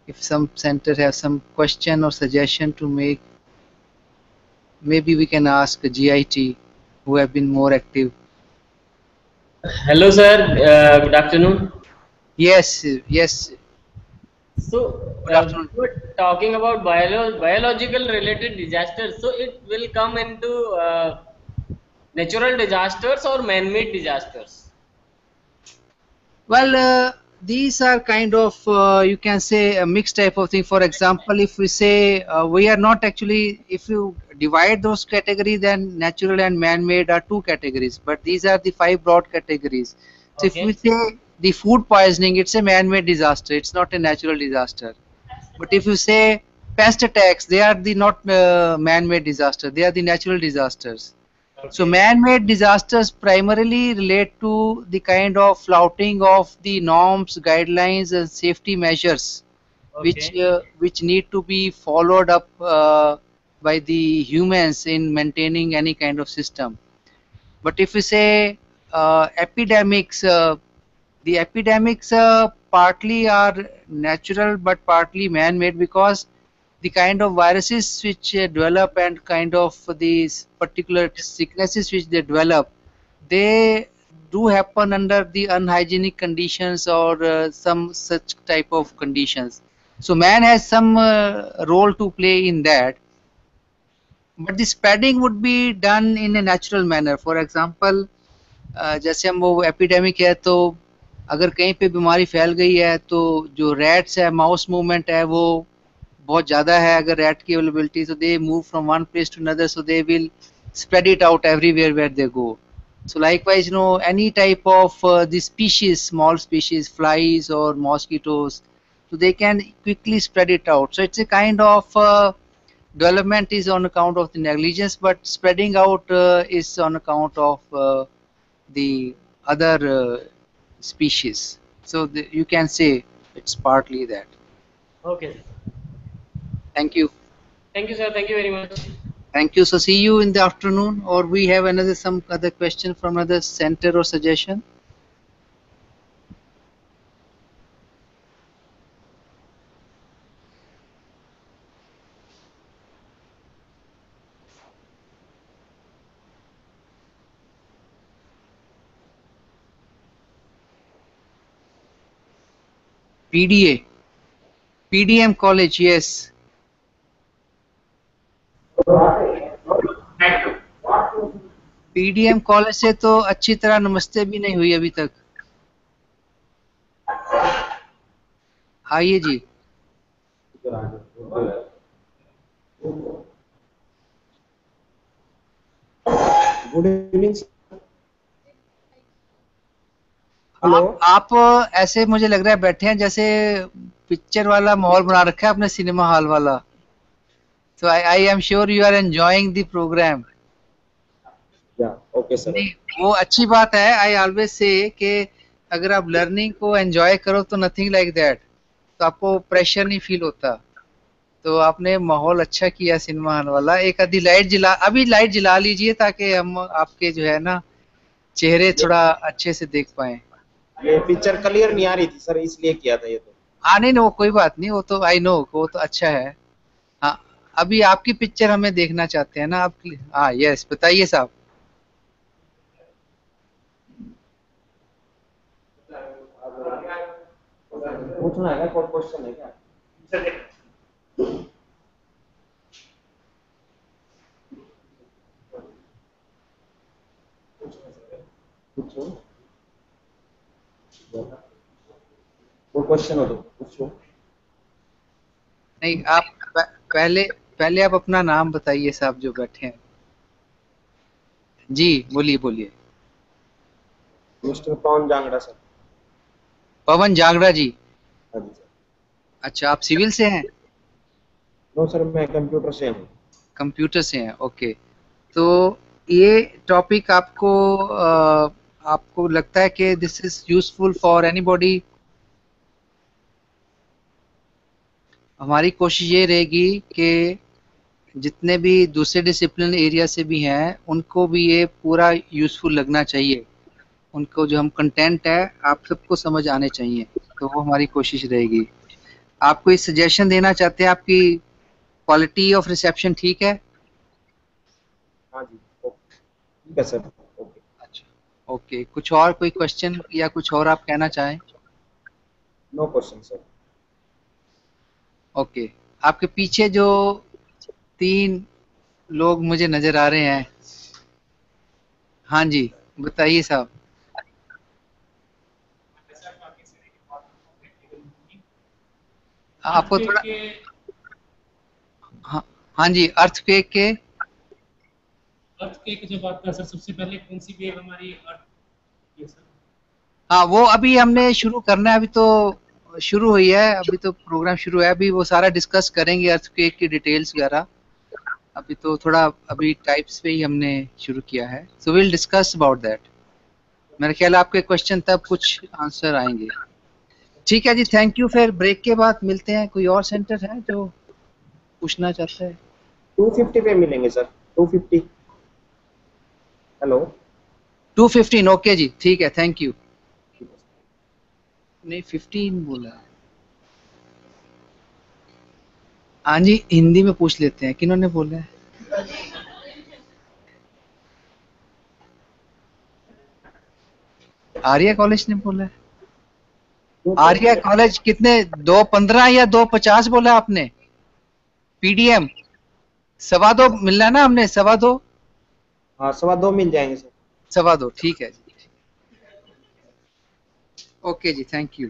[SPEAKER 3] if some center has some question or suggestion to make, maybe we can ask GIT, who have been more active.
[SPEAKER 5] Hello sir, good afternoon.
[SPEAKER 3] Yes, yes.
[SPEAKER 5] So we're talking about biological related disasters, so it will come into natural disasters or man-made disasters?
[SPEAKER 3] Well, these are kind of you can say a mixed type of thing. For example, if we say we are not actually, if you divide those categories, then natural and man-made are 2 categories, but these are the 5 broad categories. So
[SPEAKER 5] Okay.
[SPEAKER 3] if we say the food poisoning, it's a man-made disaster, it's not a natural disaster. But if you say pest attacks, they are the not man-made disaster, they are the natural disasters. So man-made disasters primarily relate to the kind of flouting of the norms, guidelines, and safety measures, which need to be followed up by the humans in maintaining any kind of system. But if we say epidemics, the epidemics partly are natural but partly man-made, because the kind of viruses which develop and kind of these particular sicknesses which they develop, they do happen under the unhygienic conditions or some such type of conditions. So man has some role to play in that, but the spreading would be done in a natural manner. For example, जैसे हम वो epidemic है, तो अगर कहीं पे बीमारी फैल गई है तो जो रैट्स है, माउस मूवमेंट है, वो
[SPEAKER 1] बहुत ज़्यादा है अगर rat की availability, so they move from one place to another, so they will spread it out everywhere where they go. So likewise, any type of the species, small species, flies or mosquitoes, so they can quickly spread it out. So it's a kind of development is on account of the negligence, but spreading out is on account of the other species. So you can say it's partly that.
[SPEAKER 5] Okay.
[SPEAKER 1] Thank you.
[SPEAKER 5] Thank you, sir. Thank you very much.
[SPEAKER 1] Thank you. So see you in the afternoon, or we have some other question from another center or suggestion. PDA, PDM college, yes. PDM college से तो अच्छी तरह नमस्ते भी नहीं हुई अभी तक. आइए जी.
[SPEAKER 7] Good evening. हेलो.
[SPEAKER 1] आप ऐसे मुझे लग रहा है बैठे हैं जैसे पिक्चर वाला माहौल बना रखा है अपने सिनेमा हॉल वाला. So I am sure you are enjoying the program.
[SPEAKER 7] Okay sir.
[SPEAKER 1] नहीं, वो अच्छी बात है. आई ऑलवेज से कि अगर आप लर्निंग को एंजॉय करो तो नथिंग लाइक दैट, तो आपको प्रेशर नहीं फील होता. तो आपने माहौल अच्छा किया सिनेमा हॉल वाला. एक आधी लाइट जला, अभी लाइट जला लीजिए ताकि हम आपके जो है ना चेहरे थोड़ा अच्छे से देख पाए.
[SPEAKER 7] ये पिक्चर क्लियर नहीं आ रही थी सर, इसलिए किया था ये तो.
[SPEAKER 1] नहीं वो कोई बात नहीं, वो तो आई नो, वो तो अच्छा है. हाँ, अभी आपकी पिक्चर हमें देखना चाहते हैं ना आप. हाँ यस, बताइए साहब.
[SPEAKER 7] पूछना है क्या, कोई क्वेश्चन है क्या? पूछो. कोई क्वेश्चन हो तो पूछो.
[SPEAKER 1] नहीं, आप पहले आप अपना नाम बताइए साहब जो बैठे हैं. जी बोलिए बोलिए.
[SPEAKER 7] मिस्टर पवन जांगड़ा सर.
[SPEAKER 1] पवन जागड़ा जी.
[SPEAKER 7] हाँ जी सर.
[SPEAKER 1] अच्छा, आप सिविल से हैं?
[SPEAKER 7] नो सर, मैं कंप्यूटर से हूँ.
[SPEAKER 1] कंप्यूटर से हैं, ओके. तो ये टॉपिक आपको लगता है कि this is useful for anybody? हमारी कोशिश ये रहेगी कि जितने भी दूसरे डिसिप्लिन एरिया से भी हैं उनको भी ये पूरा यूजफुल लगना चाहिए. उनको जो हम कंटेंट है आप सबको समझ आने चाहिए, तो वो हमारी कोशिश रहेगी. आप कोई सजेशन देना चाहते हैं? आपकी क्वालिटी ऑफ रिसेप्शन ठीक है?
[SPEAKER 7] हाँ जी, ठीक है सर. ओके.
[SPEAKER 1] अच्छा, ओके. कुछ और कोई क्वेश्चन या कुछ और आप कहना चाहें?
[SPEAKER 7] No question sir.
[SPEAKER 1] ओके. आपके पीछे जो 3 लोग मुझे नजर आ रहे हैं, हाँ जी बताइए साहब. आपको थोड़ा, हाँ जी, अर्थक्वेक के
[SPEAKER 8] जो बात कर सर, सबसे पहले कौन सी वेव हमारी अर्थ?
[SPEAKER 1] हाँ वो अभी हमने शुरू करना है. अभी तो शुरू हुई है, अभी तो प्रोग्राम शुरू है. अभी वो सारा डिस्कस करेंगे अर्थक्वेक की डिटेल्स वगैरह. अभी तो थोड़ा अभी टाइप्स पे ही हमने शुरू किया है. So will discuss about that. मेरा ख्याल आपके क्वेश्चन तब कुछ आंसर आएंगे. ठीक है जी, थैंक यू. फिर ब्रेक के बाद मिलते हैं. कोई और सेंटर है जो पूछना चाहता है?
[SPEAKER 7] 250 पे मिलेंगे सर. 250. हेलो.
[SPEAKER 1] 215. ओके जी, ठीक है, थैंक यू. नहीं 15 बोला. हाँ जी, हिंदी में पूछ लेते हैं. किन्होंने बोला है? आर्या कॉलेज ने बोला है. आर्या कॉलेज कितने, 215 या 250 बोला आपने? पीडीएम 2.25 मिलना है ना हमने? 2.25.
[SPEAKER 7] हाँ 2.25 मिल जाएंगे सर.
[SPEAKER 1] 2.25, ठीक है जी. ओके जी, थैंक यू.